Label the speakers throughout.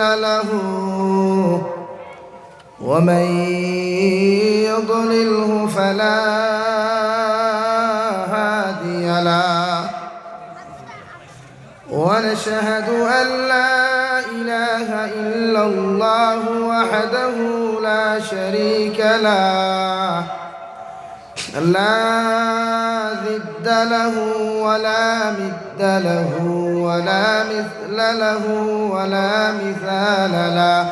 Speaker 1: له ومن يضلله فلا هادي له ونشهد أن لا إله إلا الله وحده لا شريك له لا ضد له ولا مد له ولا مثل له ولا مثال له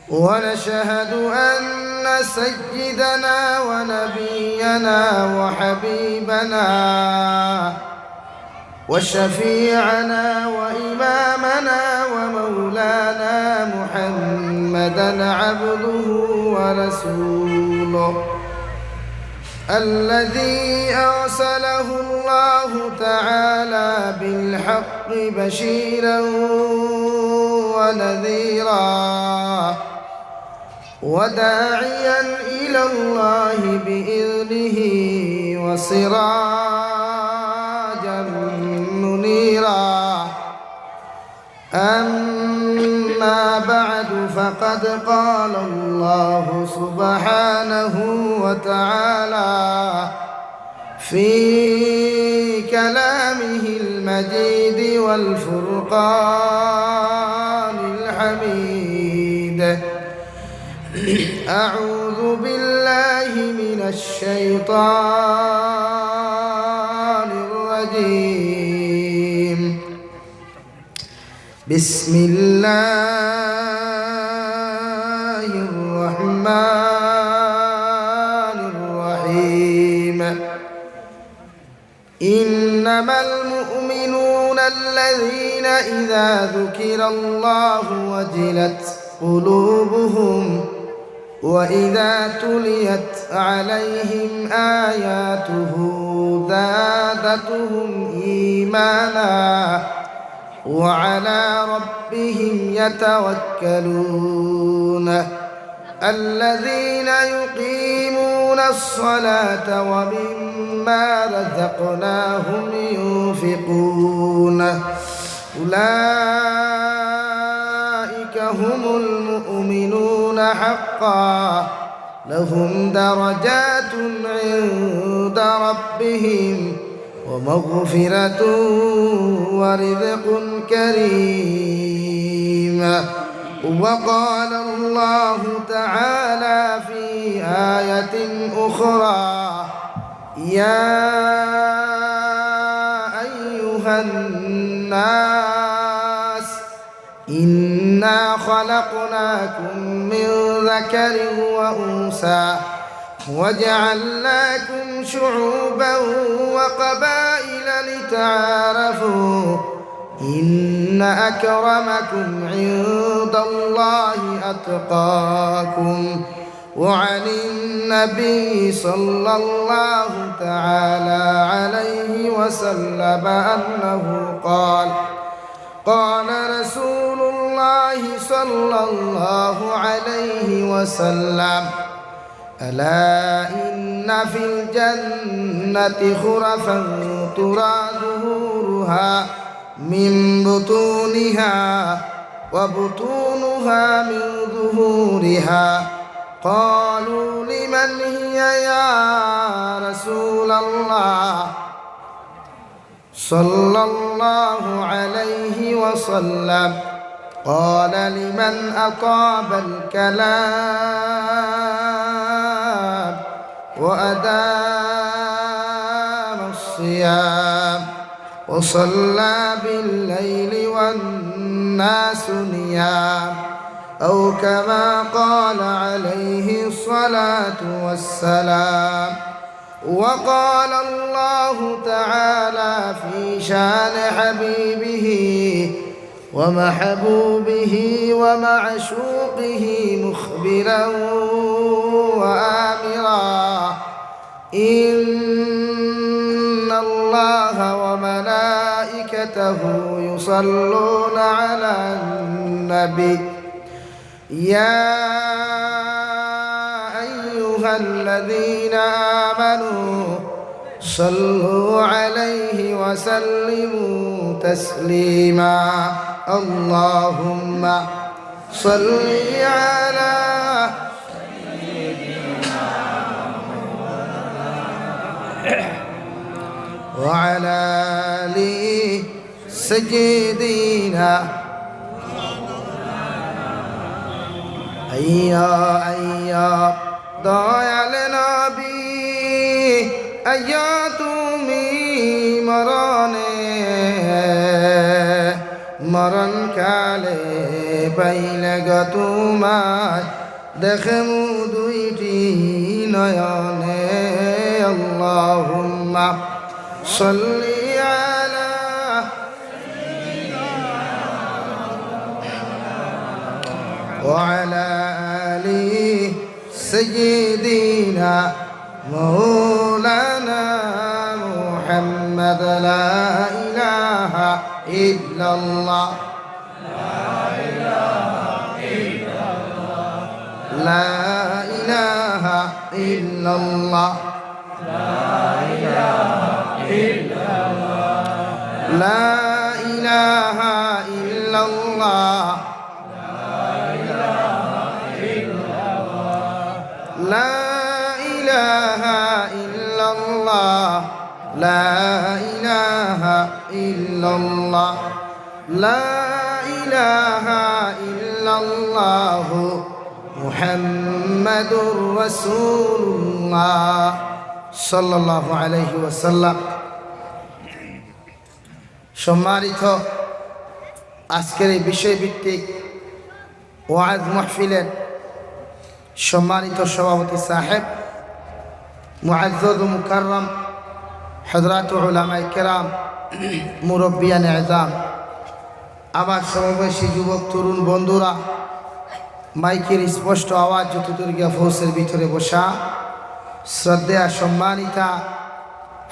Speaker 1: ونشهد أن سيدنا ونبينا وحبيبنا وشفيعنا وإمامنا ومولانا محمدًا عبده ورسوله الذي أرسله الله تعالى بالحق بشيرًا ونذيرًا وداعيًا إلى الله بإذنه وسراجًا منيرًا أما بعد فقد قال الله سبحانه وتعالى في كلامه المجيد والفرقان الحميد أعوذ بالله من الشيطان الرجيم بسم الله الرحمن الرحيم إنما المؤمنون الذين إذا ذكر الله وجلت قلوبهم وإذا تليت عليهم آياته زادتهم إيمانا وعلى ربهم يتوكلون الذين يقيمون الصلاة ومما رزقناهم ينفقون أولئك هم المؤمنون حقا لهم درجات عند ربهم ومغفرة ورزق كريم وقال الله تعالى في آية أخرى يا أيها الناس إنا خلقناكم من ذكر وأنثى وجعلناكم شعوبا وقبائل لتعارفوا إن أكرمكم عند الله أتقاكم وعن النبي صلى الله تعالى عليه وسلم أنه قال رسول الله صلى الله عليه وسلم ألا إن في الجنة غرفا ترى ظهورها من بطونها وبطونها من ظهورها قالوا لمن هي يا رسول الله صلى الله عليه وسلم قال لمن أطاب الكلام وأدام الصيام وصلى بالليل والناس نيام أو كما قال عليه الصلاة والسلام وقال الله تعالى في شان حبيبه ومحبوبه ومعشوقه مخبرا وآمرا إن الله وملائكته يصلون على النبي يا أيها الذين آمنوا صلوا عليه وسلموا تسليما اللهم صل على وعلى آل سيدنا আইয়া দয়াল নবী আইয়া তুমি মরণ কালে পাইলে গো তোমায় দেখমু দুইটি নয়নে আল্লাহুম্মা সাল্লি আলা وعلى آل سيدنا مولانا محمد لا إله إلا الله لا إله إلا الله لا إله إلا الله لا إله إلا الله لا إله إلا الله لا إله إلا الله محمد رسول الله صلى الله عليه وسلم সম্মানিত আজকের এই বিষয়ভিত্তিক ওয়াজ মাহফিলের সম্মানিত সভাপতি সাহেব মুআজ্জাজ ও মুকাররম হযরত উলামায়ে কেরাম মুরব্বিয়ানে আযম আবার সমাবেশী যুবক তরুণ বন্ধুরা মাইকের স্পষ্ট আওয়াজ যতদূর গিয়ে ফৌসের ভিতরে বসা শ্রদ্ধেয়া সম্মানিতা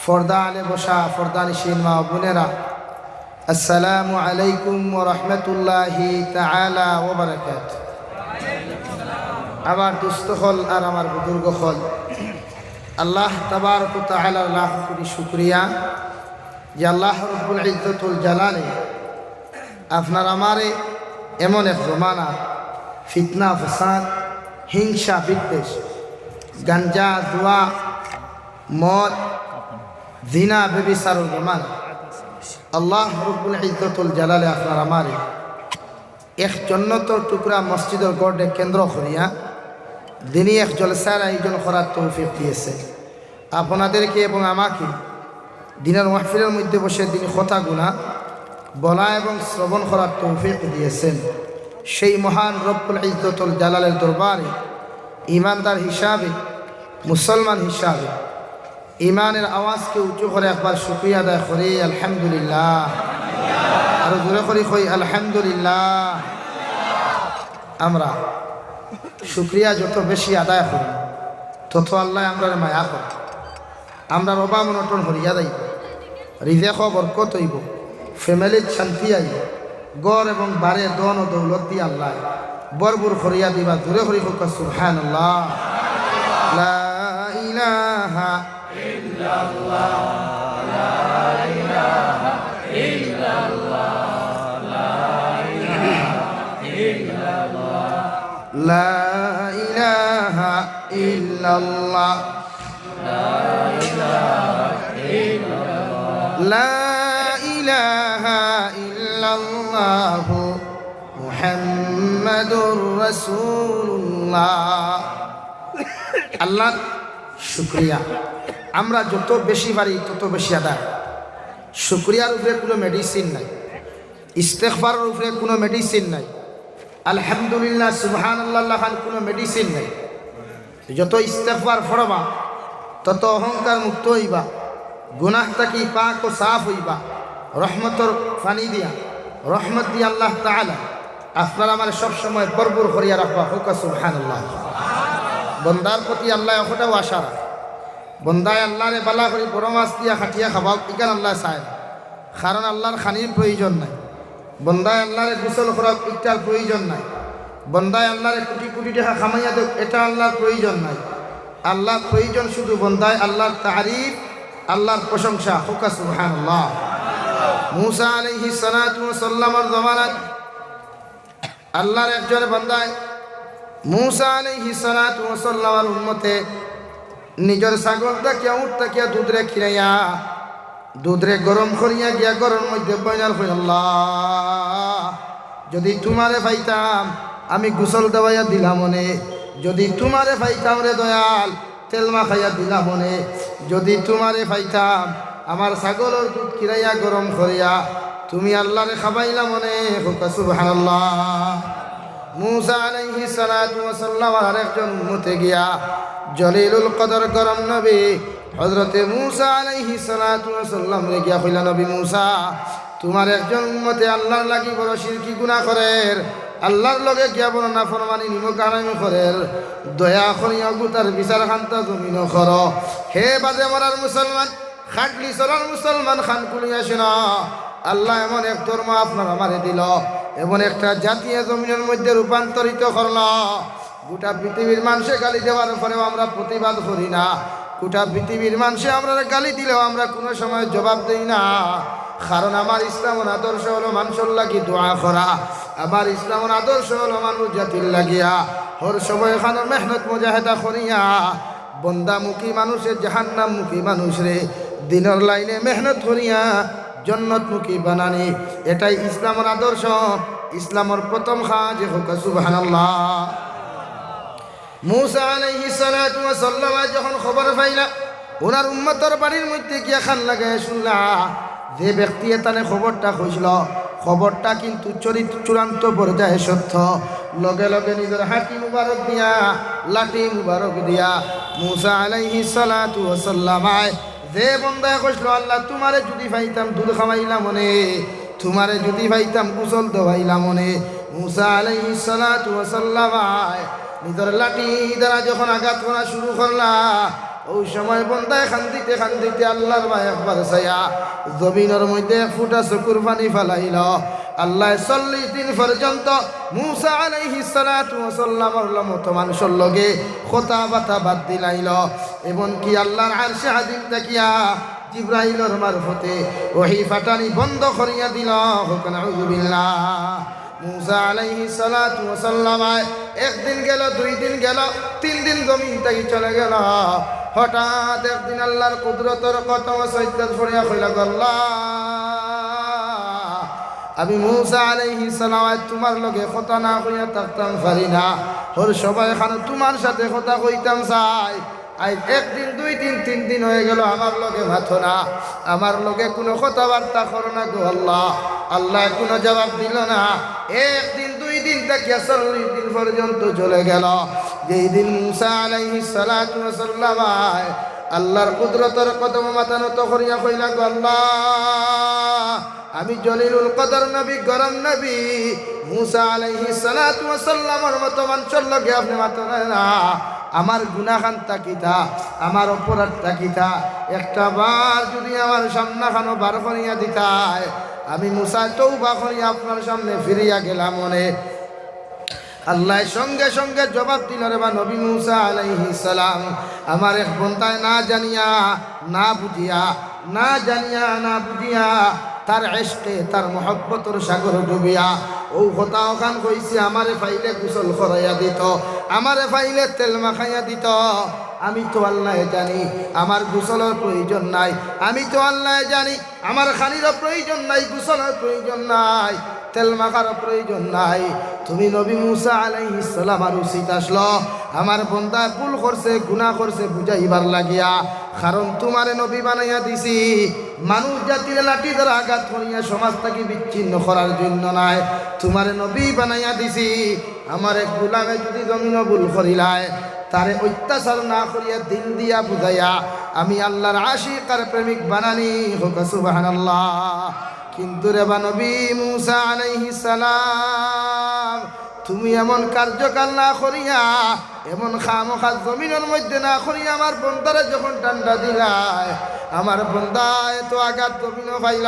Speaker 1: ফর্দা আলে বসা ফর্দানিশীন মা বোনেরা আসসালামু আলাইকুম ওয়া রাহমাতুল্লাহি তাআলা ওয়া বারাকাতুহু আমার দুস্থ হল আর আমার বুজুর্গ হল আল্লাহ তাবারক ওয়া তাআলার লাখ কোটি শুকরিয়া যে আল্লাহ রব্বুল ইজ্জতুল জালালে আপনার আমারে এমন এক জমানা ফিতনা ফাসাদ হিংসা বিদ্বেষ গাঞ্জা জুয়া মদ জিনা ব্যভিচারের জমানা আল্লাহ রব্বুল ইজ্জতুল জালালে আপনার আমারে এক জন্নতর টুকরা মসজিদের গড়ে কেন্দ্র করিয়া দিনই এক জলসার আয়োজন করার তৌফিক দিয়েছে আপনাদেরকে এবং আমাকে দিনের মাহফিলের মধ্যে বসে দিন কথাগুনা বলা এবং শ্রবণ করার তৌফিক দিয়েছেন সেই মহান রব্বুল ইজ্জতুল জালালের দরবারে ইমানদার হিসাবে মুসলমান হিসাবে ইমানের আওয়াজকে উঁচু করে একবার শুকরিয়া আদায় করি আলহামদুলিল্লাহ আর জোরে করি কই আলহামদুলিল্লাহ আমরা শুকরিয়া যত বেশি আদায় করি তত আল্লাহ আমরা মায়া করি আমরা রবা মনটন হরিয়া যাই রিজেক বরকত হইব ফ্যামিলির শান্তি আইব গড় এবং বারে দন ও দৌলত দিয়ে আল্লাহ বরবুর হরিয়া দিবা জোরে করি হোক সুবহানাল্লাহ লা ইলাহা ইল্লাল্লাহ লা ইলাহা ইল্লাল্লাহ لا إله إلا الله لا إله إلا الله محمد رسول الله আল্লাহ শুকরিয়া আমরা যত বেশি পারি তত বেশি আদায় শুকরিয়ার উপরে কোনো মেডিসিন নাই ইস্তেগফারের উপরে কোনো মেডিসিন নাই আলহামদুলিল্লাহ সুবহানাল্লাহ খান কোনো মেডিসিন নেই যত ইস্তেগফার পড়বা তত অহংকার মুক্ত হইবা গুনাহ থেকে পাক ও সাফ হইবা রহমতর পানি দিয়া রহমত দিয়া আল্লাহ তাআলা আপনার আমার সব সময় ভরপুর করিয়া রাখবা হোক সুবহানাল্লাহ বন্দার প্রতি আল্লাহ এতটাও আশা রাখে বন্দায় আল্লাহরে বালা করে বড় মাছ দিয়া খাটিয়া খাবাও ইকান আল্লাহ চায় না কারণ আল্লাহর খানির প্রয়োজন নাই বন্দায় আল্লাহরে গোসল করার ইটার প্রয়োজন নাই বন্দায় আল্লাহরে কোটি কোটি টাকা খামাইয়া দেব এটা আল্লাহর প্রয়োজন নাই আল্লাহর প্রয়োজন শুধু বন্দায় আল্লাহর তারিফ আল্লাহর প্রশংসা হোক সুবহানাল্লাহ মুসা আলাইহিস সালাতু ওয়াস সালামের জামানাত আল্লাহর একজন বান্দায় মুসা আলাইহিস সালাতু ওয়াস সালামের উম্মতে নিজের ছাগলটা কিয়া উঠতা কিয়া দুধরে খিরাইয়া দুধরে গরম করিয়া গিয়া গরম মধ্যে বইনার হই আল্লাহ যদি তোমারে পাইতাম আমি গোসল দেওয়াইয়া দিলাম মনে, যদি তোমারে পাইতাম রে দয়াল তেল মাখাইয়া দিলাম মনে, যদি তোমারে পাইতাম আমার ছাগলের দুধ খিরাইয়া গরম করিয়া তুমি আল্লাহরে খাবাইলা মনে। সুবহানাল্লাহ। মুসা আলাইহিস সালাতু ওয়াস সালাম আর একজন উম্মতে গিয়া জলিলুল কদর গরম নবী হযরতে মুসা আলাইহিস সালাতু ওয়াস সালাম রে গিয়া কইলা নবী মুসা তোমার একজন উম্মতে আল্লাহর লাগি বড় শিরকি গুনাহ করের, আল্লাহর লগে গিয়া বড় নাফরমানি নিমকানামি করের, দয়া করিয়া গুতার বিচার খান্তা জমিন কর। হে বাজে মরার মুসলমান, খাটলি চলার মুসলমান, খান কুলিয়া শোনা, আল্লাহ এমন এক ধর্ম আপনার আমারে দিল, এমন একটা জাতীয় জমিনের মধ্যে রূপান্তরিত করল। গোটা পৃথিবীর মানুষে গালি দেওয়ার পরেও আমরা প্রতিবাদ করি না, গোটা পৃথিবীর মানুষে আমরা গালি দিলেও আমরা কোনো সময় জবাব দিই না। কারণ আমার ইসলামের আদর্শ হলো মানুষের লাগি দোয়া করা, আমার ইসলামের আদর্শ হলো মানুষ জাতির লাগিয়া হর সময় খানো মেহনত মুজাহেদা করিয়া বন্দামুখী মানুষের জাহান্নামমুখী মানুষরে দিনের লাইনে মেহনত করিয়া জন্নতমুখী বানানি, এটাই ইসলামের আদর্শ, ইসলামের প্রথম কাজ। হোক সুবহানাল্লাহ। মুসা আলাইহিস সালাতু ওয়াস সালাম যখন খবর পাইলা ওনার উম্মতের বাড়ির মধ্যে গিয়া খান লাগায় শুনলা যে ব্যক্তি এখানে খবরটা কইছিল, খবরটা কিন্তু চূড়ান্ত পর্যায়ে সত্য। লগে লগে নিজের হাঁটি মুবারক দিয়া লাঠি মুবারক দিয়া মুসা আলাইহিস সালাতু ওয়াস সালাম যে বন্দায় কইছিল আল্লাহ তোমারে যদি পাইতাম দুধ খাওয়াইলাম মনে, তোমারে যদি পাইতাম গোসল দেওয়াইলাম মনে। মুসা আলাইহিস সালাতু ওয়াস সালাম নিজের লাঠি দ্বারা যখন আঘাত করা শুরু করলা ওই সময় বন্দায় খান্দিতে খান্দিতে আল্লাহর ভাই একবার ছায়া জমিনের মধ্যে ফুটা চকুর পানি ফেলাইল। আল্লাহ 40 দিন পর্যন্ত মুসা আলাইহিস সালাতু ওয়াস সালামের মতো মানুষের লগে কথা বাতা বাদ দিলাইল, এমনকি আল্লাহর আরশে আজিম তাকিয়া জিবরাইলের মারফতে ওহী ফাটানি বন্ধ করিয়া দিল। নাউযুবিল্লাহ। মুসা আলাইহিস সালাতু ওয়াস সালাম একদিন গেল, 2 দিন গেল, 3 দিন জমিন থেকে চলে গেল। হঠাৎ একদিন আল্লাহর কুদরতের কত সৈয়দ ফরিয়া কইলা আল্লাহ আমি মুসা আলাইহিস সালাম তোমার লগে কথা না কইয়া থাকতাম পারি না, হর সবাই খানো তোমার সাথে কথা কইতাম চাই। আজ 1 দিন 2 দিন 3 দিন হয়ে গেল আমার লগে ভাতো না, আমার লগে কোনো কথাবার্তা করো না গো আল্লাহ। আল্লাহ কোনো জবাব দিল না। 1 দিন 2 দিন থেকে 40 দিন পর্যন্ত চলে গেল। যেই দিন মুসা আলাইহিস সালাতু ওয়াস সালাম আল্লাহর কুদরতের কদম মাথা নত করিয়া কইলা গো আল্লাহ আমি জলিলুল কদর নবী গরম নবী মুসা আলাইহিস সালাতু ওয়াস সালামের মতো মানুষের লগে আপনি মাথা না, আমার গুনাহান তাকিতা, আমার অপরাধ তাকিতা, একটা বার যদি আমার সামনা খানো বার করিয়া দিতায় আমি মুসা তওবা করিয়া আপনার সামনে ফিরিয়া গেলাম মনে। আল্লাহ সঙ্গে সঙ্গে জবাব দিল রে বা নবী মুসা আলাইহিস সালাম আমার এক বন্দায় না জানিয়া না বুঝিয়া, না জানিয়া না বুঝিয়া তার ইশকে তার মহব্বতর সাগর ডুবিয়া ও কথা ওখান কইছি আমারে ফাইলে গোসল করাইয়া দিত, আমারে ফাইলে তেল মাখাইয়া দিত। আমি তো আল্লাহ জানি আমার গোসলের প্রয়োজন নাই, আমি তো আল্লাহ জানি আমার খানিরও প্রয়োজন নাই, গোসলের প্রয়োজন নাই, তেল মাখার প্রয়োজন নাই। তুমি নবী মুসা আলাইহিস সালাম আর উচিত আসলো আমার বন্দা ভুল করছে গুনাহ করছে বুঝাইবার লাগিয়া, কারণ তোমারে নবী বানাইয়া দিছি মানুষ জাতির লাঠি দ্বারা আঘাত করিয়া সমাজটাকে বিচ্ছিন্ন করার জন্য নাই, তোমারে নবী বানাইয়া দিছি আমার এক গোলামে যদি জমিন ভুল করিলায় তারে অত্যাচার না করিয়া দিন দিয়া বুঝাইয়া আমি আল্লাহর আশিক আর প্রেমিক বানানি। হোক সুবহানাল্লাহ। কিন্তু রে বা নবী মুসা আলাইহিস সালাম তুমি এমন কার্যকাল না করিয়া এমন খামখা জমিনের মধ্যে না করিয়া আমার বন্দারে যখন ঠান্ডা দিলায় আমার বন্দা এত আঘাত জমিনও পাইল,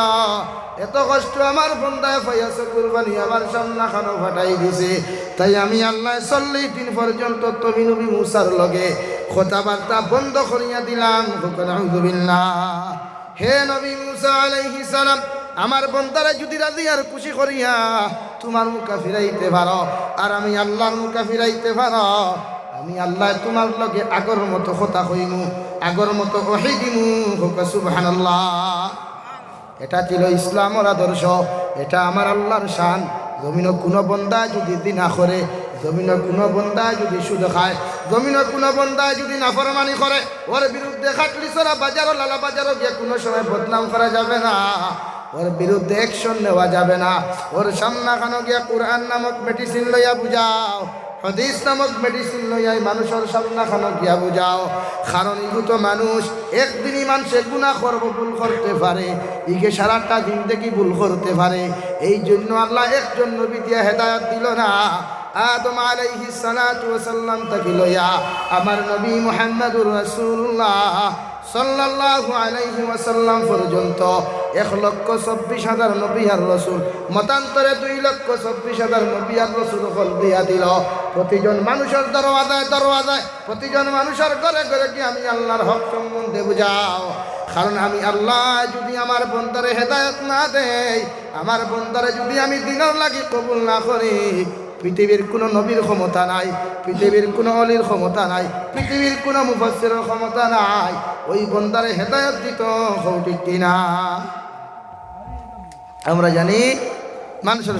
Speaker 1: এত কষ্ট আমার বন্দায় পাইয়াছে কুরবানি আমার সামনা খানো ফাটাই দিছে। তাই আমি আল্লাহ 40 দিন পর্যন্ত তুমি নবী মুসার লগে কথাবার্তা বন্ধ করিয়া দিলাম। নাউযুবিল্লাহ। হে নবী মুসা আলাইহিস সালাম আমার বন্দারে যদি রাজি আর খুশি করিয়া তোমার মুখা ফিরাইতে পারো, আর আমি আল্লাহর মুখা ফিরাইতে পারো, আমি আল্লাহ তোমার লগে আগর মতো কথা কইমু, আগর মতো ওহী দিমু। হোক সুবহানাল্লাহ। এটা ছিল ইসলামের আদর্শ, এটা আমার আল্লাহর শান। জমিন কোনো বন্দা যদি জিনা করে, জমিন কোনো বন্দা যদি সুদ খায়, জমিন কোনো বন্দা যদি নাফরমানি করে, ওর বিরুদ্ধে খাটলি সরা বাজারও লালা বাজারও গিয়ে কোনো সময় বদনাম করা যাবে না, ওর বিরুদ্ধে অ্যাকশন নেওয়া যাবে না। ওর সামনা খানো গিয়া কোরআন নামক মেডিসিন লইয়া বুঝাও, হাদিস নামক মেডিসিন লইয়াই মানুষের সামনা খানো গিয়া বুঝাও। কারণ ইগুতো মানুষ একদিনই মানুষে গুনাহ করব, ভুল করতে পারে, ইকে সারাটা দিন থেকে ভুল করতে পারে। এই জন্য আল্লাহ একজন নবী দিয়া হেদায়েত দিল না, আদম আলাইহিস সালাতু ওয়াস সালাম থেকে লইয়া আমার নবী মুহাম্মদুর রাসূলুল্লাহ সাল্লাল্লাহু আলাইহি ওয়াসাল্লাম পর্যন্ত 1,24,000 নবী আর রাসূল, মতান্তরে 2,24,000 নবী আর রাসূল হল দিয়া দিল। প্রতিজন মানুষের দরওয়াজায় দরওয়াজায়, প্রতিজন মানুষের ঘরে ঘরে কি আমি আল্লাহর হক সম্বন্ধে বুঝাও। কারণ আমি আল্লাহ যদি আমার বন্দারে হেদায়েত না দেই, আমার বন্দারে যদি আমি দিনের লাগি কবুল না করি, পৃথিবীর কোনো নবীর ক্ষমতা নাই, পৃথিবীর কোনো অলির ক্ষমতা নাই, পৃথিবীর কোনো মুফাসসিরের ক্ষমতা নাই ওই বন্দারে হেদায়েত দিত। ঠিক কিনা? আমরা জানি মানুষের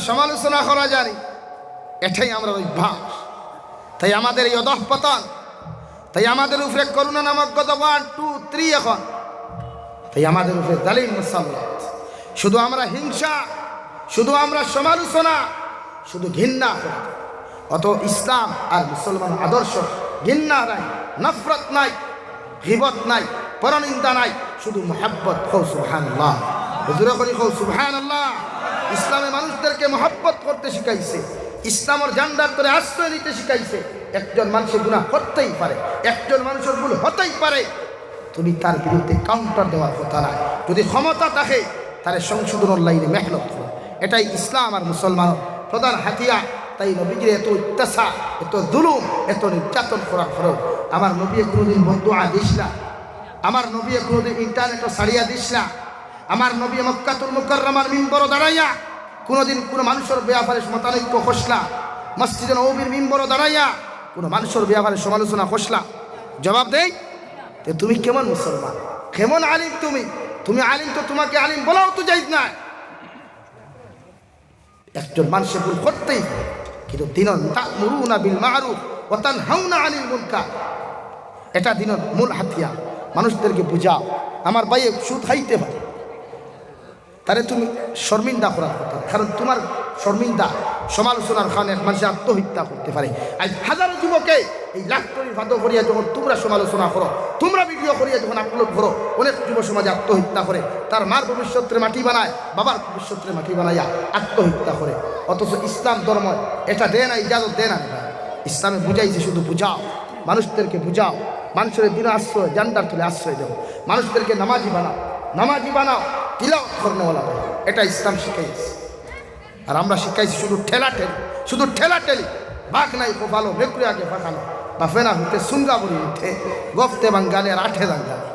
Speaker 1: সমালোচনা করা জানি, এটাই আমরা অভ্যাস। তাই আমাদের এই অধঃপতন, তাই আমাদের উপরে করুণা নামক গত 1, 2, 3 এখন, তাই আমাদের উপরে জালিম মুসাল্লাত। শুধু আমরা হিংসা, শুধু আমরা সমালোচনা, শুধু ঘৃণা করি। অত ইসলাম আর মুসলমান আদর্শ ঘৃণা নাই, নফরত নাই, গীবত নাই, পরনিন্দা নাই, শুধু মুহাব্বত। কও সুবহানাল্লাহ, হুজুর করি কও সুবহানাল্লাহ। ইসলামে মানুষদেরকে মুহাব্বত করতে শিখাইছে, ইসলামের জান্ডার ধরে আশ্রয় দিতে শিখাইছে। একজন মানুষের গুনাহ করতেই পারে, একজন মানুষের ভুল হতেই পারে, তুমি তার বিরুদ্ধে কাউন্টার দেওয়ার কথা নাই। যদি ক্ষমতা থাকে তাহলে সংশোধনের লাইনে মেহনত করো। এটাই ইসলাম আর মুসলমানের প্রধান হাতিয়ার। তাই নবীজির এত অত্যাচার, এত জুলুম, এত নির্যাতন করার পরেও আমার নবী কোনোদিন বদদুয়া দিস না, আমার নবী কোনোদিন ইন্টারনেটও ছাড়িয়া দিস না, আমার নবী মক্কাতুল মুকাররমার মিম্বর দাঁড়াইয়া কোনোদিন কোনো মানুষের ব্যাপারে মতানৈক্য খসলা, মসজিদে নববীর মিম্বর দাঁড়াইয়া কোনো মানুষের ব্যাপারে সমালোচনা খসলা। জবাব দেই, তুমি কেমন মুসলমান, কেমন আলিম? তুমি আলিম তো তোমাকে আলিম বলাও তো যাইজ না। একজন মানুষের ভুল করতেই, কিন্তু দিনন তা'মুরুনা বিল মা'রুফ ওয়া তানহাউনা আনিল মুনকার, এটা দিনের মূল হাতিয়ার। মানুষদেরকে বুঝাও, আমার ভাইয়ে সুদ খাইতে পারে, তাহলে তুমি শর্মিন্দা করার কথা, কারণ তোমার শর্মিন্দা সমালোচনার কারণে এক মানুষ আত্মহত্যা করতে পারে। আজ হাজারো যুবকে এই লাখ কোটি ভাদ করিয়া যখন তোমরা সমালোচনা করো, তোমরা ভিডিও করিয়া যখন আপলোড করো, অনেক যুব সমাজে আত্মহত্যা করে, তার মার ভবিষ্যতের মাটি বানায়, বাবার ভবিষ্যতের মাটি বানাইয়া আত্মহত্যা করে। অথচ ইসলাম ধর্ম এটা দেয় না, ইজাজত দেয় না। ইসলামে বুঝাইছে শুধু বুঝাও, মানুষদেরকে বুঝাও, মানুষের দিন আশ্রয়, জান্ডার তুলে আশ্রয় দেও, মানুষদেরকে নামাজি বানাও, তিলাওয়াত করনেওয়ালা বানাও। এটা ইসলাম শিখাইছে। আর আমরা শিখাইছি শুধু ঠেলাঠেলি, বাঘ নাই ভালো বেকুরে আগে ফাঁকানো, বা ফেনা হইতে সুঙ্গা বলি উঠে গফতে বাঙ্গালে আর আঠে দাঙ্গালে।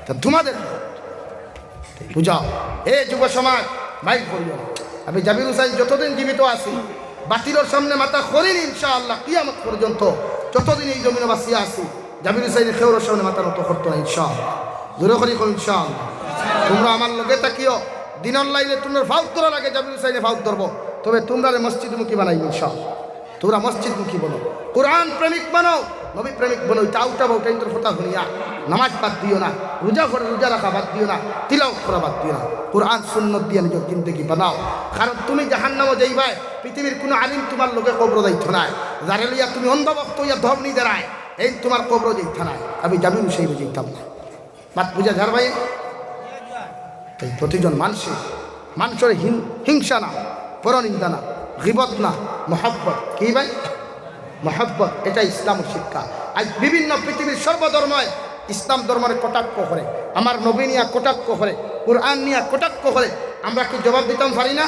Speaker 1: তা তোমাদের বুঝাও, এ যুব সমাজ মাইক করিও না। আমি জাবির হুসাইন যতদিন জীবিত আছি, বাতিলের সামনে মাথা করিনি ইনশাআল্লাহ, কিয়ামত পর্যন্ত যতদিন এই জমিনে বাসিয়া আছি, জাবির হুসাইন খেউরের সামনে মাথা নত করতো না ইনশাআল্লাহ। জোরে করি ইনশাআল্লাহ। তোমরা আমার লগে তাকিও, দিনের লাইনে তোমার ফাউত ধরা লাগে, জাবির হুসাইনে ফাউত ধরবো, তবে তোমরা মসজিদমুখী বানাইবে ইনশাআল্লাহ। তোমরা মসজিদমুখী বলো, কোরআন প্রেমিক বানাও, নবী প্রেমিক বলো। তাউটা বউ কেন্দ্র কথা শুনিয়া নামাজ বাদ দিও না, রোজা করে রোজা রাখা বাদ দিও না, তিলাওয়াত করা বাদ দিও না। কোরআন সুন্নত দিয়ে নিজের জিন্দেগি বানাও। কারণ তুমি জাহান্নামে যাইবাই, পৃথিবীর কোনো আলিম তোমার লোকে কবর যাইত নাই, যারে লইয়া তুমি অন্ধভক্ত হইয়া ধর্মী দাঁড়ায়, এই তোমার কবর যাইত নাই। আমি জাবির হুসাইনে যাইতাম না। বাদ বুঝা ঝাড় ভাই। তাই প্রতিজন মানুষের হিংসা না, পরনিন্দা না, গীবত না, মহব্বত। কি ভাই? মহব্বত। এটা ইসলামের শিক্ষা। আজ বিভিন্ন পৃথিবীর সর্বধর্ময় ইসলাম ধর্মের কটাক্ষ করে, আমার নবী নিয়া কটাক্ষ করে, কোরআন নিয়া কটাক্ষ করে। আমরা কি জবাব দিতাম পারি না?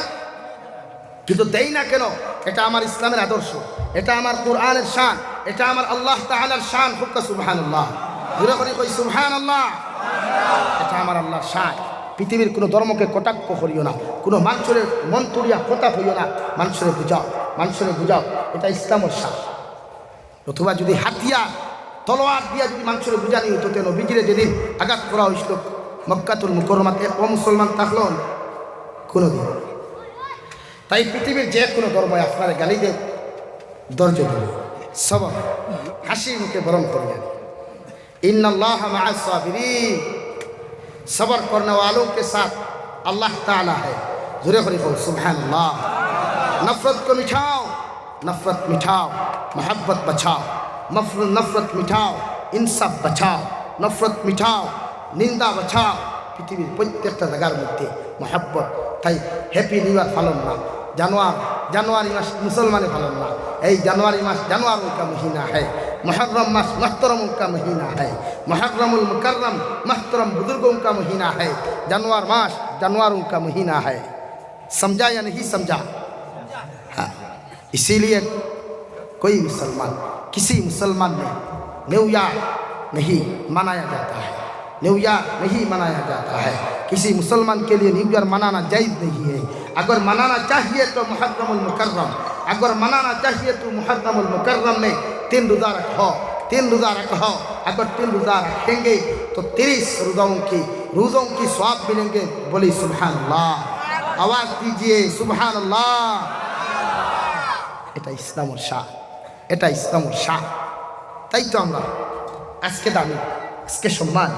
Speaker 1: কিন্তু দেই না কেন? এটা আমার ইসলামের আদর্শ, এটা আমার কোরআনের শান, এটা আমার আল্লাহ তাআলার শান। হুক্কা সুবহানাল্লাহ, জোরে করে কই সুবহানাল্লাহ। এটা আমার আল্লাহর শান। পৃথিবীর কোনো ধর্মকে কটাক্ষ করিও না, কোনো মানুষের মন তুলিয়া কথা হইও না, মানুষের বুঝাও, এটা ইসলামের সাথ। অথবা যদি হাতিয়ার তলোয়ার দিয়া যদি মানুষের বুঝানি হতো, তেন নবীজিরে যেদিন আঘাত করা হয়েছিল মক্কাতুল মুকাররমাতে মুসলমান থাকলো কোনোদিন। তাই পৃথিবীর যে কোনো ধর্ম আপনার গালি দেব, ধৈর্য ধরে সবর হাসি মুখে বরণ করবেন। इन्नल्लाह मअस साबिरीन, सब्र करने वालों के साथ अल्लाह ताला है। ज़ोरे खरी कहो सुभान अल्लाह। नफरत को मिटाओ, नफरत मिटाओ, मोहब्बत बचाओ, नफरत मिटाओ, इंसाफ बचाओ, नफरत मिटाओ, निंदा बचाओ। पृथ्वी प्रत्येकটা জায়গার মধ্যে मोहब्बत। তাই হ্যাপি নিউ ইয়ার পালন না, জানুয়ারি মাস मुसलमाने पालन ना। এই জানুয়ারি মাস জানুয়ারুল का महीना है, मुहर्रम मास मोहतरमों का महीना है, मुहर्रमुल मुकर्रम मोहतरम बुजुर्गों का महीना है, जानवर मास जानवरों का महीना है। समझा या नहीं समझा? हाँ, इसीलिए कोई मुसलमान किसी मुसलमान में न्यू ईयर नहीं मनाया जाता है, न्यू ईयर नहीं मनाया जाता है। किसी मुसलमान के लिए न्यू ईयर मनाना जायज़ नहीं है। अगर मनाना चाहिए तो मुहर्रमुल मुकर्रम, अगर मनाना चाहिए तो मुहर्रमुल मुकर्रम में 3 रोज़ा रखो, 3 रोज़ा रखो। अगर 3 रोज़ा रखेंगे तो 30 रोज़ों की स्वाब मिलेंगे। बोली सुभान अल्लाह, आवाज़ दीजिए सुभान अल्लाह। এটা ইসলামের শাহ, এটা ইসলামের শাহ। তাই তো আমরা আজকে দামি, আজকে সম্মান।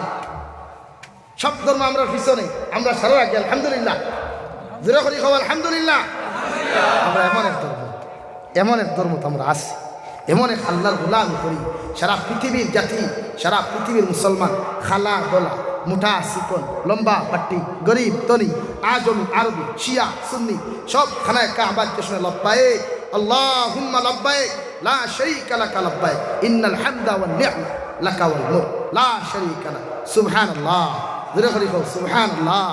Speaker 1: সব ধর্ম আমরা পিছনে, আমরা সারা রাখি আলহামদুলিল্লাহ। জোরে করে খাও আলহামদুলিল্লাহ। আমরা এমন এক ধর্ম তো আমরা আছি, এমন এক আল্লাহর গোলামি করি। সারা পৃথিবীর জাতি, সারা পৃথিবীর মুসলমান, খালা গলা, মুঠা চিকন, লম্বা পাট্টি, গরিব ধনী, আজমি আরবি, শিয়া সুন্নি, সব খানায় কাবার জন্য লব্বাইক আল্লাহুম্মা লব্বাইক লা শারীকা লাকা লব্বাইক ইন্নাল হামদা ওয়ান নি'মা লাকা ওয়াল মুলক লা শারীকা লাক। সুবহানাল্লাহ, জোরে করে বল সুবহানাল্লাহ।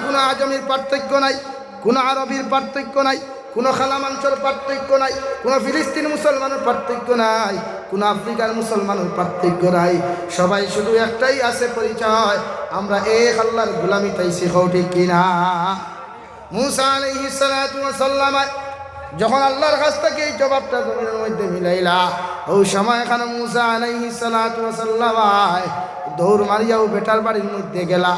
Speaker 1: কোনো আজমির পার্থক্য নাই, কোনো আরবির পার্থক্য নাই, কোনো খালা মানুষের পার্থক্য নাই, কোনো ফিলিস্তিন মুসলমানের পার্থক্য নাই, কোনো আফ্রিকার মুসলমানের পার্থক্য নাই। সবাই শুধু একটাই আছে পরিচয়, আমরা এক আল্লাহর গোলামি তাইছি। হও ঠিক কিনা? মুসা আলাইহিস সালাতু ওয়াস সালাম যখন আল্লাহর কাছ থেকে এই জবাবটা জমিনের মধ্যে মিলাইলা, ওই সময় এখানে মুসা আলাইহিস সালাতু ওয়াস সালাম দৌড় মারিয়াও বেটার বাড়ির মধ্যে গেলা।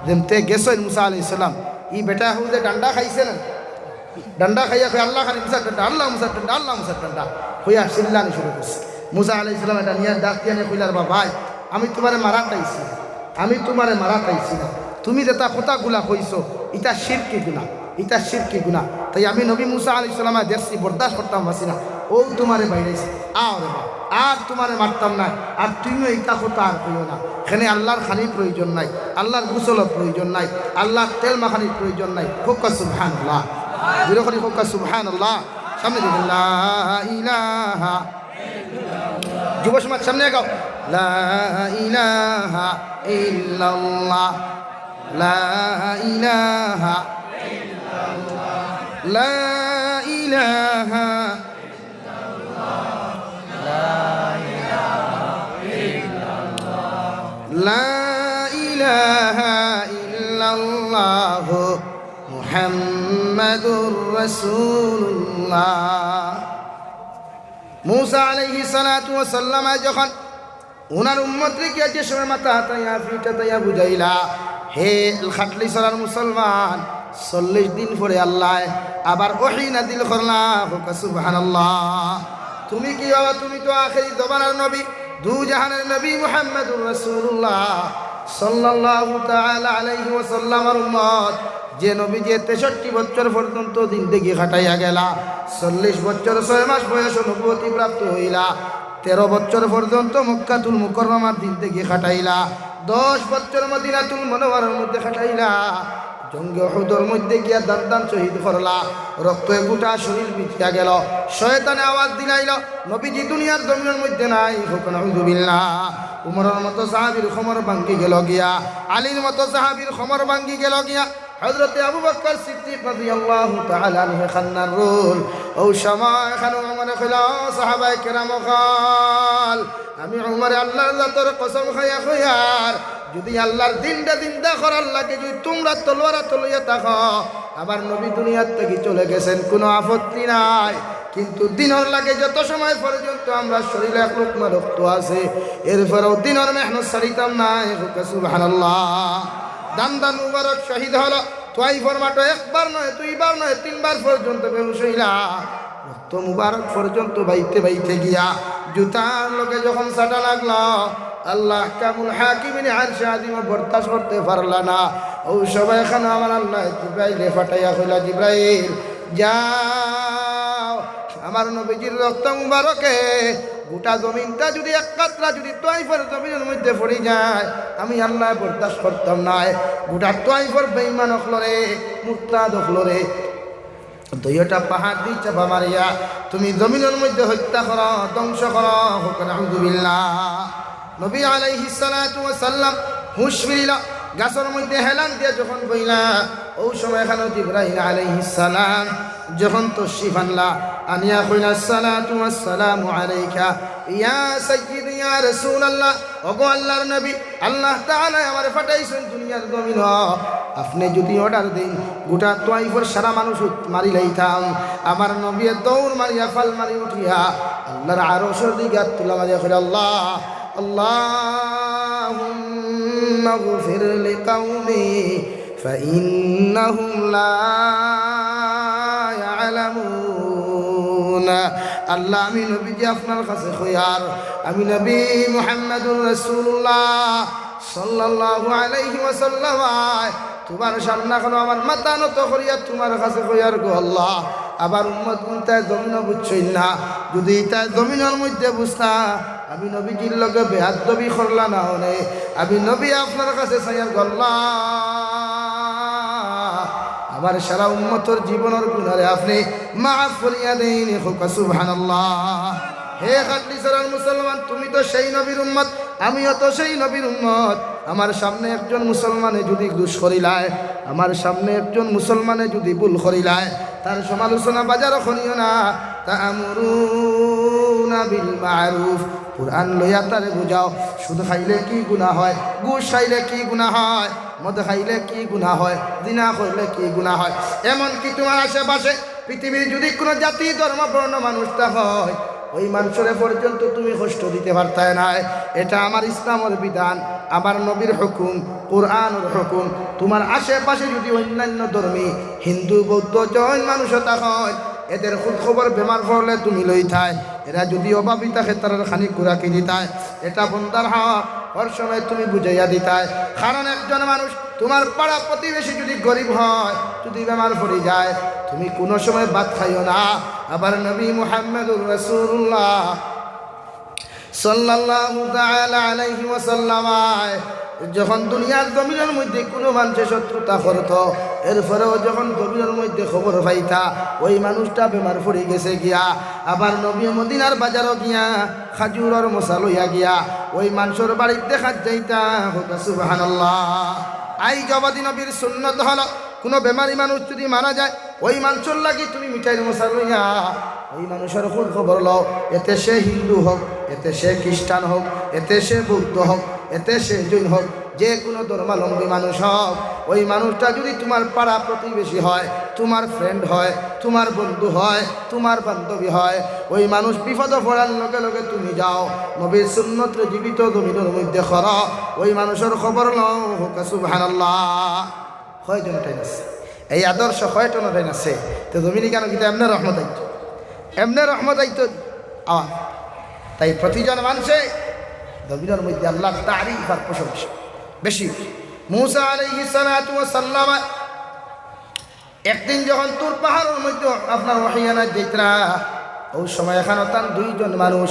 Speaker 1: যেমতে গেছেন মুসা আলাইহিস সালাম, ই বেটা হুজে ডান্ডা খাইছে না, ডান্ডা খাইয়া খাই আল্লাহ খালি মুসার ডান্ডা, আল্লাহ মুসার ডান্ডা, আল্লাহ মুসার ডান্ডা হইয়া চিল্লানি শুরু করছে। মুসা আলাইহিস সালাম এটা নিয়ে ডাক দিয়ে কইলার, বা ভাই আমি তোমারে মারা চাইছি, আমি তোমারে মারা চাইছি না, তুমি যেটা কথাগুলা কইছো এটা শিরকি গুনাহ, এটা শিরকি গুনাহ। তাই আমি নবী মুসা আলাইহিস সালাম দেখছি, বরদাস্ত করতাম পারছি না, ও তোমারে বাইরেছি আরে বা আর তোমারে মারতাম না, আর তুমিও এটা কথা আর কইও না। এখানে আল্লাহর খানির প্রয়োজন নাই, আল্লাহর গোসলের প্রয়োজন নাই, আল্লাহর তেল মাখানির প্রয়োজন নাই। হোক সুবহানাল্লাহ, জোরে করে হোক সুবহানাল্লাহ। সামনে দেখুন লা ইলাহা, যুব সমাজ সামনে গাও লা ইলাহা ইল্লাল্লাহ, লা ইলাহা ইল্লাল্লাহ, লা ইলাহা লা ইলাহা ইল্লাল্লাহ মুহাম্মাদুর রাসূলুল্লাহ। মুসা আলাইহিস সালাতু ওয়াস সালাম যখন ওনার উম্মতকে যে সময় মাথা হাতাইয়া ফিটাইয়া বুঝাইলা, হে খাটলি সরার মুসলমান, 40 দিন পরে আল্লাহ আবার ওহী নাযিল করলা। সুবহানাল্লাহ। তুমি কি বাবা, তুমি তো আখিরি জমানার নবী, দু জাহানের নবী মুহাম্মাদুর রাসূলুল্লাহ সাল্লাল্লাহু তাআলা আলাইহি ওয়াসাল্লামের উম্মত, যে নবী যে 63 বছর পর্যন্ত জিন্দেগি কাটাইয়া গেলা, 40 বছর 6 মাস বয়সে নবুয়তি প্রাপ্ত হইলা, 13 বছর পর্যন্ত মক্কাতুল মুকাররমার জিন্দেগি কাটাইলা, 10 বছর মদিনাতুল মুনাওয়ারার মধ্যে কাটাইলা, জঙ্গে উহুদের মধ্যে গিয়া দান শহীদ করলা, রক্তে গোটা শরীর ভিজিয়া গেল, শয়তানে আওয়াজ দিলাইল নবীজি দুনিয়ার জমিনের মধ্যে নাই। হোক নাউযুবিল্লাহ। উমরের মতো সাহাবীর খমর ভাঙ্গি গেল গিয়া, আলীর মতো সাহাবীর খমর ভাঙ্গি গেল গিয়া, হযরতে আবু বকর সিদ্দিক রাদিয়াল্লাহু তাআলা আনহু খান্নার রুল ও সময় খানো মানে কইলা সাহাবায়ে কেরাম কল আমি উমর আল্লাহর জাতের কসম খাইয়া কইয়ার যদি আল্লাহর দিনটা জিন্দা করার লাগে যদি তোমরা তলোয়ার লইয়া থাকো আবার নবী দুনিয়ার থেকে চলে গেছেন কোনো আপত্তি নাই কিন্তু দিনের লাগে যত সময় পর্যন্ত আমরা শরীরে এক লোকমা রক্ত আছে এরপরেও দিনের মেহনত ছাড়িতাম না সুবহানাল্লাহ দান দান মুবারক শহীদ হলো তোয়াইফর মাঠে একবার নয় দুইবার নয় তিনবার পর্যন্ত বেহুশ হইলা রক্ত মুবারক পর্যন্ত বাইতে বাইতে গিয়া জুতার লোকে যখন সাটা লাগলো আল্লাহ কামুল হাকিমিন আরশে আজিমা বরদাস্ত করতে পারলা না ও সবাই এখানে আমার আল্লাহ জিব্রাইল ফাটাইয়া কইলা জিব্রাইল যাও আমার নবীজির রক্ত মুবারকে গোটা জমিনটা যদি এক কাতরা যদি তোয়াইফের জমিনের মধ্যে পড়ে যায় আমি আল্লাহ বরদাস্ত করতাম না গোটা তোয়াইফের বেঈমান হকলরে মুরতাদ হকলরে দুইটা পাহাড় দিয়ে চাপা মারিয়া তুমি জমিনের মধ্যে হত্যা করো ধ্বংস করো হোক আলহামদুলিল্লাহ নবী আলাইহিস সালাতু ওয়াস সালাম হুঁশ ফিরিলা গাছের মধ্যে হেলান দিয়ে যখন বইলা ও সময় এখানে জিবরাইল আলাইহিস সালাম যখন তশরিফ আনলা আনিয়া কইলা সালাতু ওয়াস সালামু আলাইকা ইয়া সাইয়্যিদি ইয়া রাসূলুল্লাহ ওগো আল্লাহর নবী আল্লাহ তাআলা আমারে পাঠাইছেন দুনিয়ার জমিন আপনি যদি অর্ডার দেন গোটা তোয়াইফের সারা মানুষ মারি লাইতাম আমার নবী দৌড় মারিয়া ফাল মারি উঠিয়া আল্লাহর আরশের দিকে তুলা মারিয়া কইলা আল্লাহ আল্লাহুম্মা গফির লিকাওমি ফাইন্নাহুম লা ইয়ালামুন আল্লাহ আমি নবীজি আপনার কাছে কইয়ার আমি নবী মুহাম্মদুর রাসূলুল্লাহ সাল্লাল্লাহু আলাইহি ওয়াসাল্লাম তোমার সামনে এখন আমার মাথা নত করিয়া তোমার কাছে কইয়ার গো আল্লাহ আবার উম্মত গুনতায় জমিন বুঝছই না যদি তাই জমিনের মধ্যে বুঝতা আমি নবীজির লগে বেয়াদবি করলা না হলে আমি নবী আপনার কাছে চাইয়ার গো আল্লাহ আমার সারা উম্মতর জীবনের গুনারে আপনি মাফ করিয়া দেন সুবহানাল্লাহ হে খাটলি সারার মুসলমান তুমি তো সেই নবীর উম্মত আমিও তো সেই নবীর উম্মত আমার সামনে একজন মুসলমানে যদি দোষ করিলায় আমার সামনে একজন মুসলমানে যদি ভুল করিলায় তার সমালোচনা বাজার করিও না তা'মুরুনা বিল মা'রুফ কুরআন লইয়া তারে বুঝাও সুদ খাইলে কি গুনাহ হয় ঘুষ খাইলে কি গুনাহ হয় মদ খাইলে কি গুনাহ হয় জিনা করলে কি গুনাহ হয় এমন কি তোমার আশেপাশে পৃথিবীর যদি কোনো জাতি ধর্ম বর্ণ মানুষটা হয় ওই মানুষের পর্যন্ত তুমি কষ্ট দিতে পারতায় না এটা আমার ইসলামের বিধান আমার নবীর হুকুম কোরআনের হুকুম তোমার আশেপাশে যদি অন্যান্য ধর্মী হিন্দু বৌদ্ধ জৈন মানুষও হয় এদের খুব খবর বেমার পড়লে তুমি লই থাই এরা যদি অভাবী থাকে তার খানিক কুরাকি দিতায় এটা বন্দার হক হর সময় তুমি বুঝাইয়া দিতায় কারণ একজন মানুষ তোমার পাড়া প্রতিবেশী যদি গরিব হয় যদি বেমার পড়ে যায় তুমি কোনো সময় ভাত খাইও না আবার নবী মুহাম্মদুর রাসূলুল্লাহ সাল্লাল্লাহু তাআলা আলাইহি ওয়াসাল্লাম যখন দুনিয়ার জমিনের মধ্যে কোনো মানুষের শত্রুতা করত এরপরেও যখন জমিনের মধ্যে খবর পাইতা ওই মানুষটা বেমার পড়ে গেছে গিয়া আবার নবী মদিনার বাজারও গিয়া খাজুরের মশা লইয়া গিয়া ওই মানুষের বাড়িতে খাত যাইতা সুবহানাল্লাহ আই জবাদি নবীর সুন্নত হলো কোনো বেমারি মানুষ যদি মারা যায় ওই মানুষের লাগি তুমি মিঠাইয়ের মশা লইয়া ওই মানুষের খোঁজ খবর লও এতে সে হিন্দু হোক এতে সে খ্রিস্টান হোক এতে সে বৌদ্ধ হোক এতে সে জৈন হোক যে কোনো ধর্মাবলম্বী মানুষ হোক ওই মানুষটা যদি তোমার পাড়া প্রতিবেশী হয় তোমার ফ্রেন্ড হয় তোমার বন্ধু হয় তোমার বান্ধবী হয় ওই মানুষ বিপদ পড়ার লগে লগে তুমি যাও নবীর সুন্নতরে জীবিত জমিনের মধ্যে কর ওই মানুষের খবর লও হোক সুবহানাল্লাহ কয়জন টাইম আছে এই আদর্শ কয়জন টাইম আছে তো জমিনি কেন কিন্তু এমনি রহমত আইতো এমনি রহমত আইতো তাই প্রতিজন মানুষে জমিনের মধ্যে আল্লাহর তারিফ আর প্রশংসা বেশি মুসা আলাইহিস সালাতু ওয়াস সালাম একদিন যখন তুর পাহাড়ের মধ্যে আপনার ওয়াহিয়ানা যাইতরা ওই সময় এখানে তার দুইজন মানুষ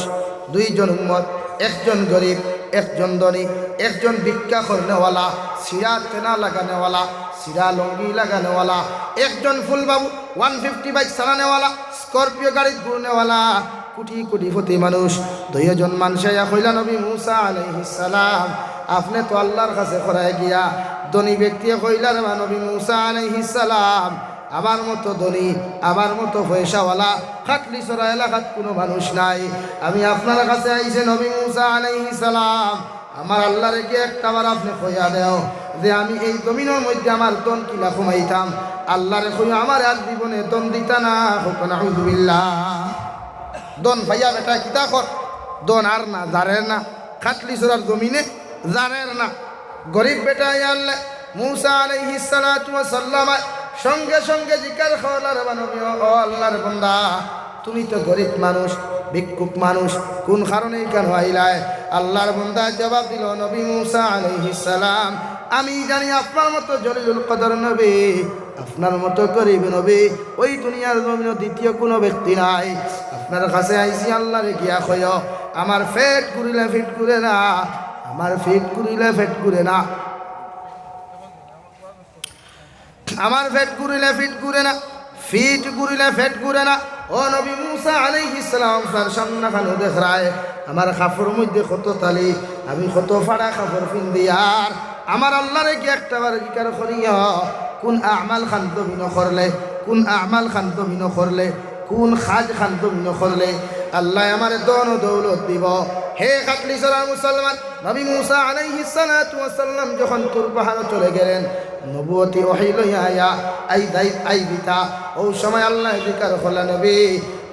Speaker 1: দুইজন উম্মত একজন গরিব একজন ধনী একজন ভিক্ষা করনেওয়ালা সিরা তেনা লাগানেওয়ালা সিরা লঙ্গি লাগানেওয়ালা একজন ফুলবাবু 150 বাইক চালানেওয়ালা স্করপিও গাড়ি ঘুরনেওয়ালা কোটি কোটিপতি মানুষ দুইজন মানুষ কইলা নবী মুসা আলাইহিস সালাম আপনি তো আল্লাহর কাছে করায় গিয়া ধনী ব্যক্তি কইলার মা নবী মুসা আলাইহিস সালাম আমার মতো ধনী আমার মতো পয়সাওয়ালা খাটলি সরা এলাকাত কোনো মানুষ নাই। আমি আপনার কাছে আইছে নবী মুসা আলাইহিস সালাম, আমার আল্লাহরে কি একটাবার আপনি কইয়া দেও যে আমি এই জমিনের মধ্যে আমার দন কিলা কমাইতাম। আল্লাহরে কই আমার আর জীবনে দন দিতা না। হোক নাউযুবিল্লাহ। দন ভাইয়া বেটা কিতা কর, দন আর না জারের না, খাটলি সরার জমিনে জারের না। গরিব বেটা আল্লাহ মুসা আলাইহিস সালাতু ওয়াস সালাম সঙ্গে সঙ্গে জিকার খলার বানবী ও আল্লাহর বান্দা, তুমি তো গরিব মানুষ, ভিক্ষুক মানুষ, কোন কারণে কেন আইলায়? আল্লাহর বান্দা জবাব দিল, নবী মুসা আলাইহিস সালাম আমি জানি আপনার মতো জলিলুল কদর নবী, আপনার মতো গরিব নবী ওই দুনিয়ার জমিনে দ্বিতীয় কোনো ব্যক্তি নাই। আপনার কাছে আইসি আল্লাহরে গিয়া কয় আমার ফেট ঘুরিলে ফিট ঘুরে না, আমার ফিট ঘুরিলে ফেট ঘুরে না, আমার ফেট ঘুরিলে ফিট ঘুরে না, ফিট ঘুরিলে ফেট ঘুরে না। ও নবী মুসা আলাইহিস সালাম তার সামনে খানো দেখায় আমার কাপড় মধ্যে কত তালি, আমি কত ফাড়া কাপড় পিন্দি, আর আমার আল্লাহরে কি একটাবার জিকার করিয়া কোন আমাল খান দমিন করলে, কোন আমাল খান দমিন করলে, কোন খাজ খান দমিন করলে আল্লাহ আমার দন দৌলত দিব। হে খাটলি সরা মুসলমান, নবী মুসা আলাইহিস সালাতু ওয়াস সালাম যখন তুর পাহাড়ে চলে গেলেন নবুয়তি ওহী লইয়া আই বিতা, ও সময় আল্লাহ জিকার করলেন নবী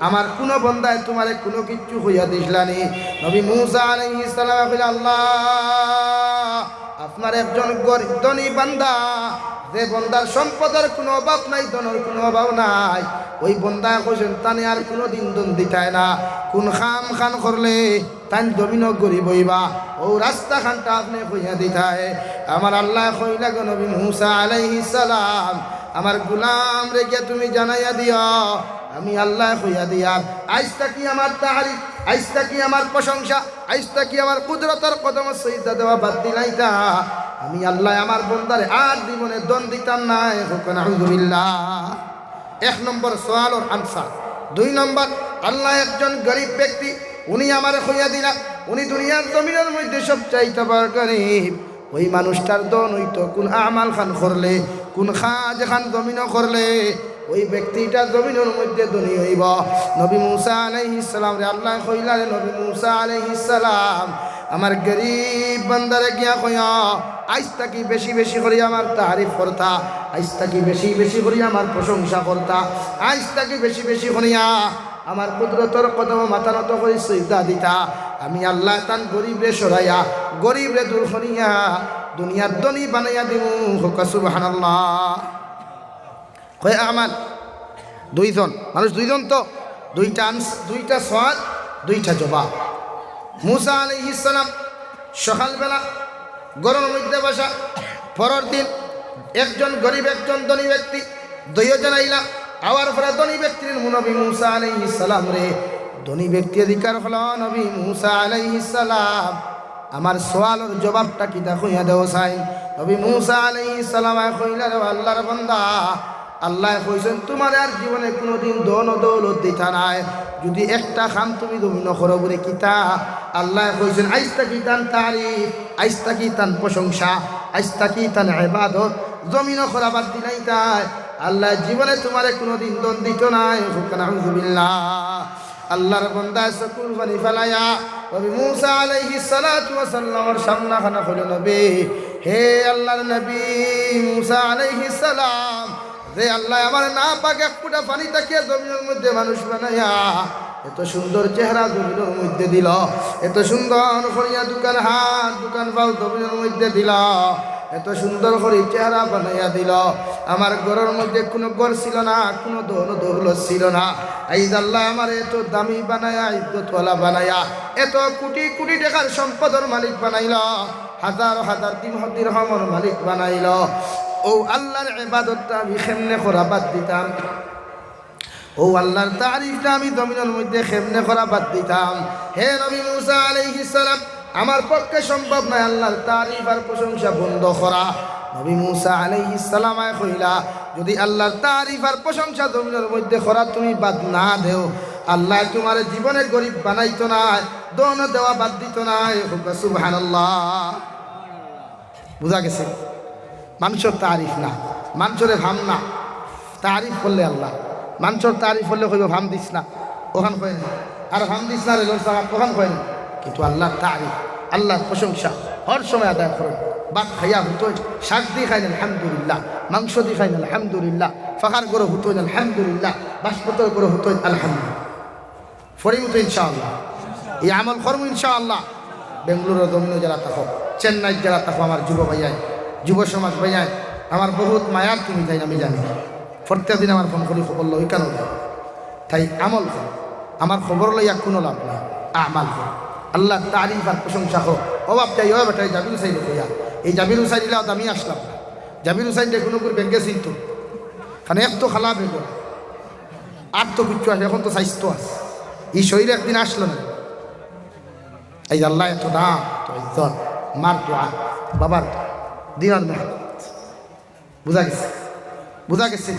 Speaker 1: আমার কোন বন্দায় তোমারে কোনো কিচ্ছু হইয়া দিসলানি। নবী মুসা আলাইহিস সালাম কইলেন আল্লাহ আপনার একজন গরিব ধনী বান্দা, যে বন্দার সম্পদের কোনো অভাব নাই, ধনের কোনো অভাব নাই, ওই বন্দা কইছেন তানে আর কোনো দিন দন দিতায় না, কোন খাম খান করলে তান জমিনও গরিব হইবা, ও রাস্তা খানটা আপনি কইয়া দিতায়। আমার আল্লাহ কইলা গো নবী মুসা আলাইহিস সালাম আমার গুলাম রেখে তুমি জানাইয়া দিও আমি আল্লাহ কইয়া দিয়ার আইজটা কি আমার তারিফ, আইজটা কি আমার প্রশংসা, আইজটা কি আমার কুদরতের কদম সজদা দেওয়া বাদ দিলাইতা, আমি আল্লাহ আমার বন্দারে আর জীবনে দন দিতাম না। হোক নাউযুবিল্লাহ। এক নম্বর সওয়ালের আনসার। দুই নম্বর, আল্লাহ একজন গরিব ব্যক্তি উনি আমার কইয়া দিলা উনি দুনিয়ার জমিনের মধ্যে সবচাইতে বড় গরিব, ওই মানুষটার দন হইতো কোন আমাল খান করলে, কোন খাজ খান জমিন করলে ওই ব্যক্তিটা জমিনের মধ্যে ধনী হইব। নবী মুসা আলাইহিস সালাম রে আল্লাহ কইলা রে নবী মুসা আলাইহিস সালাম আমার গরিব বান্দারে গিয়া কইয়া আইজটা কি বেশি বেশি করে আমার তারিফ করতা, আইজটা কি বেশি বেশি করে আমার প্রশংসা করতা, আইজটা কি বেশি বেশি করিয়া আমার কুদরতর কদম মাথা নত করে সিজদা দিতা, আমি আল্লাহ তান গরিবরে সরাইয়া গরিবরে দূর করিয়া দুনিয়ার ধনী বানাইয়া দিমু। হোক সুবহানাল্লাহ। কয় আমাল দুইজন মানুষ, দুইজন তো দুইটা সওয়াল দুইটা জবাব। মুসা আলাইহিস সালাম সকালবেলা গরমের মধ্যে বসা, পরের দিন একজন গরিব একজন ধনী ব্যক্তি দুইজন আইলা, আওয়ার পরে ধনী ব্যক্তির নবী মুসা আলাইহিস সালাম রে ধনী ব্যক্তি অধিকার হল নবী মুসা আলাইহিস সালাম আমার সওয়ালের জবাবটা কি তা কইয়া দেও চাই। নবী মুসা আলাইহিস সালাম কইলা রে আল্লাহর বান্দা, আল্লাহ কইছেন তোমার আর জীবনে কোনোদিন ধন দৌলত দিতা নাই, যদি একটা খাম তুমি জমিন করো বলে কিতা। আল্লাহ কইছেন আইস্তা কি তান তারিফ, আইস্তা কি তান প্রশংসা, আইস্তা কি তান ইবাদত জমিন করা বাদ দিলাই তাই আল্লাহ জীবনে তোমারে কোনোদিন দন দিত নাই। নাউযুবিল্লাহ। আল্লাহর বান্দা সকল পানি ফেলায়া নবী মুসা আলাইহিস সালাতু ওয়াস সালামের সামনে খানা হলো নবী, হে আল্লাহর নবী মুসা আলাইহিস সালাম যে আল্লাহ আমার না পাক এক ফুটা পানি তাকিয়ে জমিনের মধ্যে মানুষ বানাইয়া এত সুন্দর চেহারা জমিনের মধ্যে দিল, এত সুন্দর করিয়া দোকান হাত দোকান পাও জমিনের মধ্যে দিল, এত সুন্দর করে চেহারা বানাইয়া দিল, আমার ঘরের মধ্যে কোনো ঘর ছিল না, কোনো ধন দৌলত ছিল না, এই আল্লাহ আমার এত দামি বানায়া ইজ্জতওয়ালা বানায়া এত কোটি কোটি টাকার সম্পদের মালিক বানাইল, হাজার হাজার দিরহামের মালিক বানাইল, ও আল্লাহর ইবাদতটা আমি কেমনে করা বাদ দিতাম, ও আল্লাহর তারিফটা আমি জমিনের মধ্যে কেমনে করা বাদ দিতাম। হে নবী মুসা আলাইহিস সালাম আমার পক্ষে সম্ভব নয় আল্লাহর তারিফ আর প্রশংসা বন্ধ করা। নবী মুসা আলাইহিস সালাম কইলা যদি আল্লাহর তারিফ আর প্রশংসা জমিনের মধ্যে করা তুমি বাদ না দেও, আল্লাহ তোমার জীবনে গরিব বানাইতো না, দন দেওয়া বাদ দিত না। সুবহানাল্লাহ। বুঝা গেছে? মানুষের তারিফ না, মানুষের ভাম না। তারিফ করলে আল্লাহ, মানুষের তারিফ করলে কইব ভাম দিস না, ওখান কয় না। আর ভাম দিস না রে ওখান কয় না। কিন্তু আল্লাহর তারিফ, আল্লাহর প্রশংসা হর সময় আদায় করেন। বাদ খাইয়া হুতোয়, শাক দিয়ে খাইন আলহামদুলিল্লাহ, মাংস দিয়ে খাইন আলহামদুলিল্লাহ, ফাঁকার করে হুতোয় আলহামদুলিল্লাহ, বাসপতর করে হুতোয় আলহামদুলিল্লাহ। ফরিমতো ইনশাআল্লাহ, এই আমল কর্ম ইনশাআল্লাহ। বেঙ্গলুরু দমিনো যারা থাকো, চেন্নাই যারা থাকো, আমার যুব ভাইয়ায়, যুব সমাজ ভাইয়ায়, আমার বহুত মায়ার তুমি তাই আমি জানি। প্রত্যেক দিন আমার ফোন করি খবর লই কেন, তাই আমল কর। আমার খবর লইয়া কোনো লাভ নেই, আমাল কর। আল্লাহ তারিফ আর প্রশংসা হোক। অভাব চাই ও বেটাই জাবির হুসাইন কইয়া, এই জাবির হুসাইন দিলাও আমি আসলাম না। জাবির হুসাইন যে কোনো করে ব্যাংকে চিনত, কারণ এক তো খালা বেগো আর তো কিচ্ছু আছে, এখন তো স্বাস্থ্য আছে। এই শরীর একদিন আসলো না। এই আল্লাহ এত দাম, তো ইজ্জত, মার দোয়া, বাবার দিনার মেহনত, বুঝা গেছে, বুঝা গেছে।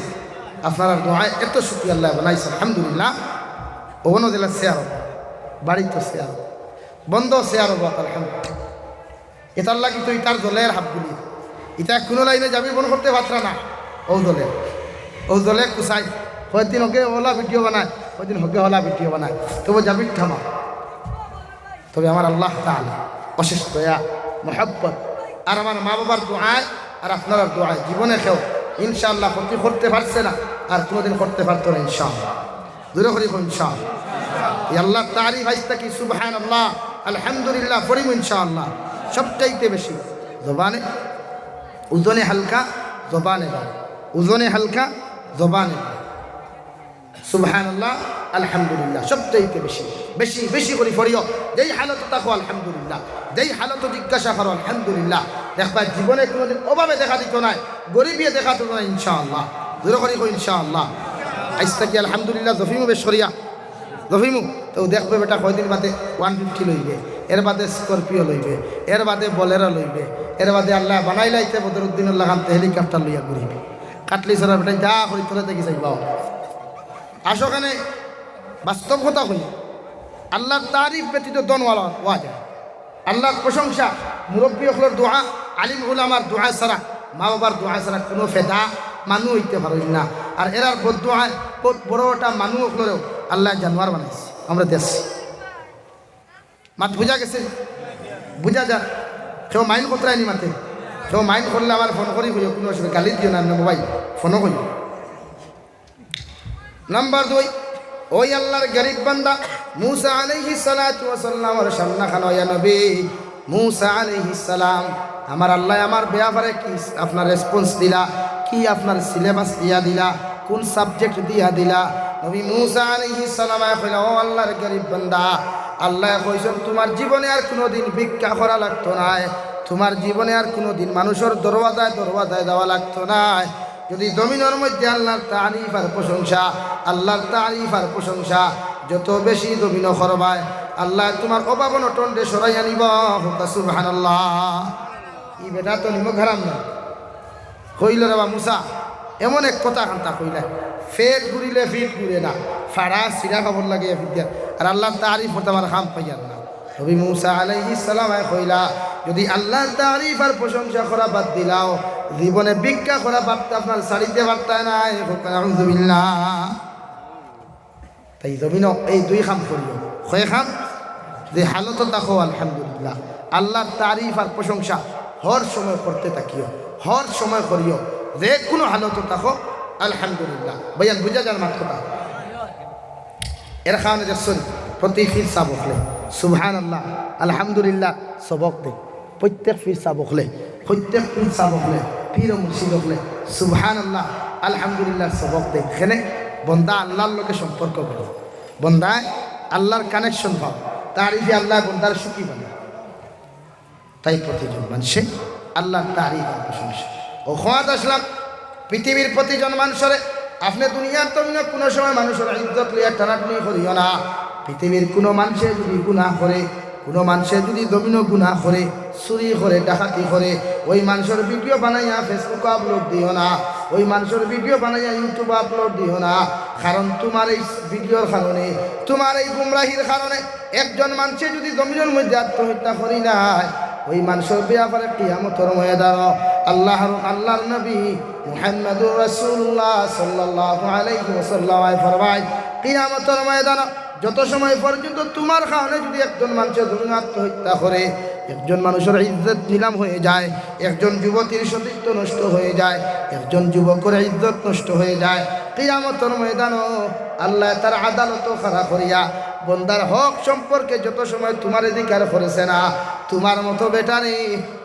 Speaker 1: আপনার দোয়ায় এত সুখী আল্লাহ বানাইছে আলহামদুলিল্লাহ। ওখানে দিলা শেয়ার হব, বাড়ি তো শেয়ার বন্ধ, শেয়ার হব আলহামদুলিল্লাহ। এটার লাগি তো ইটার দলের হাবগুলি, ইটা কোনো লাইনে যাবি মনে করতে পারত না। ও দলে কুসাই কয়েকদিন হকে ওলা ভিডিও বানায়, কয়েকদিন হকে ওলা ভিডিও বানায়, তবু যাবি থামা। তবে আমার আল্লাহ তাআলা অশেষ দয়া, মহব্বত আর আমার মা বাবার দোয়ায় আর আপনার দোয়ায় জীবনে কেউ ইনশাআল্লাহ ক্ষতি করতে পারছে না, আর কোনোদিন করতে পারতো না ইনশাআল্লাহ। দূরে করি ইনশাআল্লাহ। এই আল্লাহ তারিফ আইস্তা কি সুবহানাল্লাহ আলহামদুলিল্লাহ পড়িব ইনশাআল্লাহ। সবচাইতে বেশি জবানে, ওজনে হালকা, জবানে বাড়ে, ওজনে হালকা, জবানে বাড়ে। সুবহানাল্লাহ আলহামদুলিল্লাহ সবচাইতে বেশি বেশি বেশি করে পড়িও। যেই হালত তাকো আলহামদুলিল্লাহ, যেই হালত জিজ্ঞাসা করো আলহামদুলিল্লাহ। দেখবা জীবনে কোনোদিন অভাবে দেখা দিত না, গরিবিয়ে দেখা দিত না ইনশাআল্লাহ। দূরে করি ইনশাআল্লাহ। আইস্তা কি আলহামদুলিল্লাহ জফিমু বেশ করিয়া জফিমু তো দেখবে বেটা কয়দিন বাদে 150 লইবে, এর বাদে স্করপিও লইবে, এর বাদে বলেরা লইবে, এর বাদে আল্লাহ বানাই লাইতে বদরুদ্দিনুল্লাহ খান হেলিকপ্টার লইয়া ঘুরিবে। কাটলি সরা বেটা যা করি তোরা দেখি যাইবাও। আসো কানে বাস্তব কথা কই, আল্লাহর তারিফ ব্যতীত দনওয়ালা ওয়া যায়। আল্লাহর প্রশংসা, মুরব্বী হকলের দোয়া, আলিম উলামার দোয়া ছাড়া, মা বাবার দোয়া ছাড়া কোনো ফেদা মানুষ হইতে পারেন না। আর এরার বদদোয়ায় কত বড়টা মানুষ হকলেও আল্লাহ জানোয়ার বানাইছে। আমরা দেখছি, মাত বুঝা গেছে, বুঝা যা। কেউ মাইন্ড করতে আইনি মাতে, কেউ মাইন্ড করলে আমার ফোন করি হইও, কোনো অসুবিধা, গালি দিও না মোবাইল ফোনও করি। নাম্বার 2, ওই আল্লাহর গরিব বান্দা মুসা আলাইহিস সালাতু ওয়াস সালামের সামনে খানো ইয়া নবী মুসা আলাইহিস সালাম, আমার আল্লাহ আমার ব্যাপারে কি আপনার রেসপন্স দিলা, কি আপনার সিলেবাস দিয়া দিলা, কোন সাবজেক্ট দিয়া দিলা। নবী মুসা আলাইহিস সালাম কইলা, ও আল্লাহর গরিব বান্দা, আল্লাহ কইছেন তোমার জীবনে আর কোনোদিন ভিক্ষা করা লাগতো না, তোমার জীবনে আর কোনোদিন মানুষের দরওয়াজায় দরওয়াজায় যাওয়া লাগতো না। যদি জমিনের মধ্যে আল্লাহর তারিফ আর প্রশংসা, আল্লাহর তারিফ আর প্রশংসা যত বেশি জমিন করবায়, আল্লাহ তোমার অভাব অনটন সরাই আনিব। সুবহানাল্লাহ। ই বেটা তো নিমক হারাম না কইল রে বা মুসা, এমন এক কথা কান্তা কইলা, ফের ঘুরিলে ফিট ঘুরে না, ফাড়া সিরা খবর লাগে ফির। আর আল্লাহর তারিফ হতে আমার খাম পাইয়ার না। নবী মুসা আলাইহিস সালাম কইলা, যদি আল্লাহর তারিফ আর প্রশংসা করা বাদ দিলাও, জীবনে ভিক্ষা করা বাদটা আপনার ছাড়িতে পারতায় না। আউযুবিল্লাহ। তাই জমিন এই 2 খাম করিও, কয় খাম? যে হালত দেখো আলহামদুলিল্লাহ, আল্লাহর তারিফ আর প্রশংসা হর সময় করতে থাকিও, হর সময় করিও, যে কোনো হালত দেখো আলহামদুলিল্লাহ। ভাইয়ান বুঝা যান মাত কথা। এর খাওয়ানো দেখছেন প্রতি ফির সাবক লে সুবহানাল্লাহ আলহামদুলিল্লাহ সবক দে, প্রত্যেক ফির সাবক লে, প্রত্যেক ফির সাবক লে, পীর ও মুর্শিদ হলে সুবহানাল্লাহ আলহামদুলিল্লাহ সবক দে। এখানে বন্দা আল্লাহর লোকে সম্পর্ক করো, বন্দায় আল্লাহর কানেকশন পাও, তারিফে আল্লাহ বন্দার সুখী বানে। তাই প্রতিজন মানুষে আল্লাহর তারিফ আর প্রশংসা ও খোয়াদ আসলাম। পৃথিবীর প্রতিজন মানুষরে আপনি দুনিয়ার তমিনে কোনো সময় মানুষের ইজ্জত লিয়া টানাটানি করিও না। পৃথিবীর কোনো মানুষে যদি গুনাহ করে, কোনো মানুষে যদি জমিনও গুনাহ করে, চুরি করে, ডাকাতি করে, ওই মানুষের ভিডিও বানাইয়া ফেসবুকে আপলোড দিও না, ওই মানুষের ভিডিও বানাইয়া ইউটিউবে আপলোড দিও না। কারণ তোমার এই ভিডিওর কারণে, তোমার এই গুমরাহির কারণে একজন মানুষে যদি জমিনের মধ্যে আত্মহত্যা করি না, ওই মানুষের ব্যাপারে কিয়ামতের ময়দান আল্লাহর নবী মুহাম্মদুর রাসূলুল্লাহ সাল্লাল্লাহু আলাইহি ওয়াসাল্লাম ফরমায় কিয়ামতের ময়দান যত সময় পর্যন্ত তোমার কারণে যদি একজন মানুষের জন্য আত্মহত্যা করে, একজন মানুষের ইজ্জত নিলাম হয়ে যায়, একজন যুবতীর সতীত্ব নষ্ট হয়ে যায়, একজন যুবকের ইজ্জত নষ্ট হয়ে যায়, কিয়ামতের ময়দানও আল্লাহ তার আদালত খাড়া করিয়া বন্দার হক সম্পর্কে যত সময় তোমার অধিকার করেছে না, তোমার মতো বেটারে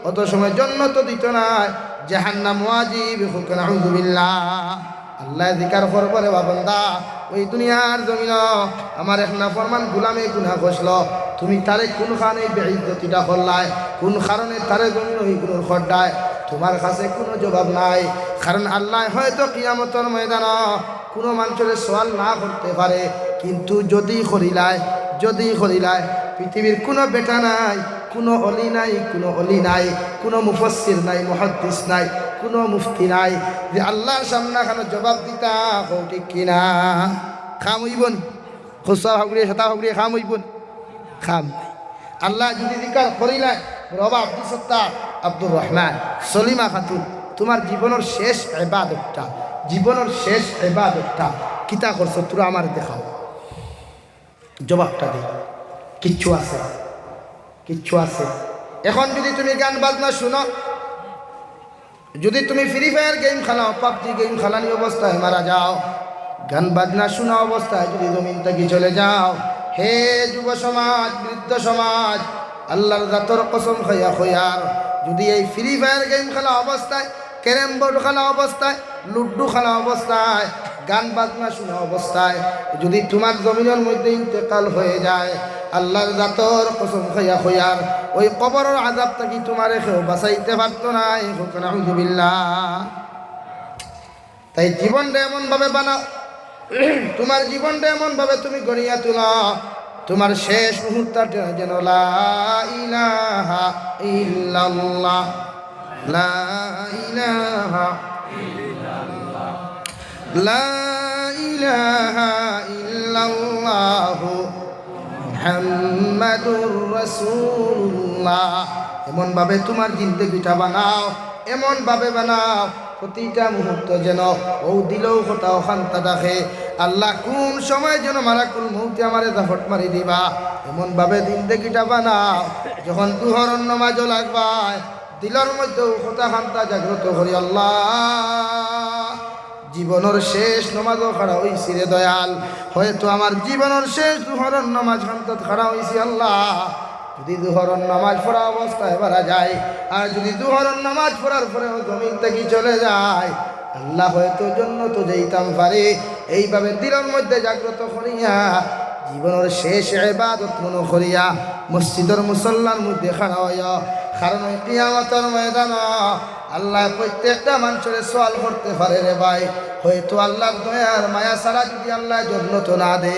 Speaker 1: অত সময় জন্নত দিত না, জাহান্নাম ওয়াজিব হোক নাউযুবিল্লাহ। আল্লাহ জিকার করবো রে বান্দা, ওই দুনিয়ার জমিন আমার এক নাফরমান গুলামে গুনাহ করছিল, তুমি তারে কোনখানে বেইজ্জতিটা করলাই, কোন কারণে তারে জমিন ওই গুণর খড্ডায়, তোমার কাছে কোনো জবাব নাই। কারণ আল্লাহ হয়তো কিয়ামতের ময়দান কোনো মানুষের সওয়াল না করতে পারে, কিন্তু যদি করিলায় পৃথিবীর কোনো বেটা নাই, কোনো অলি নাই, কোনো মুফাসসির নাই, মুহাদ্দিস নাই, কোনো মুফতি নাই যে আল্লাহর সামনে কেন জবাব দিতা হোক, ঠিক কিনা? খাম হইবন খুসা ভাবরিয়ে সাতা ভাবরিয়ে খাম হইবন, খাম। আল্লাহ যদি জিকার করিলাই, রবা আব্দুল সত্তার, আব্দুর রহমান, সলিমা খাতুন, তোমার জীবনের শেষ ইবাদতটা কিতা করছো তোরা আমার দেখাও, জবাবটা দিই। কিচ্ছু আছে? এখন যদি তুমি গান বাজনা শুনো, যদি তুমি ফ্রি ফায়ার গেম খেলাও, পাবজি গেম খেলানি অবস্থায় মারা যাও, গান বাজনা শোনা অবস্থায় যদি জমিন থেকে চলে যাও, হে যুব সমাজ, বৃদ্ধ সমাজ, আল্লাহর জাতর কসম খয়ার, যদি এই ফ্রি ফায়ার গেম খেলা অবস্থায়, ক্যারেম বোর্ড খেলা অবস্থায়, লুড্ডু খেলা অবস্থায়, গান বাজনা শোনা অবস্থায় যদি তোমার জমিনের মধ্যে ইন্তেকাল হয়ে যায়, আল্লাহর জাতর কসম খয়ার ওই কবরের আযাব থেকে তোমারে কেউ বাঁচাইতে পারতো না। নাউযুবিল্লাহ। তাই জীবনটা এমনভাবে বানাও, তোমার জীবনটা এমনভাবে তুমি গড়িয়া তোলা, তোমার শেষ মুহূর্তটা যেন লা ইলাহা ইল্লাল্লাহ, লা ইলাহা ইল্লাল্লাহ, লা ইলাহা ইল্লাল্লাহ মুহাম্মাদুর রাসূলুল্লাহ। এমনভাবে তোমার জিন্দেগিটা বানাও, এমনভাবে বানাও প্রতিটা মুহূর্ত যেন ও দিলেও কোথাও শান্তা দেখে, আল্লাহ কোন সময় যেন মালাকুল মউতে আমারে জাফট মারি দিবা, এমনভাবে জিন্দেগিটা বানাও যখন দুহরন নামাজও লাগবায় দিলের মধ্যে কোথা শান্তা জাগ্রত করি, আল্লাহ জীবনের শেষ নমাজও খাড়া হইছি রে দয়াল, হয়তো আমার জীবনের শেষ দুহরন নামাজ শান্তত খাড়া হইছি আল্লাহ। যদি দুহরন নামাজ পড়া অবস্থায় মারা যায়, আর যদি দুহরন নামাজ পড়ার পরেও জমিন থেকে চলে যায়, আল্লাহ হয়তো জন্নত যাইতাম পারে। এইভাবে দিলের মধ্যে জাগ্রত করিয়া জীবনের শেষ ইবাদত মনে করিয়া মসজিদের মুসল্লার মধ্যে খাড়া হইয়া, কারণ ওই কিয়ামতের ময়দান আল্লাহ প্রত্যেকটা মানুষের সওয়াল করতে পারে রে ভাই। হয়তো আল্লাহর দয়ার মায়া ছাড়া যদি আল্লাহ জন্নত না দে,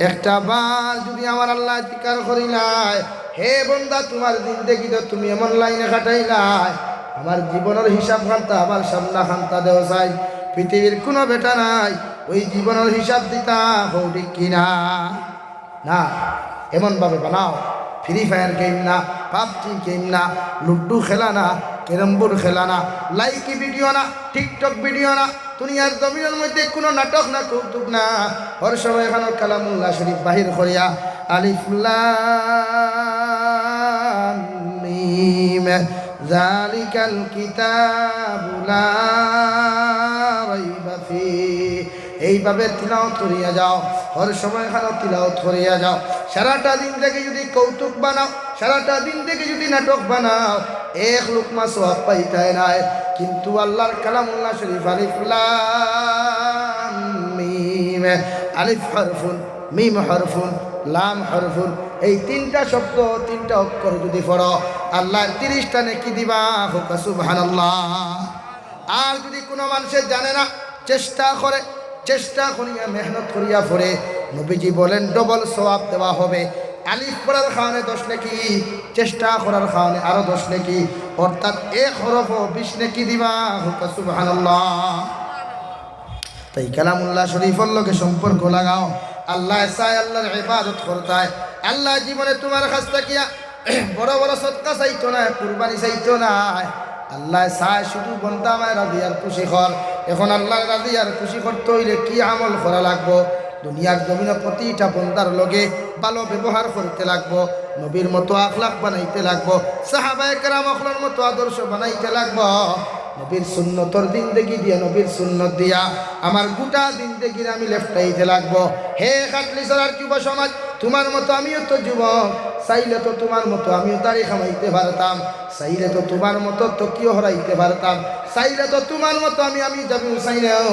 Speaker 1: একটা বার যদি আমার আল্লাহ জিকার করিলাই, হে বন্দা তোমার জিন্দেগি তো তুমি এমন লাইনে কাটাইলাই, আমার জীবনের হিসাব খান্তা আমার সামনা খান্তা দেও চাই, পৃথিবীর কোনো বেটা নাই ওই জীবনের হিসাব দিতা হোক, ঠিক কিনা? না, এমনভাবে বানাও ফ্রি ফায়ার গেম না, পাবজি গেম না, লুড্ডু খেলা না, ক্যারম বোর্ড খেলা না, লাইকি ভিডিও না, টিকটক ভিডিও না, দুনিয়ার জমিনের মধ্যে কোনো নাটক না, কৌতুক না, হর সময় এখানে কালামুল্লাহ শরীফ বাহির করিয়া আলিফ লাম মিম যালিকাল কিতাবু লা রাইবা ফিহি, এইভাবে তিলাওয়াত করিয়া যাও, হর সময় খানো তিলাওয়াত করিয়া যাও। সারাটা দিন থেকে যদি কৌতুক বানাও, সারাটা দিন থেকে যদি নাটক বানাও, এক লুকমা সওয়াব পাইতাই নাই। কিন্তু আল্লাহর কালামুল্লাহ শরীফ আলিফ লাম মিম, আলিফ হরফুন, মিম হরফুন, লাম হরফুন, এই তিনটা শব্দ, তিনটা অক্ষর যদি পড়ো, আল্লাহ 30টা নেকি দিবা, হোক সুবহানাল্লাহ। আর যদি কোনো মানুষের জানে না, চেষ্টা করিয়া মেহনত করিয়া পড়ে, নবীজি বলেন ডবল সওয়াব দেওয়া হবে। আলিফ পড়ার কারণে 10 নেকি, চেষ্টা করার কারণে আরো 10 নেকি, অর্থাৎ এক হরফ 20 নেকি দিবা, হোক সুবহানাল্লাহ। তাই কালামুল্লাহ শরীফের লগে সম্পর্ক লাগাও। আল্লাহ চায় আল্লাহর ইবাদত করতে হয়। আল্লাহ জীবনে তোমার কাছ থেকে বড় বড় সদকা চাইতো না, কুরবানি চাইতো না। আল্লাহ চায় শুধু বন্দা আমায় রাজি আর খুশি কর। এখন আল্লাহ রাজি আর খুশি করতে হইলে কি আমল করা লাগবো? দুনিয়ার জমিনে প্রতিটা বন্দার লগে ভালো ব্যবহার করতে লাগবো, নবীর মতো আখলাক বানাইতে লাগবো, সাহাবায়ে কেরাম আখলার মতো আদর্শ বানাইতে লাগবো। নবীর সুন্নতর জিন্দেগি দিয়া, নবীর সুন্নত দিয়া আমার গোটা জিন্দেগির আমি লেফটাইতে লাগবো। হে খাটলিছড়ার যুব সমাজ, তোমার মতো আমিও তো যুবক, চাইলে তো তোমার মতো আমিও দাড়ি খামাইতে পারতাম, চাইলে তো তোমার মতো তকিও হরাইতে পারতাম, চাইলে তো তোমার মতো আমি যাবি চাইলেও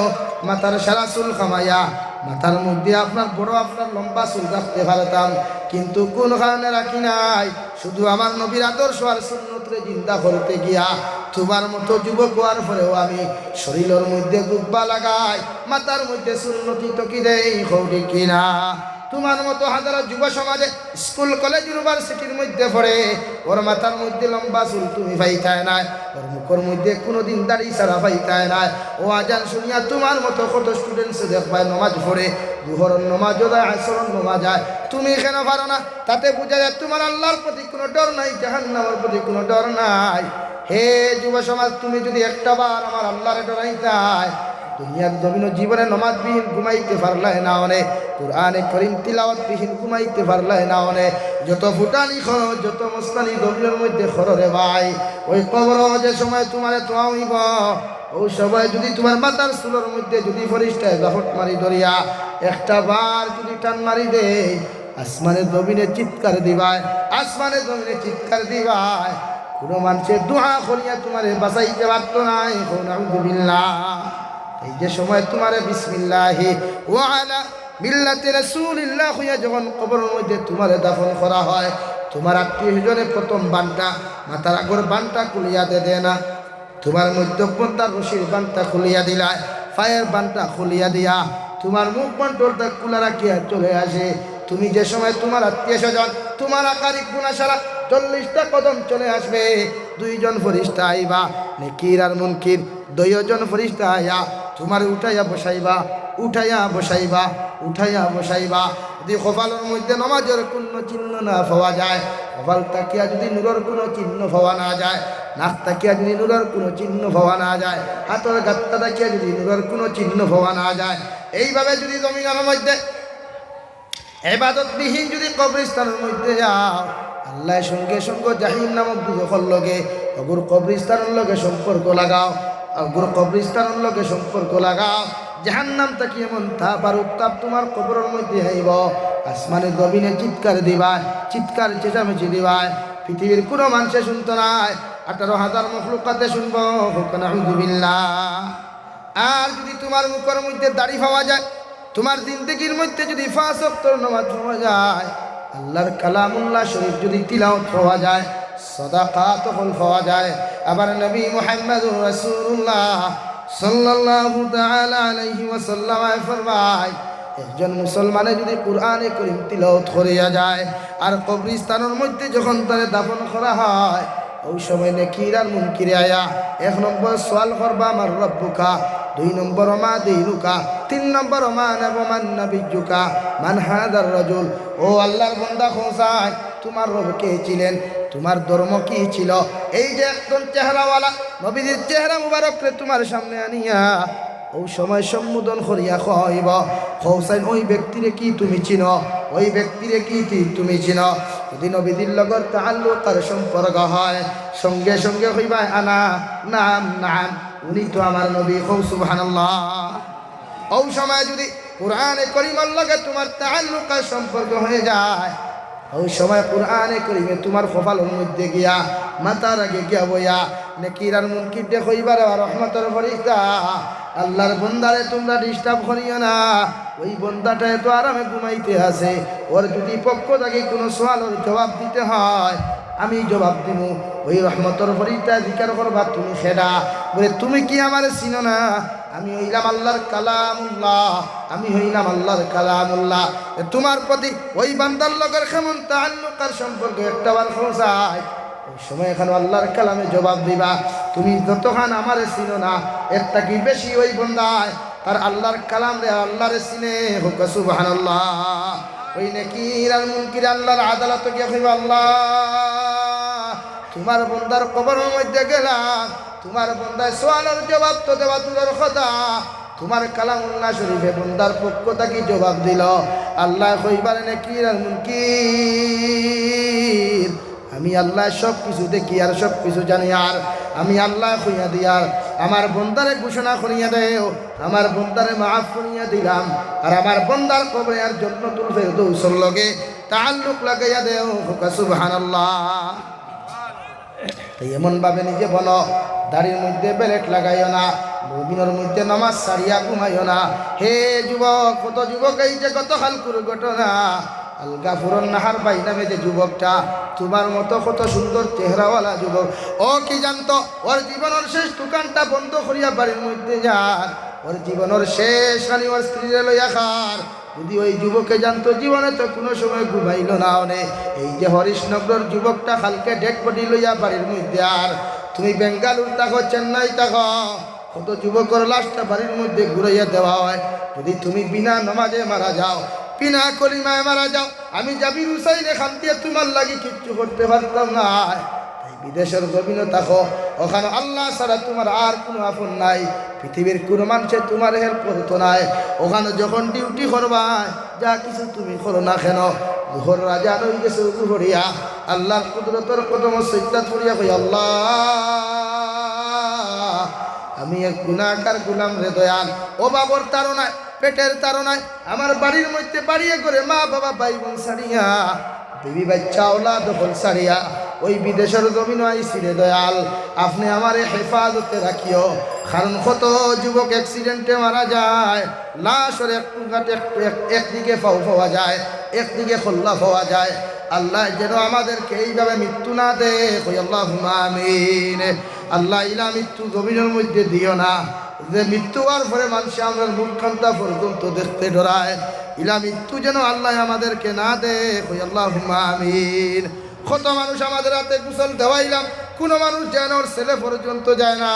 Speaker 1: মাথার সারা চুল খামাইয়া মাথার মধ্যে আপনার বড় আপনার লম্বা চুল রাখতে পারতাম। কিন্তু কোন কারণে রাখি নাই? শুধু আমার নবীর আদর্শ আর সুন্নতরে জিন্দা করতে গিয়া তোমার মতো যুবক হওয়ার পরেও আমি শরীরের মধ্যে গুব্বা লাগাই, মাথার মধ্যে সুন্নতি তকি দেই, হৌডি কিনা। তোমার মতো হাজারো যুব সমাজে স্কুল কলেজ ইউনিভার্সিটির মধ্যে পড়ে, ওর মাথার মধ্যে লম্বা চুল তুমি পাইতায় নাই, ওর মুখের মধ্যে কোনোদিন দাড়ি ছাড়া পাইতায় নাই। ও আজান শুনিয়া তোমার মতো কত স্টুডেন্টস দেখবায় নমাজ পড়ে, দুহরন নমাজও যায়, আসরন নমাজ যায়, তুমি কেন পারো না? তাতে বোঝা যায় তোমার আল্লাহর প্রতি কোনো ডর নাই, জাহান্নামের প্রতি কোনো ডর নাই। হে যুব সমাজ, তুমি যদি একটা বার আমার আল্লাহরে ডরাইতাই, দুনিয়ার জমিন জীবনে নমাজ বিহীন ঘুমাইতে পারলাই না অনেক, কোরআনে করিম তিলাওয়াত বিহীন ঘুমাইতে পারলাই না অনেক, যত ফুটানি খরচ যত মস্তানি জমিনের মধ্যে খররে ভাই, ওই কবর যে সময় তোমারে তোয়া হইব, ওই সময় যদি তোমার মাথার চুলের মধ্যে যদি ফরিস্তায় জাফট মারি ধরিয়া একটা বার যদি টান মারি দে, আসমানের জমিনে চিৎকার দিবায়, আসমানের জমিনে চিৎকার দিবায়, কোনো মানুষের দোয়া করিয়া তোমারে বাঁচাইতে পারতো নাই। নাউযুবিল্লাহ। এই যে সময় তোমারে বিসমিল্লাহি ওয়া আলা মিল্লাতি রাসূলিল্লাহ হইয়া যখন কবরের মধ্যে তোমারে দাফন করা হয়, তোমার আত্মীয়স্বজনে প্রথম বানটা মাথার আগর বানটা খুলিয়া দে না, তোমার মধ্যপন্থার রশির বানটা খুলিয়া দিলায়, পায়ের বানটা খুলিয়া দিয়া তোমার মুখ বান্টটা খোলা রাখিয়া চলে আসে। তুমি যে সময় তোমার আত্মীয়স্বজন তোমার আকারিক গুনাহসারা 40টা কদম চলে আসবে, দুইজন ফেরেশতা আইবা, নেকির আর মুনকির দুইজন ফেরেশতা আয়া তোমার উঠাইয়া বসাইবা, উঠাইয়া বসাইবা, উঠাইয়া বসাইবা। যদি কপালের মধ্যে নামাজের কোনো চিহ্ন না পাওয়া যায়, কপাল তাকিয়া যদি নূরের কোনো চিহ্ন পাওয়া না যায়, নাক তাকিয়া যদি নূরের কোনো চিহ্ন পাওয়া না যায়, হাতের গাত্তা তাকিয়া যদি নূরের কোনো চিহ্ন পাওয়া না যায়, এইভাবে যদি জমিনের মধ্যে ইবাদতবিহীন যদি কবরস্থানের মধ্যে যাও, আল্লাহ সঙ্গে সঙ্গে জাহিম নামক দুজখর লগে অগুর কবরস্থানের লগে সম্পর্ক লাগাও, অগুর কবরস্থানের লগে সম্পর্ক লাগাও, জাহান্নাম তাকি এমন তাপ আর উত্তাপ তোমার কবরের মধ্যে আইব, আসমানের জমিনে চিৎকার দিবায়, চিৎকার চেঁচামেচি দিবায়, পৃথিবীর কোনো মানুষে শুনতো নাই, 18,000 মখলুকাতে শুনবো। নাউযুবিল্লাহ। আর যদি তোমার মুখের মধ্যে দাড়ি পাওয়া যায়, তোমার জিন্দেগির মধ্যে যদি 5 ওয়াক্তের নামাজ পাওয়া যায়, আল্লাহর কালামুল্লাহ শরীফ যদি তিলাওয়াত পাওয়া যায়, সাদাকাত পাওয়া যায়, আবার নবী মুহাম্মদুর রাসূলুল্লাহ সাল্লাল্লাহু তাআলা আলাইহি ওয়াসাল্লাম ফরমায়, একজন মুসলমানে যদি কুরআনে কারীম তিলাওয়াত করিয়া যায় আর কবরস্থানের মধ্যে যখন তারে দাফন করা হয়, ওই সময় নেকির আর মুনকির আয়া 1 নম্বর সওয়াল করবা আমার রব্বুকা, 2 নম্বর মা দীনুকা, 3 নম্বর মা নাবিয়্যুকা মান হাদার রাজুল। ও আল্লাহর বান্দা খোঁজায়, তোমার রব কে ছিলেন, তোমার ধর্ম কি ছিল? এই যে একজন চেহারাওয়ালা নবীর চেহারা মুবারককে তোমার সামনে আনিয়া ওই সময় সম্বোধন করিয়া কইব, হোসাইন ওই ব্যক্তিরে কি তুমি চিনো, ওই ব্যক্তিরে কি তুমি চিনো? যদি নবীর লগর তাআল্লুক আর সম্পর্ক হয়, সঙ্গে সঙ্গে কইবা আনা নাম নাম, উনি তো আমার নবী। সুবহানাল্লাহ। ওই সময় যদি কুরআনে কারীমের লগে তোমার তাআল্লুক আর সম্পর্ক হয়ে যায়, ওই সময় কুরআনে কারীমে তোমার কপালের মধ্যে গিয়া মাথার আগে গিয়া বইয়া নেকির আর মুনকির দে কইবার আর রহমতের ফেরেশতা, আল্লাহর বান্দারে তোমরা ডিস্টার্ব করিও না, ওই বান্দাটা এত আরামে ঘুমাইতে আছে, ওর যদি পক্ষ থেকে কোনো সওয়ালের জবাব দিতে হয় আমি জবাব দিব। ওই রহমতের ফেরেশতা জিকির করবা, তুমি সেটা বলে তুমি কি আমারে চিনো না? আমি হইলাম আল্লাহর কালামুল্লাহ, আমি হইলাম আল্লাহর কালামুল্লাহ। তোমার প্রতি ওই বান্দার লগের কেমন তাআল্লুক আর সম্পর্ক একটাবার খোঁজায়, ওই সময় এখানে আল্লাহর কালামে জবাব দিবা, তুমি যতক্ষণ আমারে চিনো না, একটা কি বেশি ওই বান্দায় আর আল্লাহর কালাম রে আল্লাহরে চিনে। হোক সুবহানাল্লাহ। ওই নেকির আর মুনকির আল্লাহর আদালত গিয়ে কইবা, আল্লাহ তোমার বন্দার কবরের মধ্যে গেলাম, তোমার বন্দায় সোয়ালের জবাব তো দেওয়া দূরের কথা, তোমার কালামুল্লাহ শরীফে বন্দার পক্ষ থাকি জবাব দিল। আল্লাহ কইবার নাকির আর মুনকির, আমি আল্লাহ সব কিছু দেখি আর সব কিছু জানি, আর আমি আল্লাহ কইয়া দিয়ার আমার বন্দারে ঘোষণা করিয়া দেও, আমার বন্দারে মাফ করিয়া দিলাম, আর আমার বন্দার কবরে আর জান্নাতুল ফেরদৌসের লগে তাআল্লুক লাগাইয়া দেও। সুবহানাল্লাহ। তাই এমনভাবে নিজে বলো, দাড়ির মধ্যে বেলেট লাগাইও না, মুমিনের মধ্যে নামাজ সারিয়া ঘুমাইও না। হে যুবক, কত যুবক এই যে গত কালকুর ঘটনা, আলগাফুরন নাহার বাই নামে যে যুবকটা, তোমার মতো কত সুন্দর চেহারাওয়ালা যুবক, ও কি জানতো ওর জীবনের শেষ দোকানটা বন্ধ করিয়া বাড়ির মধ্যে যান, ওর জীবনের শেষ খানি ওর স্ত্রীরে লইয়া খার। যদি ওই যুবকে জানতো জীবনে তো কোনো সময় ঘুমাইল না অনে, এই যে হরিশনগর যুবকটা কালকে ডেড বডি লইয়া বাড়ির মধ্যে, আর তুমি বেঙ্গালুর থাকো, চেন্নাই থাকো, কত যুবকের লাশটা বাড়ির মধ্যে ঘুরাইয়া দেওয়া হয়। যদি তুমি বিনা নমাজে মারা যাও, বিনা কলিমায় মারা যাও, আমি জাবির হুসাইনে খান্তিয়া তোমার লাগি কিচ্ছু করতে পারতাম না। তাই বিদেশের জমিনে থাকো, ওখানে আল্লাহ ছাড়া তোমার আর কোনো আপন নাই, পৃথিবীর কোনো মানুষের তোমার হেল্প করতো নাই। ওখানে যখন ডিউটি করবাই, যা কিছু তুমি করো না কেন, ঘর রাজা রয়ে গেছে ঘুরিয়া আল্লাহর কুদরতের কদম সজ্জাত করিয়া কই, আল্লাহ আমি এক গুনাহগার গোলাম রে দয়াল, ও বাবর তাড়নায়, পেটের তাড়নায় আমার বাড়ির মধ্যে বাড়িয়ে করে মা বাবা ভাই বোন ছাড়িয়া, বিবি বাচ্চা ওলাদ হল ছাড়িয়া ওই বিদেশের জমিন আইছি রে দয়াল, আপনি আমার হেফাজতে রাখিও। কারণ কত যুবক অ্যাক্সিডেন্টে মারা যায়, লাশের একদিকে পাও পাওয়া যায়, একদিকে খোল্লা পাওয়া যায়। আল্লাহ যেন আমাদেরকে এইভাবে মৃত্যু না দে, আল্লাহুম্মা আমিন। আল্লাহ ইলা মৃত্যু জমিনের মধ্যে দিও না, যে মৃত্যু হওয়ার পরে মানুষ আমরা মুখখান্তা পর্যন্ত দেখতে ডরায়, ইলা মৃত্যু যেন আল্লাহ আমাদেরকে না দে, আল্লাহুম্মা আমিন। কত মানুষ আমাদের হাতে গোসল দেওয়াইলাম, কোনো মানুষ যেন ওর ছেলে পর্যন্ত যায় না,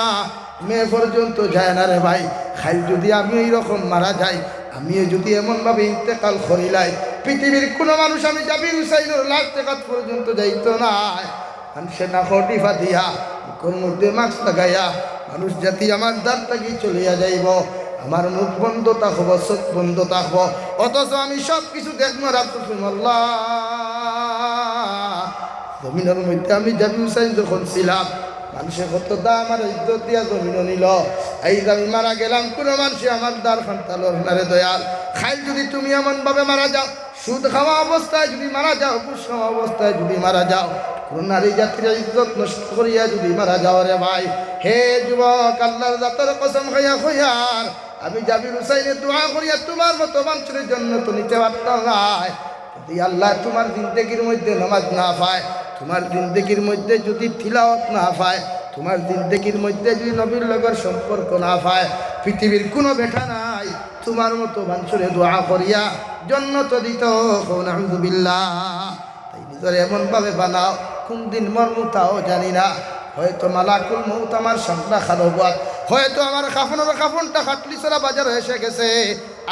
Speaker 1: মেয়ে পর্যন্ত যায় না রে ভাই। খাই যদি আমি এইরকম মারা যাই, আমিও যদি এমনভাবে ইন্তেকাল করিলাই, পৃথিবীর কোনো মানুষ আমি জাবির হুসাইনের লাশ দেখাত পর্যন্ত যাইতো না। সে না খটিফা দিয়া কোন মধ্যে মাস্ক লাগাইয়া মানুষ জাতি আমার দ্বার থাকি চলিয়া যাইব, আমার মুখ বন্ধ থাকবো, চোখ বন্ধ থাকবো, অথচ আমি সব কিছু দেখবো। আল্লাহ জমিনের মধ্যে আমি জাবির হুসাইন যখন ছিলাম, মানুষের কত দাম আমার ইজ্জত দিয়া জমিন নিল, এই আমি মারা গেলাম, কোনো মানুষ আমার দ্বার খান্তালো না রে দয়াল। খাই যদি তুমি এমনভাবে মারা যাও, সুদ খাওয়া অবস্থায় যদি মারা যাও, ঘুষ খাওয়া অবস্থায় যদি মারা যাও, কোন নারী জাতির ইজ্জত নষ্ট করিয়া যদি মারা যাও রে ভাই, হে যুবক, আল্লাহর জাতের কসম খাইয়া কইয়ার আমি জাবির হুসাইনে দোয়া করিয়া তোমার মতো মানুষের জন্য তো নিতে পারতাম না। যদি আল্লাহ তোমার জিন্দেগির মধ্যে নামাজ না পায়, তোমার জিন্দেগির মধ্যে যদি তিলাওয়াত না পায়, তোমার জিন্দেগির মধ্যে যদি নবীর লগের সম্পর্ক না পায়, পৃথিবীর কোনো বেটা নাই তোমার মতো মানুষের দোয়া করিয়া জান্নাত দিত। নাউযুবিল্লাহ। তাই নিজের এমনভাবে বানাও, কোন দিন মরমু তাও জানি না, হয়তো মালাকুল মউত আমার সামনা খালবাত, হয়তো আমার কাফনটা খাটলিছড়া বাজার এসে গেছে,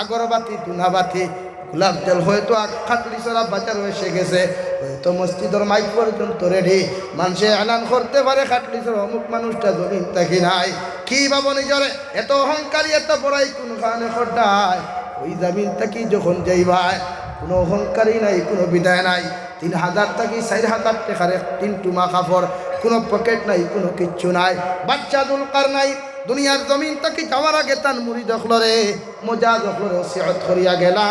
Speaker 1: আগরবাতি টুনাবাতি গোলাপ জল হয়তো খাটলিছড়া বাজার এসে গেছে, হয়তো মসজিদের মাইক পর্যন্ত রেডি, মানুষে এলান করতে পারে খাটলিছড়া অমুক মানুষটা জমিন থাকি নাই। কি ভাবো নিজরে, এত অহংকারী এত বড়াই কোন কারণে খড্ডায়, ওই জমিন থাকি যখন যাইবাই কোনো অহংকারী নাই, কোনো বিদায় নাই। 3000 থাকি 4000 টাকার 3 টুমা কাপড়, কোনো পকেট নাই, কোনো কিচ্ছু নাই। বাচ্চা যুলকারনাইন দুনিয়ার জমিন থাকি যাওয়ার আগে তার মুড়ি দখলরে মজা দখলরে ওসিয়ত করিয়া গেলা,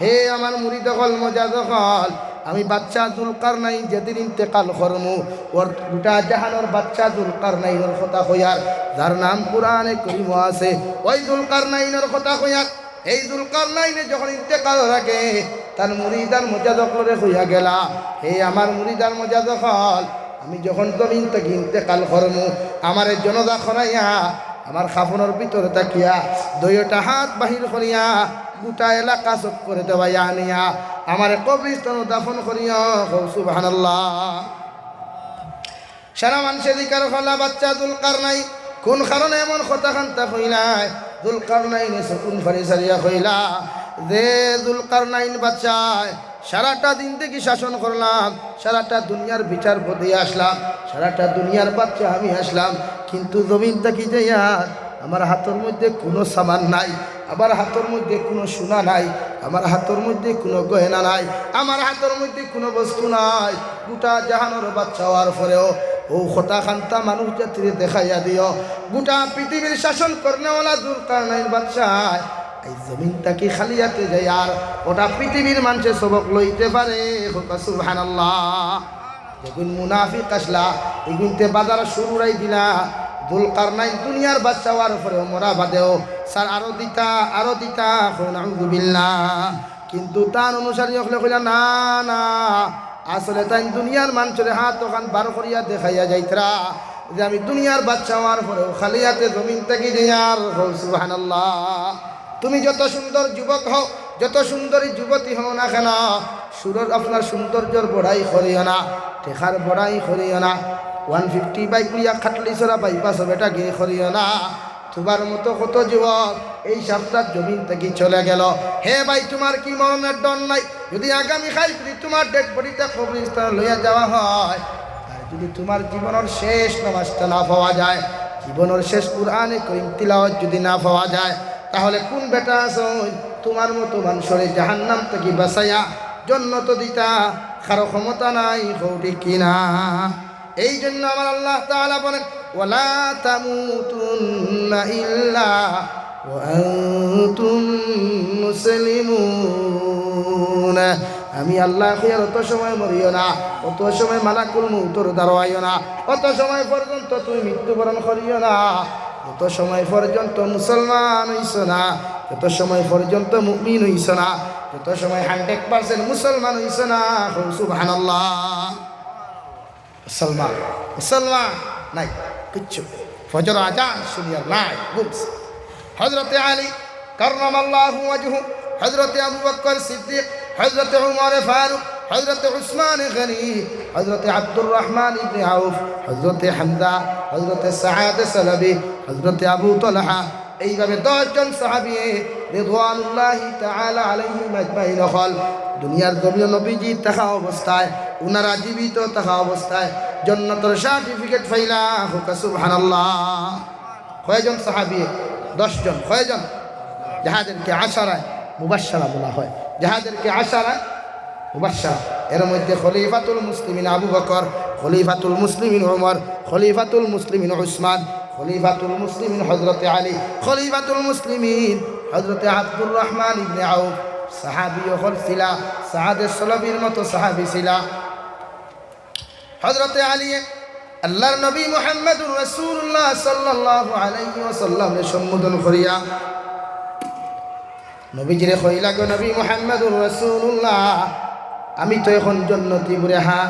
Speaker 1: হে আমার মুড়ি দখল মজা দখল, আমি বাচ্চা যুলকারনাইন যেদিন ইন্তেকাল করমু, ওর গোটা জাহানোর বাচ্চা যুলকারনাইনের কথা কইয়ার, যার নাম কুরআনে কারীম আছে, ওই যুলকারনাইনের কথা কইয়ার। এই যুলকারনাইনে যখন ইন্তেকাল রাখে তার মুরিদার মজা দখলরে হইয়া গেলা, হে আমার মুরিদার মজা দখল, আমি যখন জমিন থেকে ইন্তেকাল করমু, আমার জনদা খরাইয়া আমার খাফনের ভিতরে তাকিয়া দুইটা হাত বাহির করিয়া গোটা এলাকা চোখ করে দেওয়াইয়া আনিয়া আমার কবরস্থান দাফন করিয়া। সুবহানাল্লাহ। সারা মানুষের দিকার হলা বাচ্চা যুলকারনাইন কোন কারণে এমন কথা খান্তা কইলাই, যুলকারনাইনে কোন ফারি সারিয়া কইলা যে যুলকারনাইন বাচ্চায় সারাটা দিন থেকে শাসন করলাম, সারাটা দুনিয়ার বিচার পথে আসলাম, সারাটা দুনিয়ার বাচ্চা আমি আসলাম, কিন্তু জমিন থেকে যাইয়া আমার হাতের মধ্যে কোনো সামান নাই, আমার হাতের মধ্যে কোনো সোনা নাই, আমার হাতের মধ্যে কোনো গয়না নাই, আমার হাতের মধ্যে কোনো বস্তু নাই। গোটা জাহানোর বাচ্চা হওয়ার পরেও ও খোতা খান্তা মানুষ জাতিরে দেখাইয়া দিও গোটা পৃথিবীর শাসন করনেওয়ালা যুলকারনাইন বাদশাহ এই জমিনটাকে খালি হাতে যায় আর ওটা পৃথিবীর মানুষে সবক লইতে পারে। সুবহানাল্লাহ। যেগুন মুনাফিক আসলা এগুনতে বাজার শুরুরাই দিলা যুলকারনাইন দুনিয়ার বাদশা হওয়ার পরেও মরা বাদেও স্যার আরো দিতা নাউযুবিল্লাহ। কিন্তু তার অনুসারী হলে কইলা না না, আসলে তাই দুনিয়ার মানুষের হাত ওখান বার করিয়া দেখাইয়া যাইতরা যে আমি দুনিয়ার বাচ্চা হওয়ার পরেও খালি হাতে জমিন থেকে যাইয়ার। সুবহানাল্লাহ। তুমি যত সুন্দর যুবক হও, যত সুন্দরী যুবতী হও না কেন, সুরর আপনার সৌন্দর্যর বড়াই করিও না, টেকার বড়াই করিও না, 150 বাইক লিয়া খাটলি চড়া বাইপাস বেটা গিয়ে করিও না। তোমার মতো কত যুবক এই সপ্তাহ জমিন থেকে চলে গেল। হে ভাই, তোমার কি মরণের ডর নাই? যদি আগামীকাল যদি তোমার ডেড বডিটা কবরস্থানে লইয়া যাওয়া হয়, আর যদি তোমার জীবনের শেষ নামাজটা না পাওয়া যায়, জীবনের শেষ কুরআনে কারীম তিলাওয়াত যদি না পাওয়া যায়, তাহলে কোন বেটা আসল তোমার মতো মানুষের জাহান্নাম থেকে বাঁচাইয়া জান্নাত দিতা কারো ক্ষমতা নাই, কৌটি কিনা। এই জন্য আমার আল্লাহ তাআলা বলেন ওয়ালা তামুতুন্না ইল্লা ওয়া আনতুম মুসলিমুন। আমি আল্লাহ কইয়ার অত সময় মরিও না, অত সময় মালাকুল মউতর দাঁড়াইও না, অত সময় পর্যন্ত তুমি মৃত্যুবরণ করিও না, যত সময় পর্যন্ত মুসলমান হইছ না, যত সময় পর্যন্ত মুমিন হইছ না, যত সময় 100% মুসলমান হইছ না। সুবহানাল্লাহ। মুসলমান নাই কিচ্ছু, ফজর আজান শুনিয়ার নাই বুঝ। হযরতে আলী কাররামাল্লাহু ওয়াজহু, হযরতে আবু বকর সিদ্দিক, হযরতে উমর ফারুক, হযরতে উসমান গনি, হযরতে আব্দুর রহমান ইবনে আউফ, হযরতে হামজা, হযরতে সাআদ সালাবি, হযরতে আবু তালহা, এইভাবে 10 জন সাহাবী রিদওয়ানুল্লাহি তাআলা আলাইহিম আজমাইন হল দুনিয়ার জমিনে নবীজি থাকা অবস্থায়, উনারা জীবিত থাকা অবস্থায় জান্নাতের সার্টিফিকেট পাইলা। সুবহানাল্লাহ। কয়জন সাহাবী? 10 জন। কয়জন? যাহাদেরকে আশারায় মুবাশশারা বলা হয়, যাহাদেরকে আশারায় মুবাশশারা। এর মধ্যে খলিফাতুল মুসলিমিন আবু বকর, খলিফাতুল মুসলিমিন ওমর, খলিফাতুল মুসলিমিন উসমান, খলিফাতুল মুসলিমিন হযরতে আলী, খলিফাতুল মুসলিমিন হযরতে আব্দুর রহমান ইবনে আউফ। সাহাবী হল ছিলা, সাআদের সালাবির মতো সাহাবী ছিলা। হযরতে আলী আল্লাহর নবী মুহাম্মদুর রাসূলুল্লাহ সাল্লাল্লাহু আলাইহি ওয়াসাল্লামের সম্বোধন করিয়া নবীজিরে কইলা, গো নবী মুহাম্মদুর রাসূলুল্লাহ, আমি তো এখন জান্নাতি বুড়ে, হ্যাঁ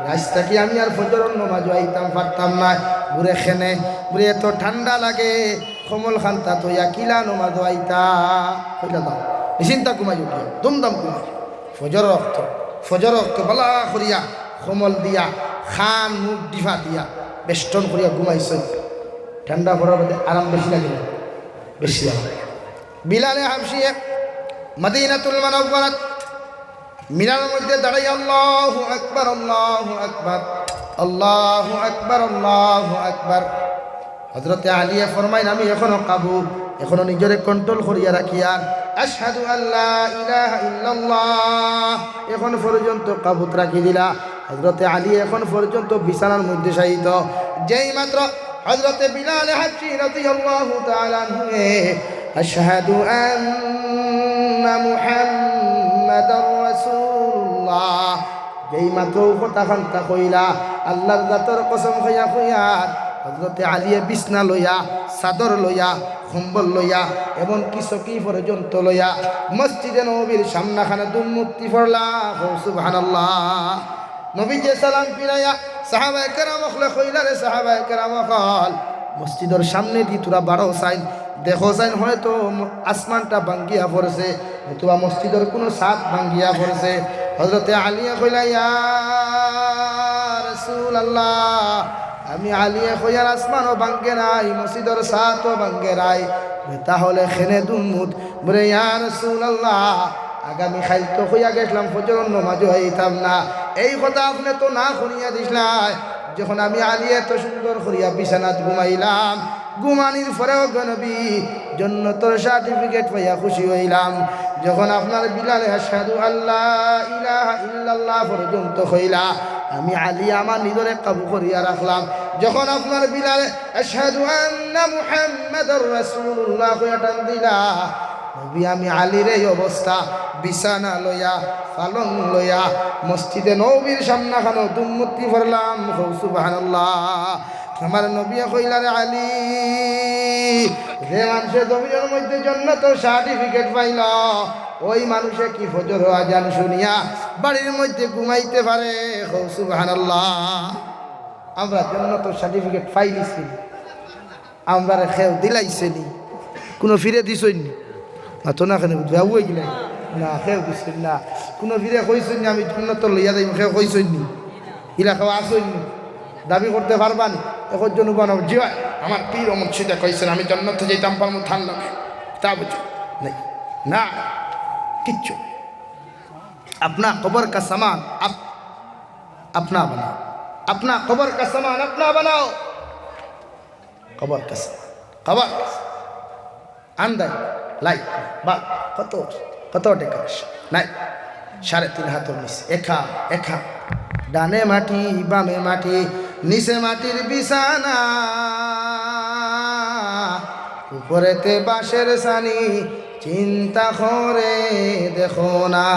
Speaker 1: রাস্তা কি আমি আর ফজরের নামাজ আইতাম পারতাম না, বুড়ে খেনে বুড়ে এত ঠান্ডা লাগে, কমল খান্তা তৈয়া কিলা নামাজ আইতা কইলা দাও চিন্তা কুমাই উঠিয়া দুমদাম কুমাই ফজর রক্ত বলা করিয়া কমল দিয়া খান মুখ ডিফা দিয়া বেষ্টন করিয়া ঘুমাইছেন। ঠান্ডা পড়ার মধ্যে আরাম বেশি লাগে, বেশি আরাম। বিলালে হাবশিয়ে মদিনাতুল মুনাওয়ারাত মিনারের মধ্যে দাঁড়াই আল্লাহু আকবার, আল্লাহু আকবার, আল্লাহু আকবার, আল্লাহু আকবার। হযরতে আলী ফরমাইন, আমি এখনো কাবু, এখনো নিজের কন্ট্রোল করিয়া রাখি, আর আশহাদু আল্লা ইলাহা ইল্লাল্লাহ এখন পর্যন্ত কাবুত রাখি দিলা। হযরতে আলী এখন পর্যন্ত বিছানার মধ্যে শায়িত। যেই মাত্র হযরতে বিলাল হাবশী রাদিয়াল্লাহু তাআলা আনহু আশহাদু আন্না মুহাম্মাদার রাসূলুল্লাহ, যেই মাত্র কথা খান্তা কইলা আল্লাহর জাতের কসম খাইয়া কইয়ার হযরতে আলী বিছনা লইয়া, চাদর লইয়া, কম্বল লইয়া এবং কিসকি পর্যন্ত লইয়া মসজিদে নববীর সামনাখানে দুমুক্তি পড়লা। সুবহানাল্লাহ। নবী যে সালাম ফিরাইয়া সাহাবায়ে কেরাম হলে কইলা, রে সাহাবায়ে কেরাম হল মসজিদের সামনে দি তোরা বারো সাইন দেখো, সাইন হয়তো আসমানটা ভাঙ্গিয়া পড়ছে, অথবা মসজিদের কোনো ছাদ ভাঙ্গিয়া পড়ছে। হযরতে আলী কইলা, ইয়া রাসূলুল্লাহ, আমি আলিয়া কইয়ার আসমানও ভাঙ্গে নাই, মসজিদের ছাদও ভাঙ্গে নাই, তাহলে খেনে দুমুদ বলে ইয়া রাসূলুল্লাহ আগামী খাইল তো হইয়া গেছিলাম ফজর নামাজও হইতাম না। এই কথা আপনি তো না শুনিয়া দিসলাই। যখন আমি আলী এত সুন্দর করিয়া বিছানাত ঘুমাইলাম, ঘুমানির পরেও নবী জান্নাতের সার্টিফিকেট পাইয়া খুশি হইলাম। যখন আপনার বিলাল আশহাদু আল্লাহ ইলাহা ইল্লাল্লাহ পর্যন্ত হইলা, আমি আলী আমার নিজরে কাবু করিয়া রাখলাম। যখন আপনার বিলাল আশহাদু আন্না মুহাম্মাদুর রাসূলুল্লাহ কইয়া টান দিলা, নবী আমি আলীর এই অবস্থা বিছানা লইয়া পালং লইয়া মসজিদে নবীর সামনাখানো দুম্মতি পড়লাম। সুবহানাল্লাহ। আমার নবী কইলা রে আলী, যে মানুষের জমির মধ্যে জান্নাতের সার্টিফিকেট পাইল, ওই মানুষে কি ফজর আজান শুনিয়া বাড়ির মধ্যে ঘুমাইতে পারে? সুবহানাল্লাহ। আমরা জান্নাতের সার্টিফিকেট পাইলিছি, আমরা খেউ দিলাইছেনি, কোনো ফিরে দিছইনি তো না, কেন বুঝাবই গেলেন না, খেউ দিচ্ছেন না, কোনো ফিরে কইছেন আমি জান্নাতের লইয়া যাই, খেউ কইছেননি, ইলা খেউ আসইনি, দাবি করতে পারবানি এখন জন্য বানাব জি আমার পীর অমর সেটা কইছেন আমি জান্নাতে যাইতাম পারবো থান লাগে তা বুঝো নাই না কিচ্ছু। अपना कब्र का सामान अपना बनाओ, अपना कब्र का सामान अपना बनाओ। कब्र का सामान कब्र अंदर लाई बा कत कत टेका নাই 3.5 হাতের নিচে একা একা, ডানে মাটি বামে মাটি, নিচে মাটির বিছানা, উপরেতে বাঁশের ছানি, চিন্তা করে দেখো না।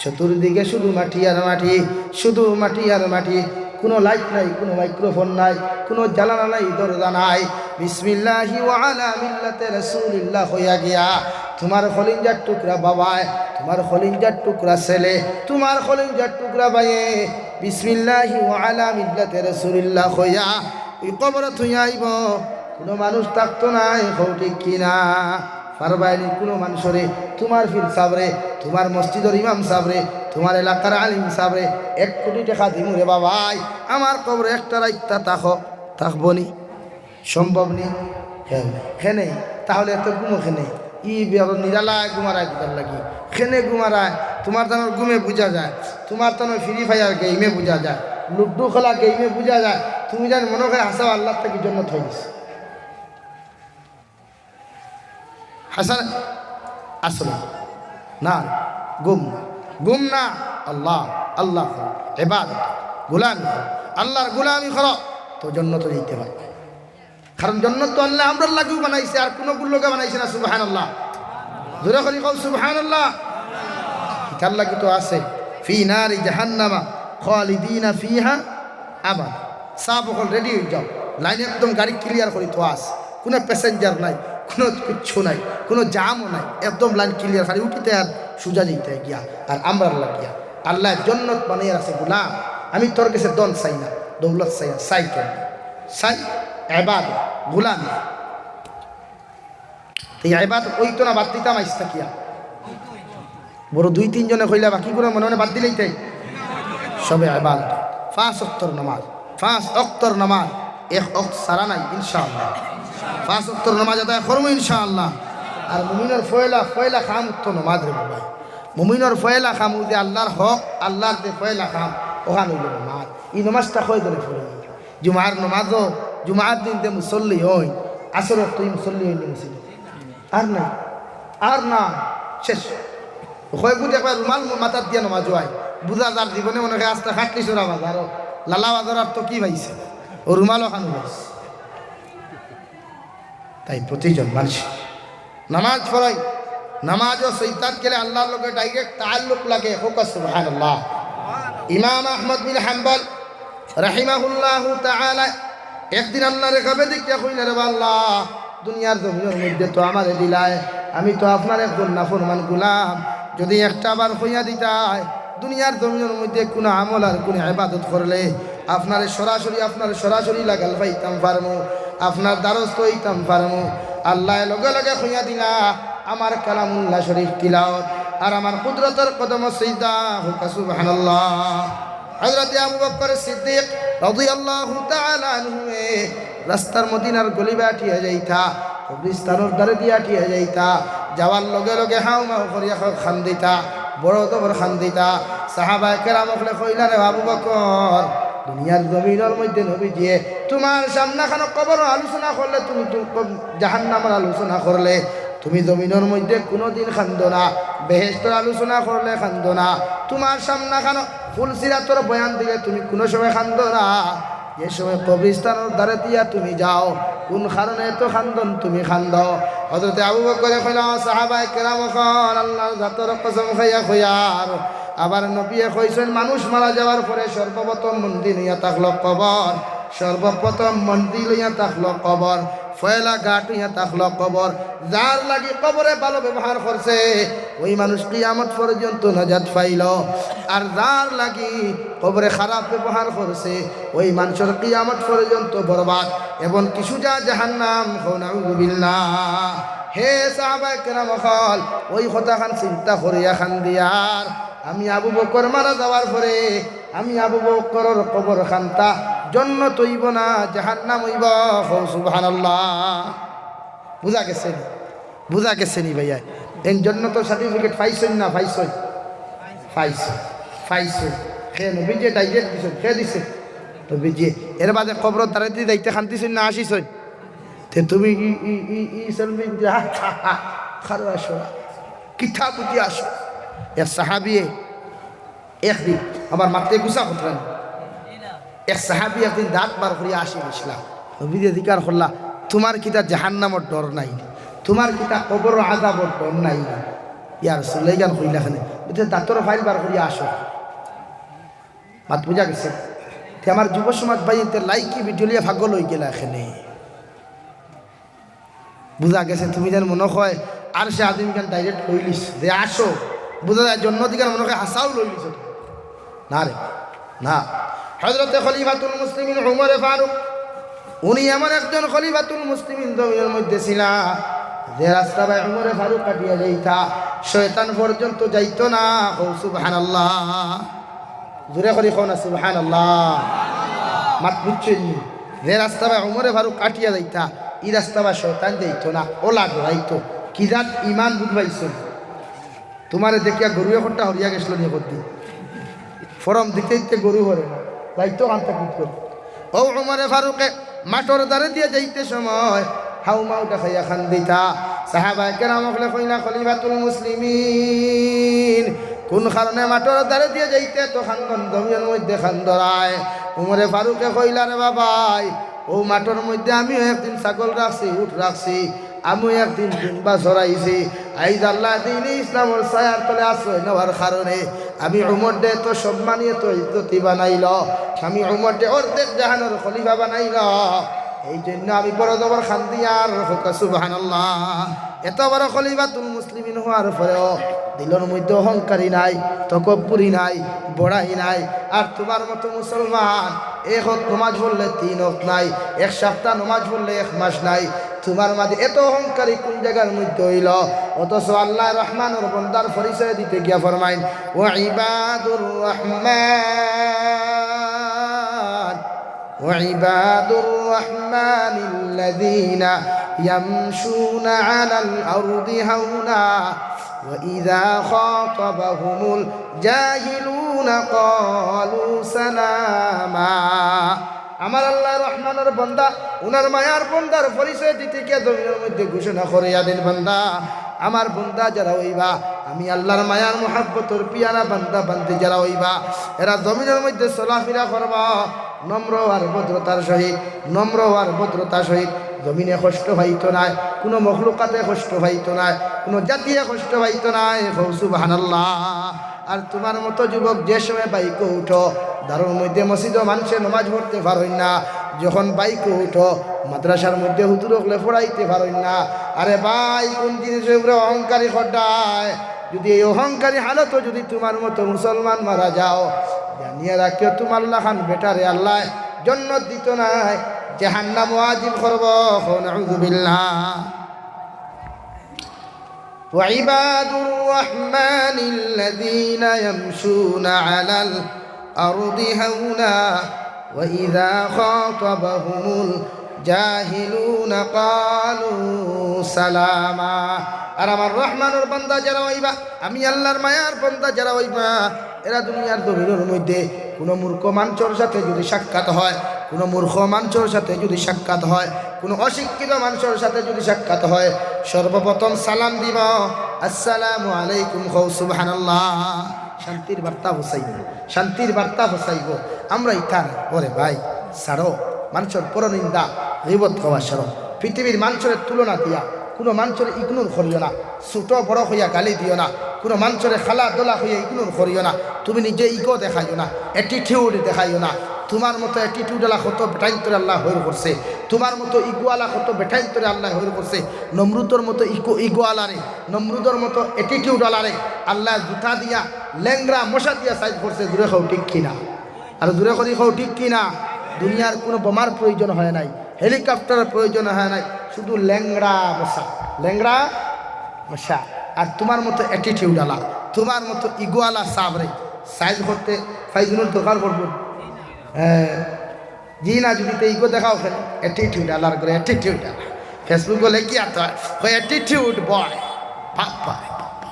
Speaker 1: চতুর্দিকে শুধু মাটি আর মাটি, শুধু মাটি আর মাটি, কোনো লাইট নাই, কোনো মাইক্রোফোন নাই, কোনো জ্বালানা নাই, দরজা নাই। বিসমিল্লাহি ওয়া আলা মিল্লাতে রাসূলিল্লাহ হইয়া গিয়া তোমার খলিঞ্জার টুকরা বাবায়, তোমার খলিঞ্জার টুকরা ছেলে, তোমার খলিঞ্জার টুকরা ভাইয়ে বিসমিল্লাহি ওয়া আলা মিল্লাতে রাসূলিল্লাহ হইয়া ওই কবর থইয়া আইব। কোনো মানুষ থাকতো নাই, ঠিক কিনা? পারবাইনি কোনো মানুষরে, তোমার ফির সাবরে, তোমার মসজিদের ইমাম সাবরে, তোমার এলাকার আলিম সাবরে 1 কোটি টাকা দিমু রে বাবাই, আমার কবরে একটা রাইতা থাকবো নি? সম্ভব নি? খেনে তাহলে এত ঘুমো খেনে ই নিরালায় ঘুমারায় দিতার লাগি খেনে ঘুমারায়। তোমার তো ঘুমে বোঝা যায়, তোমার তো ফ্রি ফায়ার গেমে বোঝা যায়, লুডু খেলা গেমে বোঝা যায়। তুমি জান মনে করে হাসাও আল্লাহ থেকে জন্য থইস হাসান আসলে না, গুম না। আল্লাহ আল্লাহ ইবাদত গোলামি করো, আল্লাহর গোলামি করো তো জান্নাতে যেতে পারবে। কারণ জান্নাত তো আল্লাহ আমরার লাগু বানাইছে, আর কোনো গুলোকে বানাইছে না। সুবহানাল্লাহ, জোরে করে কও সুবহানাল্লাহ। এটার লাগি তো আছে ফি নারি জাহান্নামা খালিদিনা ফিহা আবাদ। সাব হল রেডি হয়ে যাও, লাইন একদম গাড়ি ক্লিয়ার করে তো আস, কোনো প্যাসেঞ্জার নাই, কোনো কিচ্ছু নাই, কোনো জামও নাই, একদম লাইন ক্লিয়ার, খালি উঠিতে আর সোজা যেতে গিয়া। আর আমরা লাগিয়া আল্লাহ জান্নাত বানিয়ে আছে। গোলাম আমি তোর কাছে দন চাই না, দৌলত চাই না, চাই কেন? চাই ইবাদত গোলামি। এই ইবাদত ওই তো না বাদ দিতাম আইসা কিয়া বড় 2-3 জনে কইলা বাকি করে মনে মনে বাদ দিলেই তাই সবে ইবাদত। 5 ওয়াক্তের নামাজ, 5 ওয়াক্তের নামাজ, 1 ওয়াক্ত সারা নাই ইনশাআল্লাহ। 5 ওয়াক্তের নামাজ আদায় করবো ইনশাআল্লাহ। আর মুমিনের ফয়লা খাম তো নামাজ রে বাবা, মুমিনের ফয়লা খাম যে আল্লাহর হক, আল্লাহর যে ফয়লা খাম ওখান হইল নামাজ। এই নামাজটা কয় দিনে পড়ে জুমার নামাজও, জুমার দিন যে মুসল্লি হই, আসর তুই মুসল্লি হইনি মুসিদ আর না, আর না, শেষ হয় বুঝে একবার রুমাল মাথার দিয়ে নামাজ হয় বুঝা যার জীবনে মনে হয় আস্তে খাটলি চোরা বাজার লালা বাজার আর তো কি পাইছে ও রুমালও খানো পাইছে। তাই প্রতিজন মানুষ নামাজ পড়াই, নামাজও সৈতান গেলে আল্লাহর লোকে ডাইরেক্ট তাল্লুক লাগে। হোক সুবহানাল্লাহ। ইমাম আহমদ বিন হাম্বল রাহিমাহুল্লাহু তাআলা একদিন আল্লাহর কাছে দেখিয়া কইলেন, রে আল্লাহ দুনিয়ার জমিনের মধ্যে তো আমারে দিলায়, আমি তো আপনার একজন নাফরমান গোলাম, যদি একটা বার হইয়া দিতাই দুনিয়ার জমিনের মধ্যে কোনো আমল আর কোনো ইবাদত করলে আপনার সরাসরি লাগাল পাইতাম পারমু, আপনার দ্বারস্থ হইতাম পারমু। আল্লাহ লগে লগে হইয়া দিলা আমার কালামুল্লাহ শরীফ তিলাওয়াত আর আমার কুদরতের কদম সিজদা। হোক সুবহানাল্লাহ। হযরত আবু বকর সিদ্দিক রাদিয়াল্লাহু তাআলা আনহু রাস্তার মদিনার গলি বাটিয়া যাইতা কবরস্থানের দ্বারে দিয়া টিয়া যাইতা, যাওয়ার লগে লগে হাউ মাউ করিয়া খান দিতা, বড় দবর খান দিতা। সাহাবায়ে কেরামকলে কইলা রে আবু বকর, দুনিয়ার জমিনের মধ্যে নবীজিয়ে তোমার সামনাখানো কবর আলোচনা করলে, তুমি জাহান্নামের আলোচনা করলে, তুমি জমিনের মধ্যে কোনোদিন খান্দো না, বেহেশতের আলোচনা করলে খান্দো না, তোমার সামনাখানো ফুলসিরাতর বয়ান দিলে তুমি কোনো সময় খান্দো না। যে সময় কবরস্থানের দ্বারে দিয়া তুমি যাও, কোন কারণে এত খান্দন তুমি খান্দ? হযরত আবু বকর কইলা সাহাবায়ে কেরাম কল আল্লাহর জাতের কসম খাইয়া কইয়ার, আবার নবী কইছেন মানুষ মারা যাওয়ার পরে সর্বপ্রথম মন্দির হইয়া থাকলো কবর, সর্বপ্রথম মন্দির হইয়া থাকলো কবর, ফয়লা ঘাট হইয়া থাকলো কবর। যার লাগি কবরে ভালো ব্যবহার করছে ওই মানুষ কিয়ামত পর্যন্ত নাজাত পাইল, আর যার লাগি কবরে খারাপ ব্যবহার করছে ওই মানুষের কিয়ামত পর্যন্ত বরবাদ এবং কিছু যা জাহান্নাম। নাউযুবিল্লাহ। হে সাহাবায়ে কেরাম হল, ওই কথাখান চিন্তা করিয়া খান দিয়ার, আমি আবু বকর মারা যাওয়ার পরে আমি আবু বকরের কবর খান্তা জান্নাত হইব না জাহান্নাম হইব। সুবহানাল্লাহ। বুঝা গেছে নি? বুঝা গেছে নি ভাইয়া? এই জান্নাতের সার্টিফিকেট পাইছেন না? পাইছেন? পাইছেন। হে নবীজি ডাইরেক্ট দিছেন, কে দিছে? নবীজি। এর বাদে কবর দাঁড়াইতে যাইতে খান্তিছেন না আসিছেন? তে তুমি সেলফি খারো আসো, কিথা বুঝি আসো। এক সাহাবি একদিন আমার মাথায় গুছা করলেন, এক সাহাবি একদিন দাঁত বার করিয়া আসি বসলাম, নবীজি অধিকার করলা তোমার কিতা জাহান্নামর ডর নাই, তোমার কিতা কবর আযাবর ডর নাই? ইয়া রাসূলুল্লাহ গান কইলা খানে দাঁতর ফাইল বার করিয়া আসো। মাত বুঝা গেছে? আমার যুব সমাজ ভাই লাইকি ভিডিও লিয়া ভাগল হয়ে গেলা এখানে। বুঝা গেছে? তুমি যেন মনে হয় আর সে আদিম গান ডাইরেক্ট কইলিস যে আসো, বুঝা যায় জন্মদিকার মনে হয় হাসাও লইলিস না রে, না। হযরতে খলিফাতুল মুসলিমিন উমর ফারুক, উনি এমন একজন খলিফাতুল মুসলিমিন জমিনের মধ্যে ছিল যে রাস্তা ভাই উমর ফারুক কাটিয়া যাইতা শয়তান পর্যন্ত যাইতো না। সুবহানাল্লাহ। জোরে করি কও না সুবহানাল্লাহ। মাত বুঝছেন? যে রাস্তা ভাই উমর ফারুক কাটিয়া যাইতা এই রাস্তা ভাই শয়তান যাইতো না, ওলা ঘুরাইতো। কি জাত ইমান বুঝবাইছ? তোমারে দেখিয়া গরু একটা হরিয়া গেছিল নিয়ে করতে ফরম দিতে দিতে গরু হরে না যাইতো আনতে কি করে। ও উমরে ফারুকে মাঠর দ্বারে দিয়ে যাইতে সময় হাউ মাউটা খাইয়া খান দিতা। সাহাবায়ে কেরামকলে কইলা খলিফাতুল মুসলিমিন কোন কারণে মাঠর দ্বারে দিয়ে যাইতে তো খান্দন জমির মধ্যে খান্দরায়। উমরে ফারুকে কইলা রে বাবাই, ও মাঠর মধ্যে আমিও একদিন ছাগল রাখছি, উট রাখছি, আমি একদিন ডিম্বা ছড়াইছি। আইজ আল্লাহ দিন ইসলামের ছায়ার তলে আশ্রয় নেওয়ার কারণে আমি উমর দে তো সম্মানীয় তো ইজ্জতি বানাইল, আমি উমর দে অর্ধেক জাহানের খলিফা বানাইল। এই জন্য আমি বড় জবর খান দিয়ার সুবহানাল্লাহ। এত বড় খলিফাতুল মুসলিমিন হওয়ার পরেও দিলের মধ্যে অহংকারী নাই, তকব্বুরি নাই, বড়াই নাই। আর তোমার মতো মুসলমান এক হক নমাজ পড়লে 3 হক নাই, এক সপ্তাহ নমাজ পড়লে 1 মাস নাই। তোমার মাঝে এত অহংকারী কোন জায়গার মধ্যে হইল? অথচ আল্লাহ রহমানের বান্দার পরিচয় দিতে গিয়া ফরমাইন ওয়া ইবাদুর রহমান ওয়া ইবাদুর রহমানিল্লাযীনা ইয়ামশুনা আলাল আরদি হাওনা ওয়া ইযা খাতাবাহুমুল জাহিলুনা ক্বালু সালামা। আমার আল্লাহ রহমানের বান্দা উনার মায়ার বান্দার পরিচয় দিতে গিয়ে জমিনের মধ্যে ঘোষণা করে আদিন বান্দা, আমার বান্দা যারা হইবা, আমি আল্লাহর মায়ার মুহাব্বতের পিয়ারা বান্দা বান্দি যারা হইবা, এরা জমিনের মধ্যে চলাফেরা করবা নম্র আর ভদ্রতার সহিত, নম্র আর ভদ্রতার সহিত। জমিনে কষ্ট পাইতো নাই, কোনো মখলুকাতে কষ্ট পাইতো নাই, কোনো জাতিয়ে কষ্ট পাইতো নাই। সুবহানাল্লাহ। আর তোমার মতো যুবক যে সময় বাইকে উঠো দারুর মধ্যে মসজিদও মানুষে নমাজ পড়তে পারেন না, যখন বাইকে উঠো মাদ্রাসার মধ্যে হুজুর হলে পড়াইতে পারেন না। আরে ভাই, কোন জিনিসের উপরে অহংকারী খড্ডায়? যদি এই অহংকারী হালত যদি তোমার মতো মুসলমান মারা যাও, জানিয়ে রাখিও তোমার লাখান বেটারে আল্লাহ জান্নাত দিত নাই, জাহান্নাম ওয়াজিব করব। নাউযুবিল্লাহ। وعباد الرحمن الذين يمشون على الأرض هونا وإذا خاطبهم জাহিলুনা ক্বালু সালামা। আর আমার রহমানের বান্দা যারা হইবা, আমি আল্লাহর মায়ার বান্দা যারা হইবা, এরা দুনিয়ার জমিনের মধ্যে কোনো মূর্খ মানুষের সাথে যদি সাক্ষাৎ হয়, কোনো মূর্খ মানুষের সাথে যদি সাক্ষাৎ হয়, কোনো অশিক্ষিত মানুষের সাথে যদি সাক্ষাৎ হয়, সর্বপ্রথম সালাম দিব, আসসালামু আলাইকুম, কও সুবহানাল্লাহ। শান্তির বার্তা বসাইব, শান্তির বার্তা বসাইব। আমরা ইথান ওরে ভাই সারো মানুষের পরনিন্দা গীবত হওয়া সারো। পৃথিবীর মানুষের তুলনা দিয়া কোনো মানুষের ইগনোর করিও না, ছোট বড় হইয়া গালি দিও না, কোনো মানুষের খালা দোলা হইয়া ইগনোর করিও না। তুমি নিজে ইগো দেখাইও না, অ্যাটিটিউড দেখাইও না। তোমার মতো অ্যাটিটিউডওয়ালা কত বেটাইন তোরে আল্লাহ হইর করছে, তোমার মতো ইগোয়ালা কত বেটাইন তোরে আল্লাহ হইর করছে। নমরুদর মতো ইগোয়ালারে, নমরুদর মতো অ্যাটিটিউডওয়ালারে আল্লাহ জুতা দিয়া ল্যাংরা মশা দিয়া সাইজ করছে। দূরে খাও ঠিক কিনা? আর দূরে করি খাও ঠিক কিনা? দুনিয়ার কোনো বোমার প্রয়োজন হয় নাই, হেলিকপ্টারের প্রয়োজন হয় নাই, শুধু ল্যাংড়া মশা, ল্যাংড়া মশা। আর তোমার মতো অ্যাটিটিউডওয়ালা, তোমার মতো ইগোয়ালা সাবরে সাইজ করতে ফাইজুনুর দরকার করবো? হ্যাঁ, জি না, যদি তো ইগো দেখাও ফেলে অ্যাটিটিউড আলার করে, অ্যাটিটিউড আলা ফেসবুকে লেখি আর তো অ্যাটিটিউড বয়। বাপ্পা বাপ্পা,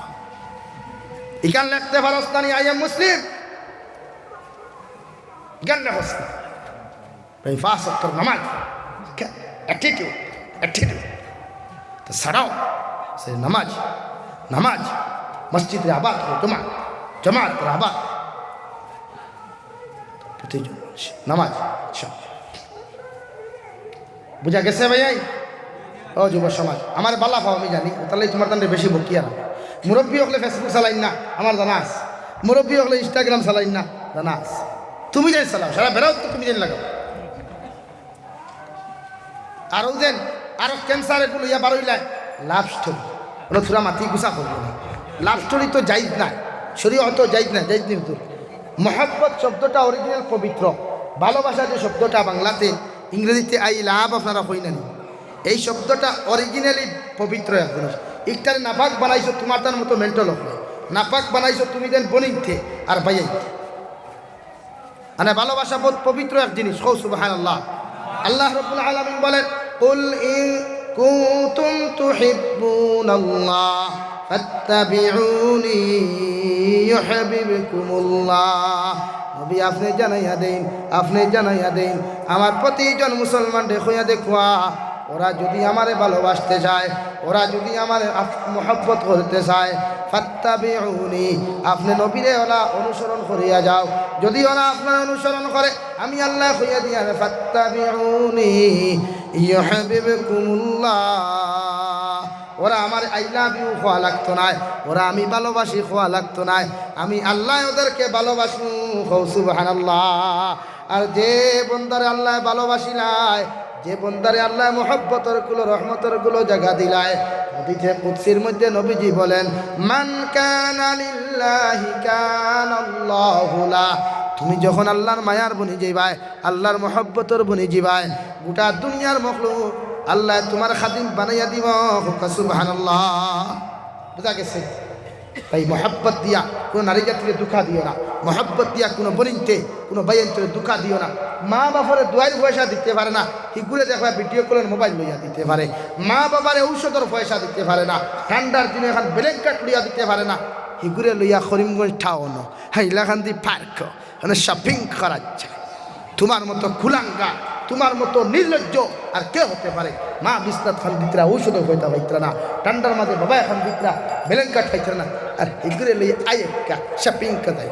Speaker 1: ইকান লিখতে পারস না আই এম মুসলিম, জ্ঞান রাখস না ভাই, ফাঁস তোর নামাজ অ্যাটিটিউড, অ্যাটিটিউড তো ছাড়াও সে নামাজ, নামাজ মসজিদে আবাদ হো, জমাত আবাদ প্রতিজন নামাজ। বুঝা গেছে ভাইয়াই? ও যুব সমাজ, আমার বালা পাও আমি জানি, তাহলে তোমার তান্ডে বেশি বকিয়া না। মুরব্বী হলে ফেসবুক চালাইন না, আমার জানাস। মুরব্বী হলে ইনস্টাগ্রাম চালাইন না, জানাস। তুমি জানি চালাও, সারা বেড়াও তো তুমি জানি লাগাও। আরও যেন আরো ক্যান্সার এগুলো ইয়া বারোইলায় লাভ স্টোরি, ওরা থোড়া মাতি গুছা করবো না। লাভ স্টোরি তো যাইজ না, শরীর অত যাইজ না, যাইজ কিন্তু মহব্বত শব্দটা অরিজিনাল পবিত্র। ভালোবাসা যে শব্দটা বাংলাতে, ইংরেজিতে আই লাভ আপনারা হই না, এই শব্দটা অরিজিনালি পবিত্র। এখন ইকটারে নাপাক বানাইছো তোমার তার মতো মেন্টাল হবে, নাপাক বানাইছো তুমি দেন বনিতে আর বাইয়াইতে। মানে ভালোবাসা বহুত পবিত্র এক জিনিস। কও সুবহানাল্লাহ। আল্লাহ রাব্বুল আলামিন বলেন, কুল ইন কুনতুম তুহিব্বুনাল্লাহ ফাত্তাবিউনি ইউহিব্বুকুমুল্লাহ। নবী আপনি জানাইয়া দেন, আপনি জানাইয়া দেন আমার প্রতিজন মুসলমান দেখুয়া দেখুয়া, ওরা যদি আমারে ভালোবাসতে চায়, ওরা যদি আমার মোহব্বত করতে চায়, ফাত্তাবিউনি আপনি নবীরে ওরা অনুসরণ করিয়া যাও। যদি ওরা আপনার অনুসরণ করে, আমি আল্লাহ কইয়া দিয়া ফাত্তাবিউনি ইউহিব্বুকুমুল্লাহ। ওরা আমার আই লাভ ইউ খোয়া লাগতো না, ওরা আমি ভালোবাসি খোয়া লাগতো না, আমি আল্লাহ ওদেরকে ভালোবাসু। সুবহানাল্লাহ। আর যে বন্দারে আল্লাহ ভালোবাসিলায়, যে বন্দারে আল্লাহ মোহব্বতের গুলো রহমতের গুলো জায়গা দিলায়, হাদিসে কুদসির মধ্যে নবীজি বলেন, মান কানা লিল্লাহি কানাল্লাহু লা। তুমি যখন আল্লাহর মায়ার বনি যাইবাই, আল্লাহর মোহব্বতের বনি যাইবাই, গোটা দুনিয়ার মখলুক আল্লাহ তোমার খাদিম বানাইয়া দিব। সুবহানাল্লাহ। বুঝা গেছে? তাই মহব্বত দিয়া কোনো নারী জাতিকে দুঃখা দিও না, মহব্বত দিয়া কোনো বনিতে কোনো বাইনতে দুঃখা দিও না। মা বাবারে দুয়ার পয়সা দিতে পারে না, হিগুরে দেখা ভিডিও কলের মোবাইল লইয়া দিতে পারে। মা বাবারে ঔষধের পয়সা দিতে পারে না, ঠান্ডার দিনে এখন ব্ল্যাঙ্কেট লইয়া দিতে পারে না, হিগুরে লইয়া করিমগঞ্জ টাউন হাইলাকান্দি পার্ক মানে শপিং করাচ্ছে। তোমার মতো কুলাঙ্গা, তোমার মতো নির্লজ্জ আর কে হতে পারে? মা বিশ্বনাথ খান দিতরা ঔষধও হইতা পাইতরা না, ঠান্ডার মাঝে বাবা এখন দিতরা ব্ল্যাঙ্কেট খাইতরা না, আর হিগুরে লইয়া আয়েকা shopping Kadai.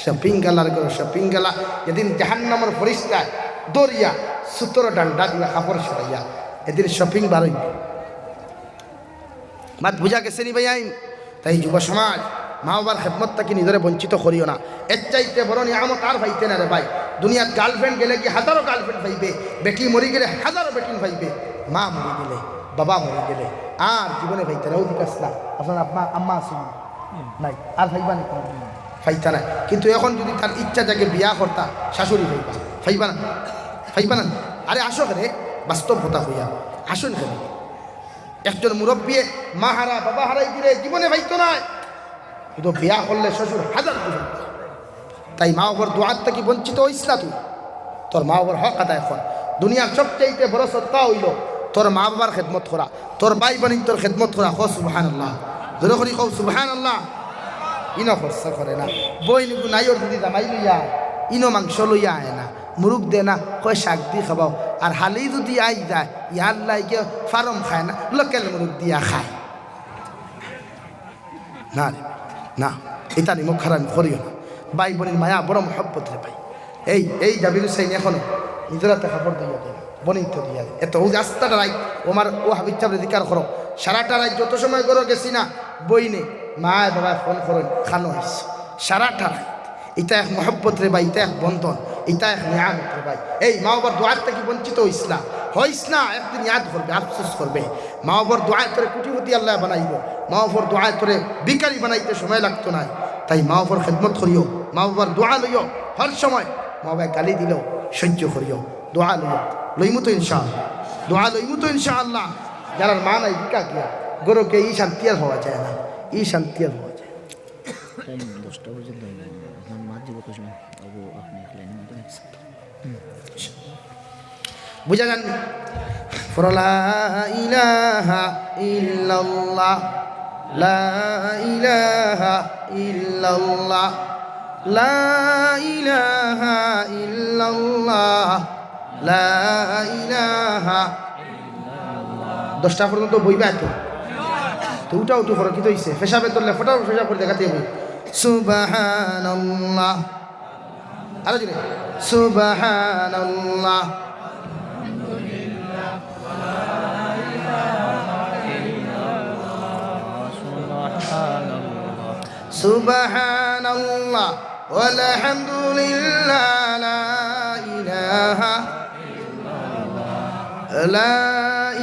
Speaker 1: Shopping গালার go shopping গালা যেদিন জাহান্নামের ফরিস্তায় দরিয়া সুতর ডান্ডা দিয়া কাপড় সরাইয়া এদিন শপিং বারই। মাত বুঝা গেছে নি ভাই? তাই যুব সমাজ, মা বাবার খেদমত তাকে নিজরে বঞ্চিত করিও না। এর চাইতে বড় নিয়ামত আর পাইতে না রে ভাই। দুনিয়ার গার্লফ্রেন্ড গেলে কি হাজারো গার্লফ্রেন্ড পাইবে, বেটি মরি গেলে হাজারো বেটিন পাইবে, মা মরি গেলে বাবা মরি গেলে আর জীবনে পাইতে না। অধিকার না আপনার আব্বা আম্মা আসুন নাই আর ভাইবা নাকি? ফাইতা না। কিন্তু এখন যদি তার ইচ্ছা জাগে বিয়া করতা, শাশুড়ি ফাইবা, ফাইবা না? ফাইবা না? আরে আসো রে, বাস্তব কথা হইয়া আসুন কেন? একজন মুরব্বী মা হারা বাবা হারাই দিলে জীবনে ফাইতো না, কিন্তু বিয়া করলে শ্বশুর হাজার দিবেন। তাই মা বাবার দোয়ার থেকে বঞ্চিত হইস না তুই, তোর মা বাবার হক আদায় কর। দুনিয়ার সবচাইতে বড় সদকা হইল তোর মা বাবার খেদমত করা, তোর ভাই বোন তোর খেদমত করা। খ সুবহানাল্লাহ, জোরে করি কও সুবহানাল্লাহ। ইনো খরচা করে না, বই নিকু নাই ওর যদি জামাই লইয়া ইনো মাংস লইয়া আয় না, মুরুখ দে না, কয় শাক দি খাবাও। আর হালি যদি আই যায় ইয়ার লাইকে ফার্ম খায় না, লোকেল মুরুখ দিয়া খায় না রে না। এটা নিমুখ খারাপ করিও না। ভাই বোনের মায়া বড় মহব্বত রে ভাই। এই জাবির হুসাইন এখনো নিজেরাতে কাপড় দিয়া দেয়, বনিত দিয়া দেয়। এত ও রাস্তাটা রাই ওমার ও হাবিজ চাপড়ে দিকার করো সারাটা রাত যত সময় করো গেছি না বই নে মা বাবা ফোন করেন খানো হয়েছে সারাটা রাত। এটা এক মহব্বত রে ভাই, এটা এক বন্ধন, এটা এক নিয়ামত রে ভাই। এই মা বাবার দোয়ার থেকে বঞ্চিত হইস না, হইস না। একদিন ইয়াদ করবে, আফসোস করবে। মা বাবার দোয়ায় তোরে কুটিপতি আল্লাহ বানাইব, মা বাবার দোয়ায় তোরে বিকারি বানাইতে সময় লাগতো না। তাই মা বাবার খেদমত করিও, মা বাবার দোয়া লইও হর সময়। মা বাবা গালি দিলেও সহ্য করিও, দোয়া লইও। লইমু তো ইনশাআল্লাহ, দোয়া লইমু তো ইনশাআল্লাহ। যারা মা নাই বিকা গিয়া গরুকে ই শান্তি আর হওয়া যায় না, ই শান্তি আর হওয়া যায়।
Speaker 2: 10টা পর্যন্ত মাছ দিব কসমে আপনি
Speaker 1: বুঝা যান? লা ইলাহা ইল্লাল্লাহ, লা ইলাহা ইল্লাল্লাহ, লা ইলাহা ইল্লাল্লাহ, লা ইলাহা। 10টা পর্যন্ত বইবা তো উঠাও তো ফরক কি তো হইছে পেশাবে ধরলে ফটাও পেশাব করে দেখাতে হবে। সুবহানাল্লাহ, আরো জোরে সুবহানাল্লাহ, সুবহানাল্লাহ ওয়ালহামদুলিল্লাহ, লা ইলাহা লা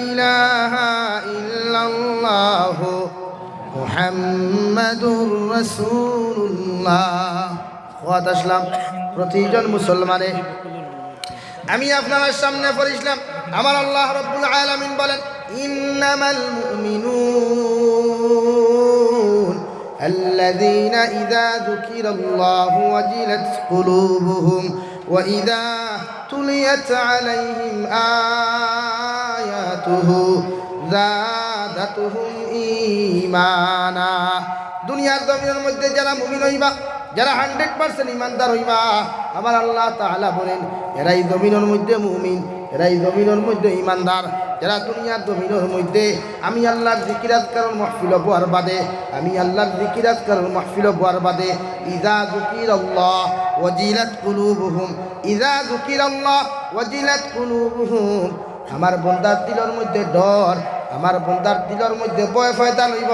Speaker 1: ইলাহা ইল্লাল্লাহ মুহাম্মাদুর রাসূলুল্লাহ। ওয়াত আসলাম প্রতিজন মুসলমানে আমি আপনার সামনে পড়িলাম আমার আল্লাহ রাব্বুল আলামিন বলেন ইন্নামাল মুমিনুন আল্লাযীনা ইযা যুকিরাল্লাহু ওয়াজিলাত কুলুবুহুম ওয়া ইযা তুলিয়াত আলাইহিম আয়াতুহু যাদাতুহুম ঈমানা। দুনিয়ার জমিনের মধ্যে যারা মুমিন হইবা, যারা 100% ইমানদার হইবা, আমার আল্লাহ তাআলা বলেন এরাই জমিনের মধ্যে মুমিন, এরাই জমিনের মধ্যে ইমানদার। যারা দুনিয়ার জমিনের মধ্যে আমি আল্লাহর জিকির আজকারের মাহফিল হওয়ার বাদে, আমি আল্লাহর জিকির আজকারের মাহফিল হওয়ার বাদে ইযা যুকিরাল্লাহ ওয়াজিলাত কুলুবুহুম, ইযা যুকিরাল্লাহ ওয়াজিলাত কুলুবুহুম, আমার বান্দার দিলের মধ্যে ডর, আমার বান্দার দিলের মধ্যে ভয় ফয়দা লইব।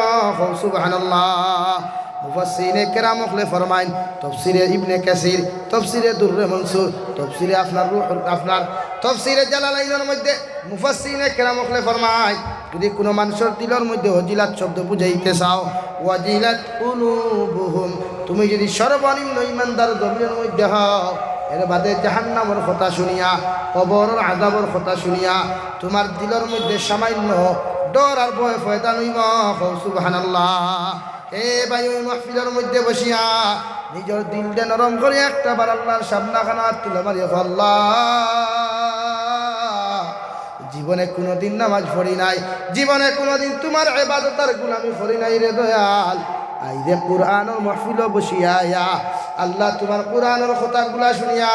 Speaker 1: সুবহানাল্লাহ। মুফাসসিরিনে কেরাম ফরমাইন তাফসীরে ইবনে কাসির, তাফসীরে দুররে মনসুর, তাফসীরে আপনার তাফসীরে জালালাইনের মধ্যে মুফাসসিরিনে কেরাম ফরমায় যদি কোনো মানুষের দিলের মধ্যে ওয়াজিলাত শব্দ বুঝাইতে চাও, ওয়াজিলাত কুলুবুহুম, তুমি যদি সর্বনিম্ন ইমানদার জমিনের মধ্যে হও, এর বাদে জাহান্নামের কথা শুনিয়া, কবরের আযাবের কথা শুনিয়া তোমার দিলের মধ্যে সামান্য ডর আর ভয় ফয়দা লইব। সুবহানাল্লাহ। এ ভাই ওই মাহফিলের মধ্যে বসিয়া নিজের দিলটা নরম করে একটা বার আল্লাহর সামনে খানা তুলে মারিয়া আল্লাহ, জীবনে কোনোদিন নামাজ পড়ি নাই, জীবনে কোনোদিন তোমার ইবাদত আর গোলামি করি নাই রে দয়াল। আই রে কুরআনের মাহফিল বসিয়া আল্লাহ তোমার কুরআনের কথাগুলা শুনিয়া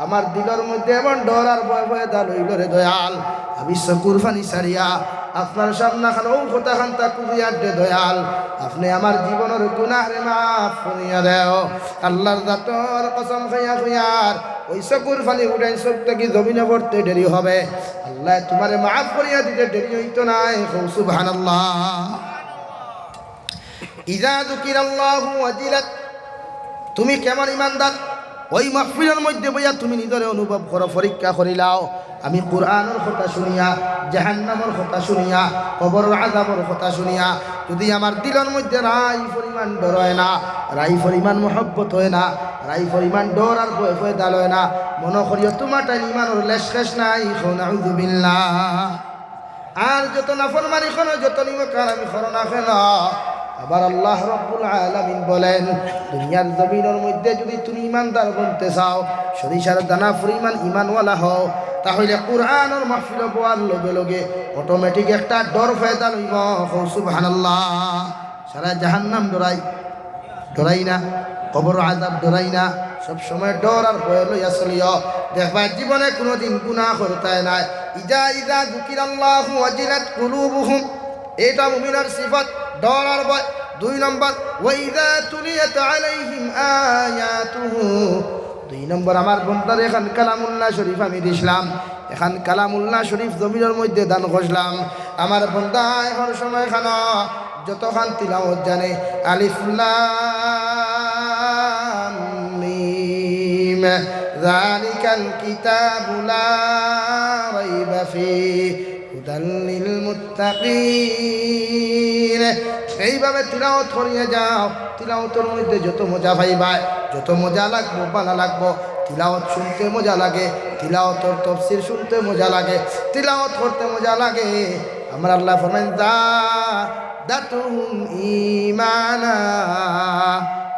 Speaker 1: আমার দিলের মধ্যে এমন ডর আর ভয় ভয়দা লইল রে দয়াল। আমি চকুর পানি সারিয়া আপনার সামনে খানো কথা খান্তা কুবিয়ার দে দয়াল, আপনি আমার জীবনের গুনাহ রে মাফ করিয়া দেও। আল্লাহর জাতর কসম খাইয়া খুইয়ার ওই চকুর পানি উঠাই চোখ থেকে জমিনে পড়তে দেরি হবে, আল্লাহ তোমারে মাফ করিয়া দিতে দেরি হইতো নাই। সুবহানাল্লাহ। ইযা যুকিরাল্লাহু ওয়াজিলাত, তুমি কেমন ইমানদার ওই মাহফিলের মধ্যে বইয়া তুমি নিজরে অনুভব করো, পরীক্ষা করিলাও। আমি কুরআনের কথা শুনিয়া, জাহান্নামের কথা শুনিয়া, কবরের আযাবের কথা শুনিয়া যদি আমার দিলের মধ্যে রাই পরিমাণ ডর হয় না, রাই পরিমাণ মহব্বত হয় না, রাই পরিমাণ ডর আর ভয় ফয়দা লয় না, মনে করিও তোমারটা ইমানের লেশ শেষ নাই। নাউযু বিল্লাহ। আর যত নাফরমানি করো, যত নিমকার আমি করো না কেন, আবার আল্লাহ রাব্বুল আলামিন বলেন দুনিয়ার জমিনের মধ্যে যদি তুমি ইমানদার বনতে চাও, সরিষার দানা পরিমাণ ইমানওয়ালা হও, তাহলে কোরআনের মাহফিল বোয়ার লগে লগে অটোমেটিক একটা ডর ফায়দা লইব সুবহানাল্লাহ সারা জাহান্নাম ডরাই না কবর আযাব ডরাই না সব সময় ডর আর ভয় লইয়া চলিও দেখবা জীবনে কোনোদিন গুনাহ করতে নাই ইজা যুকিরাল্লাহু ওয়াজিলাত কুলুবুহুম এটা মুমিনের সিফাত ডর আর ভয় 2 নম্বর ওয়াইদা তুলিয়াত আলাইহিম আয়াতুহু 2 নম্বর আমার বন্দার এখন কালামুল্লাহ শরীফ আমি দিলাম এখন কালামুল্লাহ শরীফ জমিনের মধ্যে দান করলাম আমার বন্দা এখন সময় খানা যতখান তিলাওয়াত জানে আলিফ লাম মিম যালিকাল কিতাবু লা রাইবা ফীহি হুদাল লিল মুত্তাকিন এইভাবে তিলাওয়াত করিয়া যাও তিলাওয়াতের মধ্যে যত মজা পাইবা যত মজা লাগবো ভালো লাগবো তিলাওয়াত শুনতে মজা লাগে তিলাওয়াতের তাফসীর শুনতে মজা লাগে তিলাওয়াত করতে মজা লাগে আমার আল্লাহ ফরমান দাতুহুম ঈমানা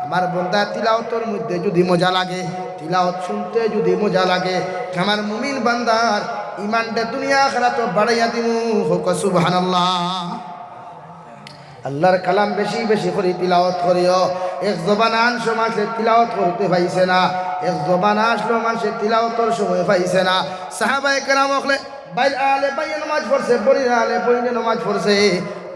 Speaker 1: আমার বান্দা তিলাওয়াতের মধ্যে যদি মজা লাগে তিলাওয়াত শুনতে যদি মজা লাগে আমার মুমিন বান্দার ঈমানটা দুনিয়া আখিরাত বাড়াইয়া দিমু হোক সুবহানাল্লাহ আল্লাহর কালাম বেশি বেশি করে তিলাওয়াত করিও এক জবান আনছো মানুষের তিলাওয়াত করতে পাইছে না এক জবান আসলো মানুষের তিলাওয়াতের সময় পাইছে না সাহাবায়ে কেরাম হলে বাইর আলে বাইয়ে নামাজ পড়ছে বড়ি আলে বইনে নামাজ পড়ছে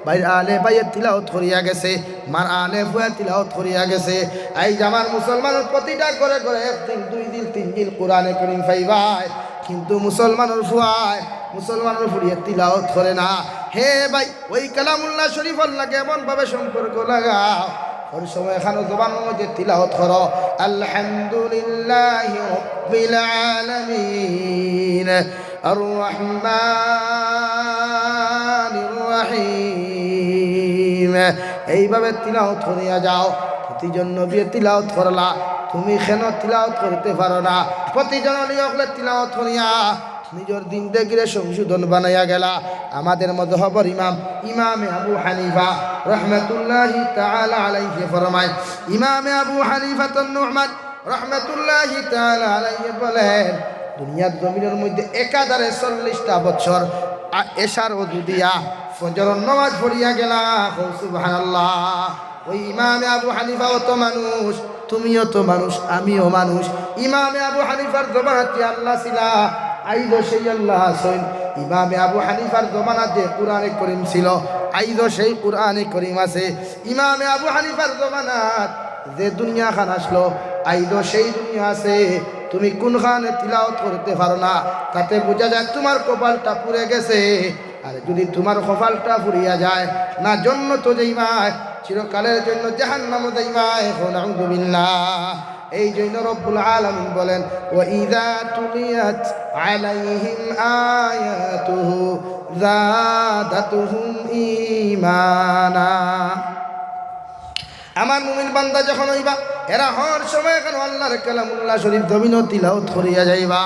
Speaker 1: বাইর আলে বাইয়ে তিলাওয়াত করিয়া গেছে মার আলে ফুয়া তিলাওয়াত করিয়া গেছে এই জামার মুসলমানের প্রতিটা করে করে একদিন 2 দিন 3 দিন কোরআনে কারীম পাইবাই কিন্তু মুসলমানের ফুয়ায় মুসলমানের ফুরিয়ে তিলাওয়াত করে না হে ভাই ওই কালামুল্লাহ শরীফ আল্লাহকে এমন ভাবে সম্পর্ক লাগাও ওর সময় এখানে জবানের মধ্যে তিলাওয়াত করো আলহামদুলিল্লাহি রাব্বিল আলামিন আর রহমানির রহিম এইভাবে তিলাওয়াত করিয়া যাও প্রতিজন নবী তিলাওয়াত করলা তুমি কেন তিলাওয়াত করতে পারো না প্রতিজন হলে তিলাওয়াত করিয়া নিজের জিন্দেগিরে সংশোধন বানাইয়া গেলা আমাদের মযহবের ইমামে আবু হানিফা রাহমাতুল্লাহি তাআলা আলাইহি ফরমায় ইমামে আবু হানিফা নু'মান রাহমাতুল্লাহি তাআলা আলাইহি বলেন দুনিয়ার জমিনের মধ্যে একাধারে 40টা বছর এশার ওযু দিয়া ফজরের নামাজ পড়িয়া গেলা সুবহানাল্লাহ ওই ইমামে আবু হানিফা তো মানুষ তুমিও তো মানুষ আমিও মানুষ ইমামে আবু হানিফার জবানাতে আল্লাহ ছিলা আইদো সেই আল্লাহ আছেন ইমামে আবু হানিফার জমানাতে কোরআনে করিম ছিল আইদো সেই কোরআনে করিম আছে ইমামে আবু হানিফার জমানাত যে দুনিয়া খান আসলো আইদো সেই দুনিয়া আছে তুমি কোনখানে তিলাওয়াত করতে পারো না তাতে বোঝা যায় তোমার কপালটা পুড়ে গেছে আর যদি তোমার কপালটা পুড়িয়া যায় না জান্নাত যাইবা চিরকালের জন্য জাহান্নামে যাইবা এখন আউযু বিল্লাহ এই জন্য রব্বুল আলামিন বলেন ওয়া ইযা তুলিয়াত আলাইহিম আয়াতুহু যাদাতুহুম ঈমানা আমার মুমিন বান্দা যখন হইবা এরা হর সময় কেন আল্লাহর কালামুল্লাহ শরীফ জমিনও তিলাওয়াত করিয়া যাইবা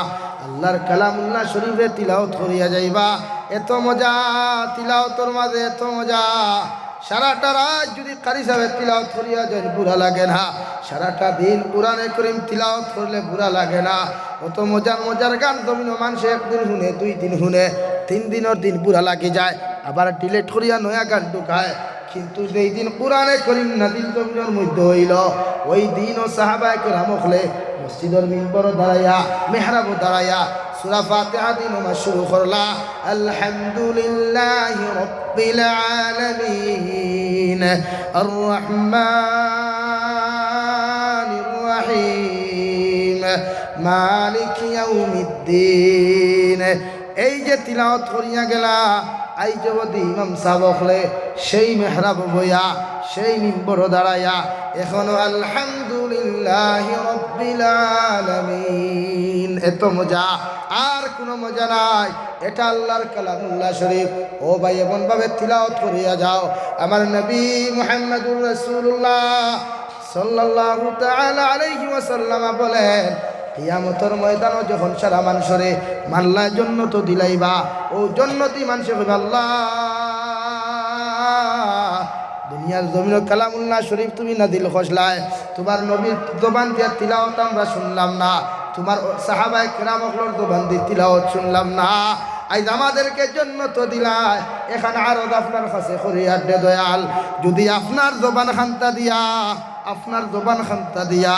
Speaker 1: আল্লাহর কালামুল্লাহ শরীফে তিলাওয়াত করিয়া যাইবা এত মজা তিলাওয়াতের মাঝে এত মজা সারাটা রাত যদি কারি সাহেব তিলাওয়াত করিয়া যায় বুড়া লাগে না সারাটা দিন কোরআনে কারীম তিলাওয়াত করলে বুড়া লাগে না অত মজার গান জমিন মানুষে একদিন শুনে 2 দিন শুনে 3 দিনের দিন বুড়া লাগে যায় আবার ডিলেট করিয়া নয়া গান ঢুকায় কিন্তু যেই দিন কোরআনে কারীম নাযিল জমিনের মধ্যে হইল ওই দিনও সাহাবায়ে কেরাম হলে মসজিদের মিম্বর দাঁড়াইয়া মেহরাব দাঁড়াইয়া সূরা ফাতিহা দিয়ে নামাজ শুরু করলা আলহামদুলিল্লাহি রাব্বিল আলামিন আর রহমানির রহিম মালিক ইয়াউমিদ্দিন এই যে তিলাওয়াত করিয়া গেলা আই যদি ইমাম সাহেব হলে সেই মেহরাব বইয়া সেই মিম্বর দাঁড়াইয়া এখনো আলহামদুলিল্লাহি রাব্বিল আলামিন এত মজা আর কোনো মজা নাই এটা আল্লাহর কালামুল্লাহ শরীফ ও ভাই এমন ভাবে তিলাওয়াত করিয়া যাও আমার নবী মুহাম্মদুর রাসূলুল্লাহ সাল্লাল্লাহু তাআলা আলাইহি ওয়াসাল্লাম বলেন কিয়ামতের ময়দানে যখন সারা মানুষরে মাল্লা জান্নাত দিলাইবা ও জান্নাতি মানুষে কইবা আল্লাহ দুনিয়ার জমিন কালামুল্লাহ শরীফ তুমি নাযিল করছলাই তোমার নবীর জবান দিয়ে তিলাওয়াত আমরা শুনলাম না তোমার সাহাবায়ে কেরাম হলোর জবান দিয়ে তিলাওয়াত শুনলাম না, আজ আমাদেরকে জন্য তো দিলাই, এখানে আরো আপনার কাছে করিয়ার দে দয়াল, যদি আপনার জবান খান্তা দিয়া, আপনার জবান খান্তা দিয়া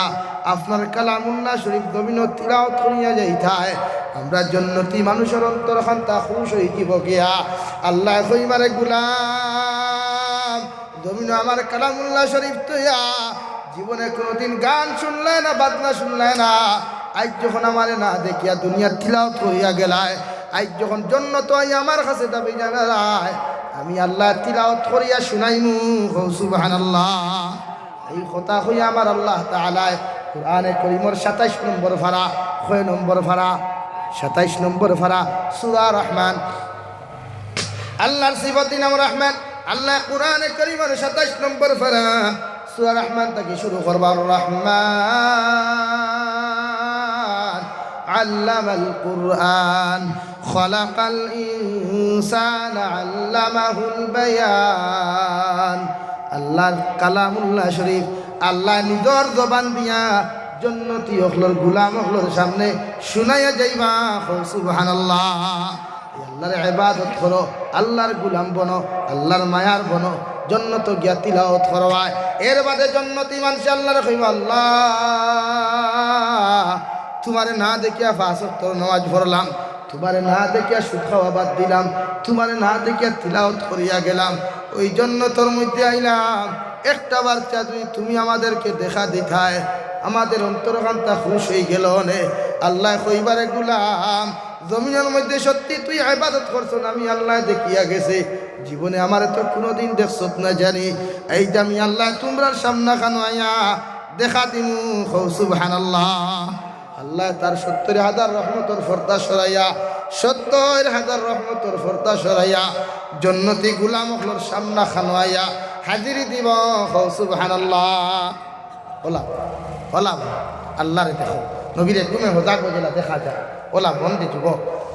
Speaker 1: আপনার কালামুল্লাহ শরীফ জমিন তিলাওয়াত করিয়া যাইতায়, আমরা জন্নতি মানুষের অন্তর খান্তা খুশ হই দিব গিয়া। আল্লাহ কইবারে গুলাম জমিন আমার কালামুল্লাহ শরীফ তুইয়া জীবনে কোনোদিন গান শুনলে না, বাজনা শুনলে না, আজ যখন আমারে না দেখিয়া দুনিয়ার তিলাওয়াত করিয়া গেলায়, আজ যখন জন্নত আমার কাছে দাবি জানালায়, আমি আল্লাহ তিলাওয়াত করিয়া শুনাইমু সুবহানাল্লাহ। এই কথা হইয়া আমার আল্লাহ তাআলা কুরআনে কারীমের 27 নম্বর পারা, 6 নম্বর পারা, 27 নম্বর পারা সূরা রহমান, আল্লাহর সিফাতি নাম রহমান। আল্লাহ কুরআনে কারীমের 27 নম্বর পারা সূরা রহমান থেকে শুরু করবার, রহমান আল্লামাল কুরআন খলাকাল ইনসানা আল্লামাহুল বায়ান। আল্লাহর কালামুল্লাহ শরীফ আল্লাহ নিজর জবান দিয়া জন্নতি হকলর গুলাম হকলর সামনে শুনাইয়া যাইবা সুবহানাল্লাহ। আল্লাহর ইবাদত করো, আল্লাহর গুলাম বনো, আল্লাহর মায়ার বনো, জন্নত গিয়া তিলাওয়াত করবায়। এর বাদে জন্নতি মানুষ আল্লাহর কইবা, আল্লাহ তোমারে না দেখিয়া 5 ওয়াক্ত নামাজ পড়লাম, তোমারে না দেখিয়া সুদ খাওয়া বাদ দিলাম, তোমারে না দেখিয়া তিলাওয়াত করিয়া গেলাম, ওই জন্য তোর মধ্যে আইলাম। একটা বার তুমি আমাদেরকে দেখা দিথায় আমাদের অন্তরকান্তা খুশ হয়ে গেল নে। আল্লাহ কইবারে গুলাম জমিনের মধ্যে সত্যি তুই ইবাদত করছো, আমি আল্লাহ দেখিয়া গেছে, জীবনে আমারে তো কোনোদিন দেখছত না জানি, এই যে আমি আল্লাহ তোমরার সামনা খানো আয়া দেখা দিমু সুবহানাল্লাহ। আল্লাহ তার 70,000 রহমতর ফর্দা সরাইয়া, 70,000 রহমতর ফর্দা সরাইয়া জন্নতি গুলাম হকলর সামনা খানোয়াইয়া হাজিরি দিব সুবহানাল্লাহ। ওলা ওলা আল্লাহরে দেখো, নবীরে তুমি হোজা গজলা দেখা যায়, ওলা বন্ধে যুব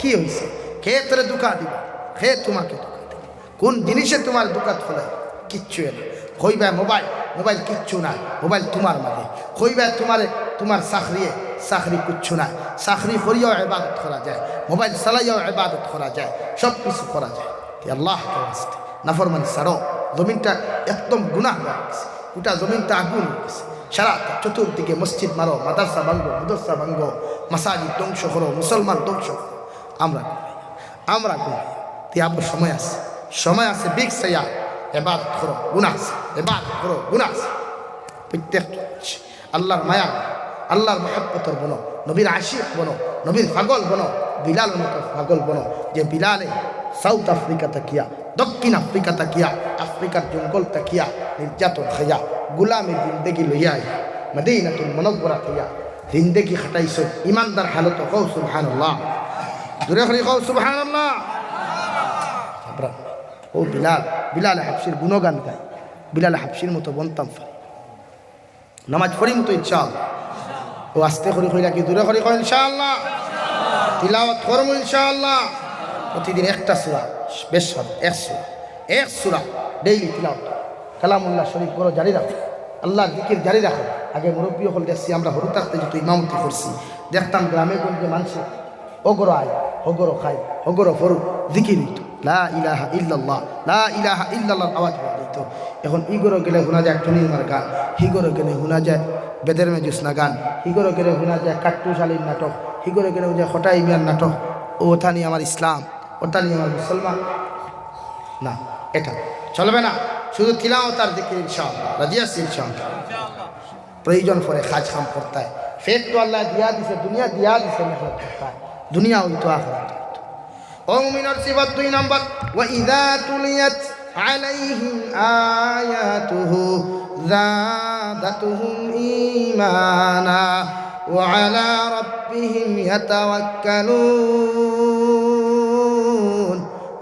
Speaker 1: কি হয়েছে, খে তোরে দুঃখা দিব, খে তোমাকে দুঃখা দিব, কোন জিনিসে তোমার দুঃখাত ফলায়, কিচ্ছু এলো কইবা মোবাইল, মোবাইল কিচ্ছু নাই, মোবাইল তোমার মাঝে কইবা তোমার চাকরি কিচ্ছু নাই, চাকরি করিয়াও ইবাদত করা যায়, মোবাইল চালাইয়াও ইবাদত করা যায়, সব কিছু করা যায়। আল্লাহকে ওয়াস্তে নাফরমানি ছাড়ো, জমিনটা একদম গুনাহ হয়ে গেছে, গোটা জমিনটা আগুন হয়ে গেছে, সারা চতুর্দিকে মসজিদ মারো, মাদ্রাসা ভাঙ্গো, মাদ্রাসা ভাঙ্গো, মাসাজিদ ধ্বংস করো, মুসলমান ধ্বংস করো, আমরা ঘুমাই আবার সময় আছে বিগ সাইয়া ইবাদত করো, গুনাহ আছে, ইবাদত করো, গুনাহ আছে, প্রত্যেক আল্লাহর মায়া, আল্লাহর মহব্বতর বনো, নবীর আশিক বনো, নবীর পাগল বনো, বিলালের মতো পাগল বনো, যে বিলালে সাউথ আফ্রিকা তাকিয়া, দক্ষিণ আফ্রিকা তাকিয়া, আফ্রিকার জঙ্গল তাকিয়া নির্যাতন খাইয়া গুলামের জিন্দেগি লইয়া মদিনাতুল মুনাওয়ারা খাইয়া জিন্দেগি খাটাইছ, ইমানদার হালত কও সুবহানাল্লাহ, জোরে করে কও সুবহানাল্লাহ। ও বিলাল হাবশির গুণগান গায়, বিলাল হাবশির মতো বনতাম নামাজ পড়ি মতো ইনশাআল্লাহ। ও আস্তে করে কইলা কি দূরে করে কয় ইনশাআল্লাহ, তিলাওয়াত করব ইনশাআল্লাহ। প্রতিদিন একটা সূরা, বেশ হবে এক সূরা ডেইলি তিলাওয়াত, কালামুল্লাহ শরীফ করো, জারি রাখো, আল্লাহর জিকির জারি রাখো। আগে মুরব্বী হল দেখছি আমরা হরু থাকতে যেত ইমামতি করছি, দেখতাম গ্রামে গঞ্জে মানুষে ওগরো আয়, হগরো খায়, হগরো ফরু জিকির হইতো, লা ইলাহা ইল্লাল্লাহ, লা ইলাহা ইল্লাল্লাহ আওয়াজ হওয়া দিত। এখন ইগরো গেলে শোনা যায় টুনিমার গান, হিগরো গেলে শোনা যায় বেদের মেজুসনা গান, হিগরো গেলে শোনা যায় কাট্টুশালীর নাটক, হিগরো গেলে শোনা যায় হঠাই মিয়ার নাটক। ও ওটা নিয়ে আমার ইসলাম, ওটা নিয়ে আমার মুসলমান না, এটা চলবে না। শুধু তিলাওয়াত আর জিকির ইনশাআল্লাহ, রাজি আছি ইনশাআল্লাহ। প্রয়োজন পরে কাজ কাম করতে হয়, ফেক তো আল্লাহ দিয়া দিছে, দুনিয়া দিয়া দিছে, মেহনত করতে হয়, দুনিয়া হইতো আখিরাত হইতো। ও মুমিনের সিফাত 2 নাম্বার, ওয়া ইযা তুলিয়াত আলাইহিম আয়াতুহু যাদাতুহুম ঈমানা ওয়া আলা রাব্বিহিম ইয়াতাওয়াক্কালুন।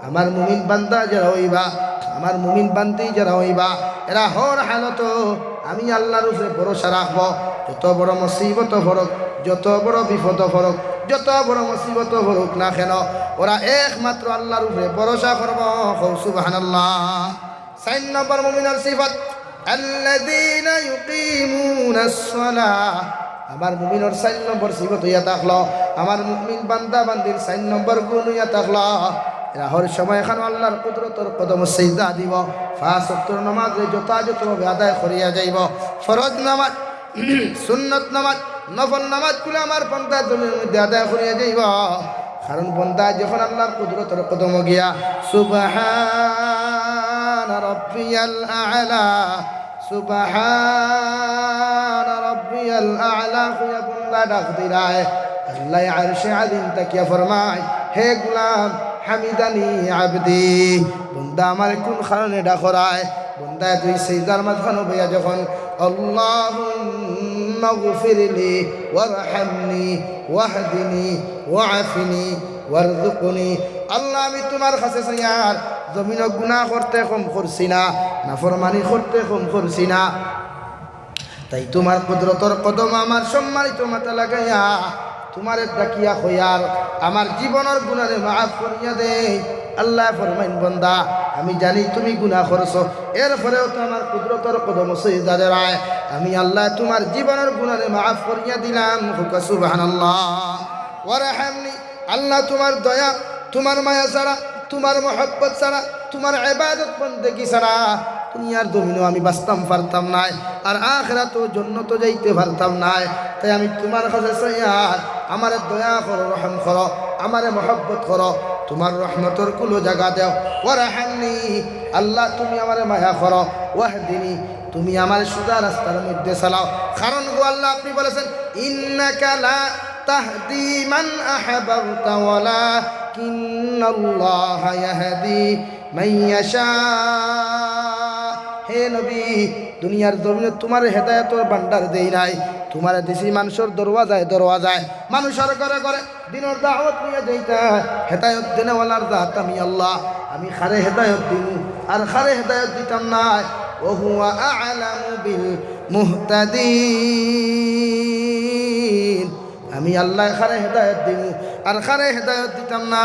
Speaker 1: আমার মুমিন বান্দা যারা হইবা, আমার মুমিন বান্দি যারা হইবা, এরা হর হালত আমি আল্লাহর উপরে ভরসা রাখবো। যত বড় মুসিবত ফরক, যত বড় বিপদ ফরক, যত বড় মুসিবত ফরক না কেন, ওরা একমাত্র আল্লাহর উপরে ভরসা করব সুবহানাল্লাহ। 4 নম্বর মুমিনের সিফাত, আল্লাযীনা ইউকিমুনাস সালাহ আমার মুমিনের 4 নম্বর সিফত হইয়া থাকলো আমার মুমিন বান্দা বান্দির 4 নম্বর গুণ হইয়া থাকলো রাহর সময় এখন আল্লাহর কুদরতের কদম সিজদা দিব 5 ওয়াক্তের নামাজ যথাযথভাবে আদায় করিয়া যাইব ফরজ নামাজ সুন্নত নামাজ নফল নামাজগুলো আমার বান্দা জমির মধ্যে আদায় করিয়া যাইব কারণ বান্দা যখন আল্লাহর কুদরতের কদম গিয়া সুবহান রাব্বিয়াল আ'লা সুবহান রাব্বিয়াল আ'লা খুয়া বান্দা ডাক দিলায় আল্লাহ আরশে আযীম তাকিয়া ফরমায় হে গোলাম হামিদানি আবদি বান্দা আমার কোন কারণে ডাকরায় বান্দা দুই সিজদার মাঝখানে বইয়া যখন আল্লাহুম্মা গফিরলি ওয়ারহামনি ওয়াহদিনি ওয়াআফিনি ওয়ারযুকনি আল্লাহ আমি তোমার কাছে চাইয়ার জমিন গুনাহ করতে কম করছি না নাফরমানি করতে কম করছি না তাই তোমার কুদরতের কদম আমার সম্মানিত মাথা লাগাইয়া তোমার ডাকিয়া হইয়ার আমার জীবনের গুনারে মাফ করিয়া দে আল্লাহ ফরমাইন বান্দা আমি জানি তুমি গুনাহ করছো এরপরেও তো আমার কুদরতের কদম সিজদা দেয় আমি আল্লাহ তোমার জীবনের গুনারে মাফ করিয়া দিলাম হুকা সুবহানাল্লাহ ওয়ারহামনি আল্লাহ তোমার দয়া তোমার মায়া ছাড়া তোমার মহব্বত ছাড়া তোমার ইবাদত বন্দেগী ছাড়া দুনিয়ার জমিনও আমি বাঁচতাম পারতাম নাই আর আখিরাতেও জান্নাতে যাইতে পারতাম নাই তাই আমি তোমার কাছে চাইয়া আমার দয়া করো রহম করো আমার মহব্বত করো তোমার রহমতের কুলো জায়গা দেও ওয়ারহামনি আল্লাহ তুমি আমার মায়া করো ওয়াহদিনি তুমি আমার সোজা রাস্তার মধ্যে চালাও কারণ গো আল্লাহ আপনি বলেছেন ইন্নাকা লা তাহদি মান আহবাবতা ওয়ালাকিন্নাল্লাহা ইয়াহদি মান ইয়াশা হে নবী দুনিয়ার জমিনে তোমার হেদায়েতের ভান্ডার দেই নাই তোমার দেশি মানুষের দরওয়াজায় মানুষের ঘরে ঘরে দিনের দাওয়াত নিয়ে যাইতা হেদায়েত দেনেওয়ালার জাত আমি আল্লাহ আমি খারে হেদায়েত দিমু আর খারে হেদায়েত দিতাম না ও হুয়া আ'লামু বিল মুহতাদিন আমি আল্লাহ খারে হেদায়েত দিমু আর খারে হেদায়েত দিতাম না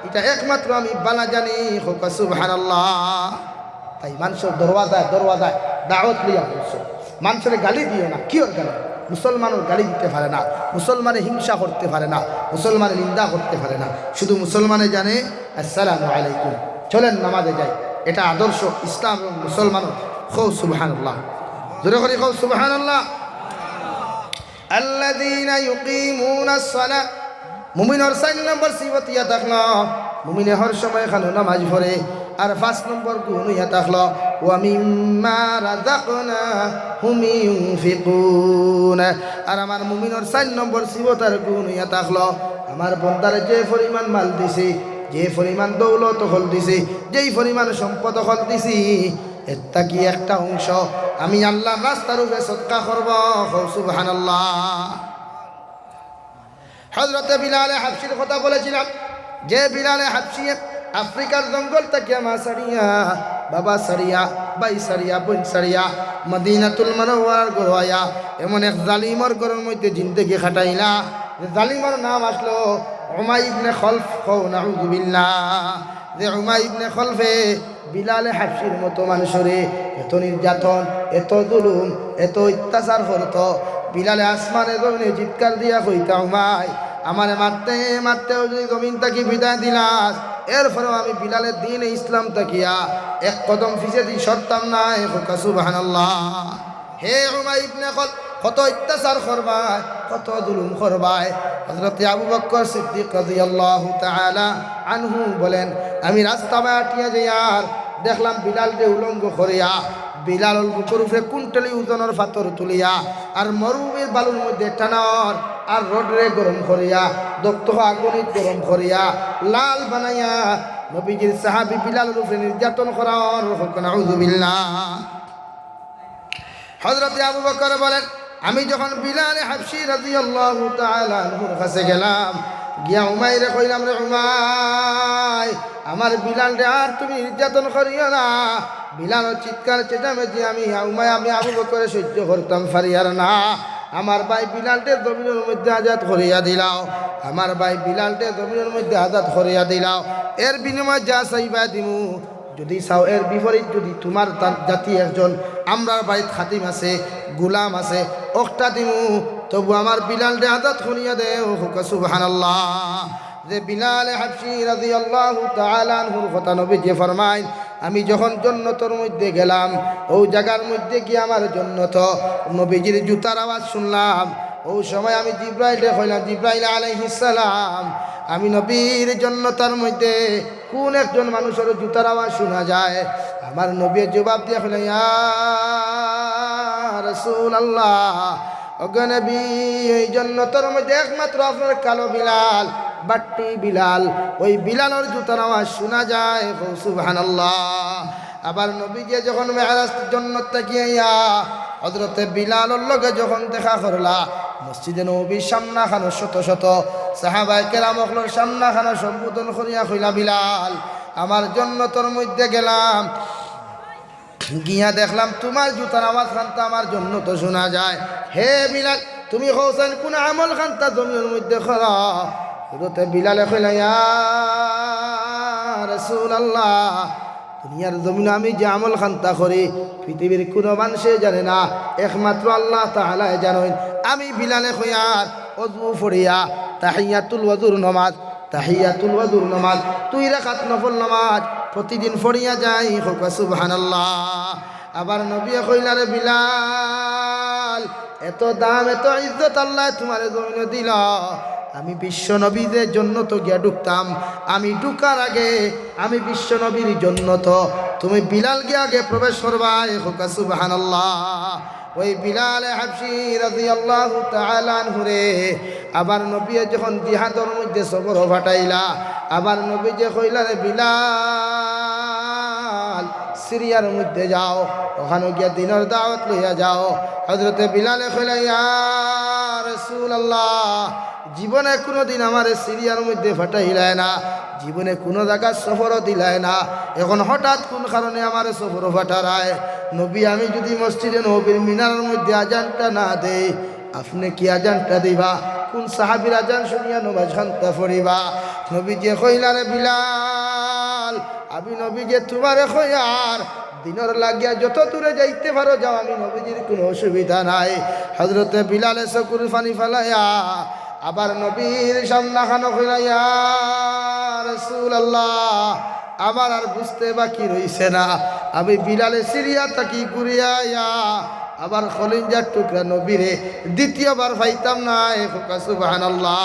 Speaker 1: এটা একমাত্র আমি বালা জানি হোকা সুবহানাল্লাহ তাই মানুষের দরওয়াজায় দাওয়াত লিয়া বলছো মানুষের গালি দিও না কি ওর গালি মুসলমানের গালি দিতে পারে না মুসলমানে হিংসা করতে পারে না মুসলমানে নিন্দা করতে পারে না শুধু মুসলমানে জানে আসসালামু আলাইকুম চলেন নামাজে যাই এটা আদর্শ ইসলাম এবং মুসলমানের খৌ সুবহানাল্লাহ জোরে করে খৌ সুবহানাল্লাহ আল্লাযীনা ইউকিমুনাস সালাহ মুমিনের 4 নম্বর সিফত ইয়া থাকলো মুমিনে হর সময় খানো নামাজ পড়ে আর 5 নম্বর গুণ ইয়া থাকলো ওয়া মিম্মা রাযাকনাহুম ইউনফিকুন আর আমার মুমিনের 4 নম্বর সিফত আর গুণ ইয়া থাকলো আমার বান্দারে যে পরিমাণ মাল দিছি যে পরিমাণ দৌলত হল দিছি যেই পরিমাণ সম্পদ হল দিছি এটা কি একটা অংশ আমি আল্লাহর রাস্তার উপরে সদকা করব সুবহানাল্লাহ হযরত বিলাল হাবশীর কথা বলেছিলাম যে বিলাল হাবশী আফ্রিকার জঙ্গল থেকে মা সারিয়া বাবা সারিয়া ভাই সারিয়া বোন সারিয়া মদিনাতুল মুনাওয়ারার গড়াইয়া এমন এক জালিমর ঘরের মধ্যে জিন্দেগি খাটাইলা যে জালিমর নাম আসলো উমাই ইবনে খলফ কও নাউযু বিল্লাহ যে উমাই ইবনে খলফে বিলাল হাবশীর মতো মানুষরে এত নির্যাতন এত জুলুম এত অত্যাচার করত বিলালে আসমানে জমিনে চিৎকার দিয়া কইতা উমাই আমারে মারতে মারতেও যদি জমিন তাকি বিদায় দিলাস এরপরেও আমি বিলালের দিন ইসলাম তাকিয়া এক কদম পিছে দিয়ে সরতাম না সুবহানাল্লাহ হে উমাই ইবনে খলফ কত অত্যাচার করবায় কত জুলুম করবায় হযরত আবু বকর সিদ্দিক রাদিয়াল্লাহু তাআলা আনহু বলেন আমি রাস্তা বাটিয়া যাইয়ার দেখলাম বিলাল যে উলঙ্গ করিয়া বিলাল বুকের উপরে কুইন্টালি ওজনের পাথর তুলিয়া আর মরুভূমির বালুর মধ্যে টানার আর রোডরে গরম করিয়া দক্ত আগুনিত গরম করিয়া লাল বানাইয়া নবীজির সাহাবী বিলালের উপরে নির্যাতন করার নাউযু বিল্লাহ হযরত আবু বকর বলেন আমি যখন বিলাল হাবশী রাদিয়াল্লাহু তাআলা আনহুর কাছে গেলাম গিয়া উমাইরে কইলাম রে উমাই আমার বিলাল রে আর তুমি নির্যাতন করিও না বিলাল চিৎকার চেঁচামেচি আমি উমাই আমি আবু বকরে সহ্য করতাম পারিয়ার না আমার ভাই বিলালটে জমিনের মধ্যে আজাদ করিয়া দিলাও আমার ভাই বিলালটে জমিনের মধ্যে আজাদ করিয়া দিলাও এর বিনিময়ে যা চাইবা দিমু যদি চাও এর বিপরীত যদি তোমার জাতি একজন আমরার বাড়িত খাতিম আছে গোলাম আছে ওকটা দিমু তবু আমার বিলাল রে আজাদ করিয়া দেও সুবহানাল্লাহ। যে বিলাল হাবশী রাদিয়াল্লাহু তাআলা আনহুর কথা নবীজি ফরমায়, আমি যখন জান্নাতের মধ্যে গেলাম, ওই জায়গার মধ্যে কি আমার জান্নাত নবীজির জুতার আওয়াজ শুনলাম। ওই সময় আমি জিব্রাইলে কইলাম, জিব্রাইল আলাইহিস সালাম, আমি নবীর জান্নাতের মধ্যে কোন একজন মানুষের জুতার আওয়াজ শোনা যায়? আমার নবী জবাব দিয়ে কইলেন, ইয়া রাসূলুল্লাহ, ওগো নবী, এই জান্নাতের মধ্যে একমাত্র আপনার কালো বিলাল, বাট্টি বিলাল, ওই বিলালের জুতার আওয়াজ শোনা যায়। সুবহানাল্লাহ। আবার নবীজি যখন মেরাজ জান্নাত থেকে আইয়া হযরতে বিলালের লগে যখন দেখা করলা, মসজিদে নববীর সামনাখানো শত শত সাহাবায়ে কেরামগুলোর সামনাখানো সম্বোধন করিয়া কইলা, বিলাল, আমার জান্নাতের মধ্যে গেলাম, গিয়া দেখলাম তোমার জুতার আওয়াজ খানটা আমার জন্য তো শোনা যায়। হে বিলাল, তুমি হোসেন কোন আমল খানটা জমির মধ্যে করা? হযরতে বিলালে কইলা, ইয়া রাসূলুল্লাহ, দুনিয়ার জমিনে আমি যে আমল খান্তা করি পৃথিবীর কোনো মানুষে জানে না, একমাত্র আল্লাহ তাআলা জানেন। আমি বিলালে কইয়ার ওযু পড়িয়া তাহিয়াতুল ওযুর নামাজ, তাহিয়াতুল ওযুর নামাজ 2 রাকাত নফল নামাজ প্রতিদিন পড়িয়া যাই। সুবহানাল্লাহ। আবার নবী কইলা, রে বিলাল, এত দাম এত ইজ্জত আল্লাহ তোমার জমিনে দিল, আমি বিশ্ব নবীদের জন্য তো গিয়া ঢুকতাম, আমি ঢুকার আগে আমি বিশ্ব নবীর জন্য তো তুমি বিলাল গিয়ে আগে প্রবেশ করবাই। সুবহানাল্লাহ। ওই বিলাল হাবশী রাদিয়াল্লাহু তাআলা আনহু রে আবার নবী যখন জিহাদের মধ্যে সফর ফাটাইলা, আবার নবী যে কইলা, রে বিলাল, সিরিয়ার মধ্যে যাও, ওখানে গিয়া দিনের দাওয়াত লইয়া যাও। হযরতে বিলালে কইলা, ইয়া রাসূলুল্লাহ, জীবনে কোনোদিন আমার সিরিয়ার মধ্যে ফাটাইলায় না, জীবনে কোনো জায়গার সফরও দিলায় না, এখন হঠাৎ কোন কারণে আমার সফর ফাটারায়? নবী, আমি যদি মসজিদে নবীর মিনারের মধ্যে আজানটা না দেই, আপনি কি আজানটা দিবা? কোন সাহাবীর আজান শুনিয়া নামাজ খান্তা পড়িবা? নবী যে কইলা, রে বিলাল, আমি নবী যে তোমারে কইয়ার দিনের লাগিয়া যত দূরে যাইতে পারো যাও, আমি নবীজির কোনো অসুবিধা নাই। হযরতে বিলালে চকুর পানি ফেলাইয়া আবার নবীর সামনাখানো কইলা, ইয়া রাসূলুল্লাহ, আমার আর বুঝতে বাকি রইছে না, আমি বিলালে সিরিয়া তাকি ঘুরিয়া আইয়া আবার খলিঞ্জার টুকরা নবীরে দ্বিতীয়বার পাইতাম না। সুবহানাল্লাহ।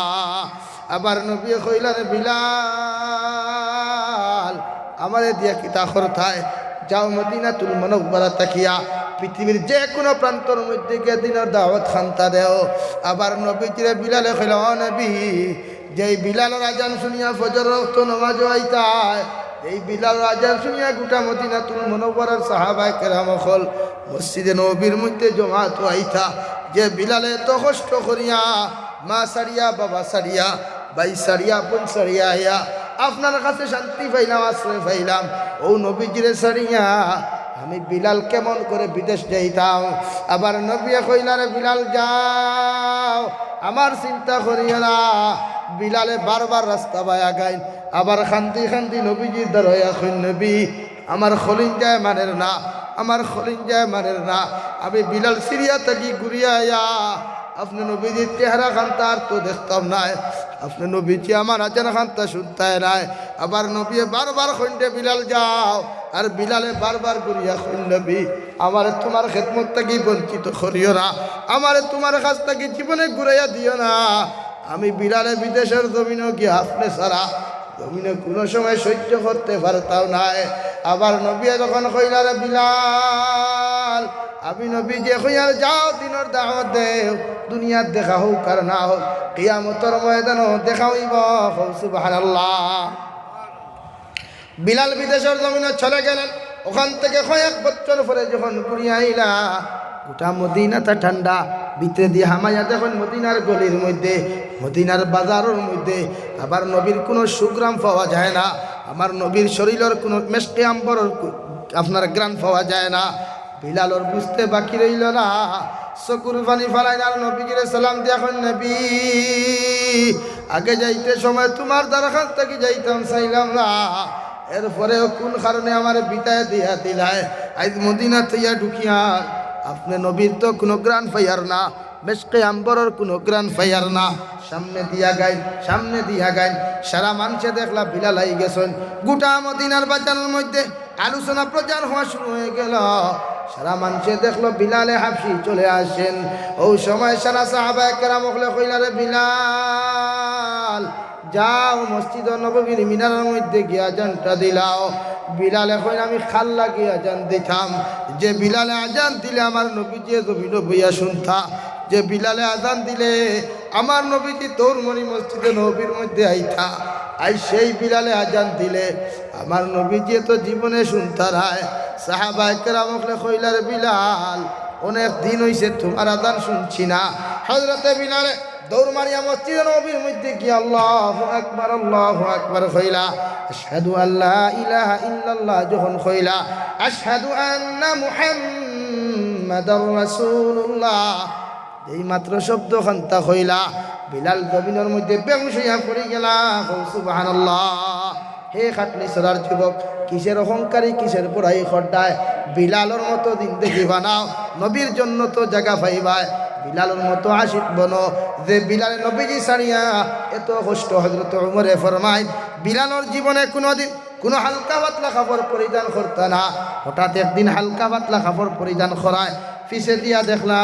Speaker 1: আবার নবী কইলা, রে বিলাল, আমারে দিয়া কিতা করতায়? যাও মদিনাতুল মুনাওয়ারা তাকিয়া পৃথিবীর যে কোনো প্রান্তর মধ্যে গিয়ে দিনের দাওয়াত খান্তা দেও। আবার নবীজিরে বিলালে কইলা, ও নবী, যেই বিলালের আজান শুনিয়া ফজর ওয়াক্ত নামাজ আইতায়, এই বিলালের আজান শুনিয়া গোটা মদিনাতুল মুনাওয়ারার সাহাবায়ে কেরাম হল মসজিদে নববীর মধ্যে জমাত আইতা, যে বিলালে তো কষ্ট করিয়া মা সারিয়া, বাবা সারিয়া, ভাই সারিয়া, বোন সারিয়া আইয়া আপনার কাছে শান্তি পাইলাম, আশ্রয় পাইলাম, ও নবীজিরে সারিয়া আমি বিলাল কেমন করে বিদেশ যাইতাম? আবার নবী কইলা, রে বিলাল, যাও, আমার চিন্তা করিও না। বিলালে বারবার রাস্তা বায়া গাইন, আবার খান্তি খান্তি নবীজির দরয়া কইন, নবী, আমার খলিঞ্জায় মানের না, আমার খলিঞ্জায় মানের না। আমি বিলাল সিরিয়া থেকে ঘুরিয়া আয়া আপনি নবীজির চেহারা খান্তা আর তো দেখতাম নাই, আপনি নবীজি আমার আজান খান্তা শুনতায় নাই। আবার নবী বারবার কইন্ডে, বিলাল যাও, আর বিলালে বারবার ঘুরিয়া কইন, নবী, আমার তোমার খেদমত থেকে বঞ্চিত করিও না, আমার তোমার কাছ থেকে জীবনে ঘুরাইয়া দিও না। আমি বিলালে বিদেশের জমিনও গিয়ে আপনি সারা জমিনে কোনো সময় সহ্য করতে পারতাম নাই। আবার নবী যখন কইলা, রে বিলাল, আমি নবী যে কইয়ার যাও দিনের দাওয়াত দেও, দুনিয়ার দেখা হোক আর না হোক, কিয়ামতের ময়দানও দেখা হইব। সুবহানাল্লাহ। বিলাল বিদেশের জমিনে চলে গেলেন, ওখান থেকে কয়েক বছর পরে যখন ঘুরিয়ে আইলা, গোটা মদিনাটা ঠান্ডা, ভিতরে দিয়ে হামাইয়া দেখুন মদিনার গলির মধ্যে, মদিনার বাজারের মধ্যে আবার নবীর কোনো সুগ্রাম পাওয়া যায় না, আমার নবীর শরীরের কোনো মেশকে আম্বরের আপনার গ্রাম পাওয়া যায় না। বিলালর বুঝতে বাকি রইল না, চকুর পানি ফালাইন আর নবীকে সালাম দিয়া কইন, নবী, আগে যাইতে সময় তোমার দরখান থেকে যাইতাম চাইলাম না, এরপরেও কোন কারণে আমার বিতায় দিয়া দিলায়, আজ মদিনা থইয়া ঢুকিয়া আপনি নবীর তো কোনো গ্রান পাইয়ার না, মেশকে আম্বরের কোনো গ্রান ফাইয়ার না। সামনে দিয়া গাইন সারা মানুষে দেখলা বিলাল আই গেছেন। গোটা মদিনার বাজারের মধ্যে আলোচনা প্রচার হওয়া শুরু হয়ে গেল। সারা মানুষে দেখলো বিলালে হাফসি চলে আসেন। ওই সময় সারা সাহাবায়ে কেরাম কইলা রে বিলাল যাও মসজিদ নববীর মিনারের মধ্যে গিয়া আজানটা দিলাও। বিলালে কইল আমি খাল লাগিয়ে আজান দিতাম। যে বিলালে আজান দিলে আমার নবীজি জমিন বইয়া শুনতা। যে বিলালে আজান দিলে আমার নবীজি দৌড়মণি মসজিদে নবীর মধ্যে আইতা। আই সেই বিলালে আজান দিলে আমার নবীজি তো জীবনে শুনতারায়। সাহাবায়ে কেরাম কইলা রে বিলাল অনেক দিন হইছে তোমার আজান শুনছি না। হযরতে বিলালে দৌড় মারিয়া মসজিদে নবীর মধ্যে গিয়ে আল্লাহু আকবার কইলা। আশহাদু আল্লা ইলাহা ইল্লাল্লাহ যখন কইলা, আশহাদু আন্না মুহাম্মাদার রাসূলুল্লাহ এই মাত্র শব্দ খান্তা কইলা বিলাল জমিনের মধ্যে বেহুশ হইয়া পড়ে গেলা। সুবহানাল্লাহ। হে খাটলি সরার যুবক, কিসের অহংকারী কিসের পড়াই খড্ডায় বিলালের মতো দিন দেখি বানাও। নবীর জন্য তো জায়গা পাইবায়। বিলালের মতো আশিক বনো যে বিলালে নবীজি ছাড়িয়া এত কষ্ট। হযরত ওমরে ফরমায় বিলালের জীবনে কোনোদিন কোনো হালকা পাতলা কাপড় পরিধান করতে না। হঠাৎ একদিন হালকা পাতলা কাপড় পরিধান করায় পিছে দিয়া দেখলা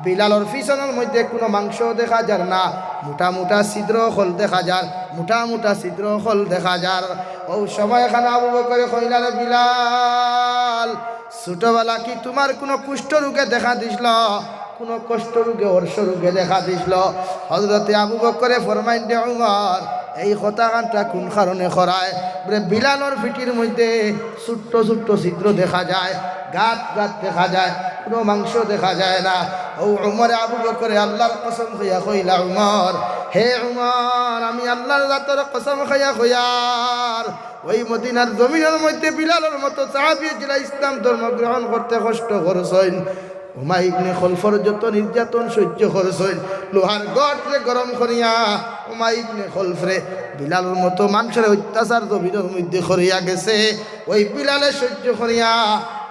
Speaker 1: বিলালের পিছনের মধ্যে কোনো মাংস দেখা যার না, মোটা মোটা ছিদ্র খোল দেখা যার, মোটা ছিদ্র খোল দেখা যার। ও সময় এখানে আবু বকর কইলা রে বিলাল ছোটবেলা কি তোমার কোনো কুষ্ঠ রোগে দেখা দিছিল? কোনো কষ্ট রোগে অর্শ রোগে দেখা দিছিল? হযরতে আবু বকরে ফরমাইন দে উমর এই কথাখানটা কোন কারণে করায়? বলে বিলালের পিঠির মধ্যে ছোট্ট ছোট্ট ছিদ্র দেখা যায়, গাত দেখা যায়, কোনো মাংস দেখা যায় না। ও উমরে আবু বকরে আল্লাহর কসম খাইয়া কইলা উমর, হে উমর আমি আল্লাহর জাতের কসম খাইয়া কইয়ার ওই মদিনার জমিনের মধ্যে বিলালের মতো সাহাবী যারা ইসলাম ধর্ম গ্রহণ করতে কষ্ট করছেন, উমাই ইবনে খলফর যত নির্যাতন সহ্য করছেন, লোহার গড়রে গরম করিয়া উমাই ইবনে খলফরে বিলালের মতো মানুষের অত্যাচার জমিনের মধ্যে করিয়া গেছে। ওই বিলালে সহ্য করিয়া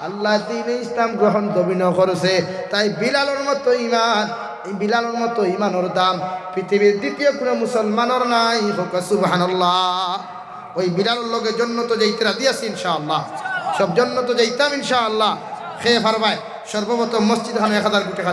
Speaker 1: আল্লাহ দ্বীনে ইসলাম গ্রহণ জমিন করেছে। তাই বিলালের মতো ইমান, এই বিলালের মতো ইমানের দাম পৃথিবীর দ্বিতীয় কোনো মুসলমানের নাই। হোক সুবহানাল্লাহ। ওই বিলালের লোকের জন্য তো যাইতে রাজি আছি ইনশাআল্লাহ, সব জন্য তো যাইতাম ইনশাআল্লাহ। খেয়ে ফারবায় সর্বপ্রথম মসজিদ খানে 1000 কোটি টাকা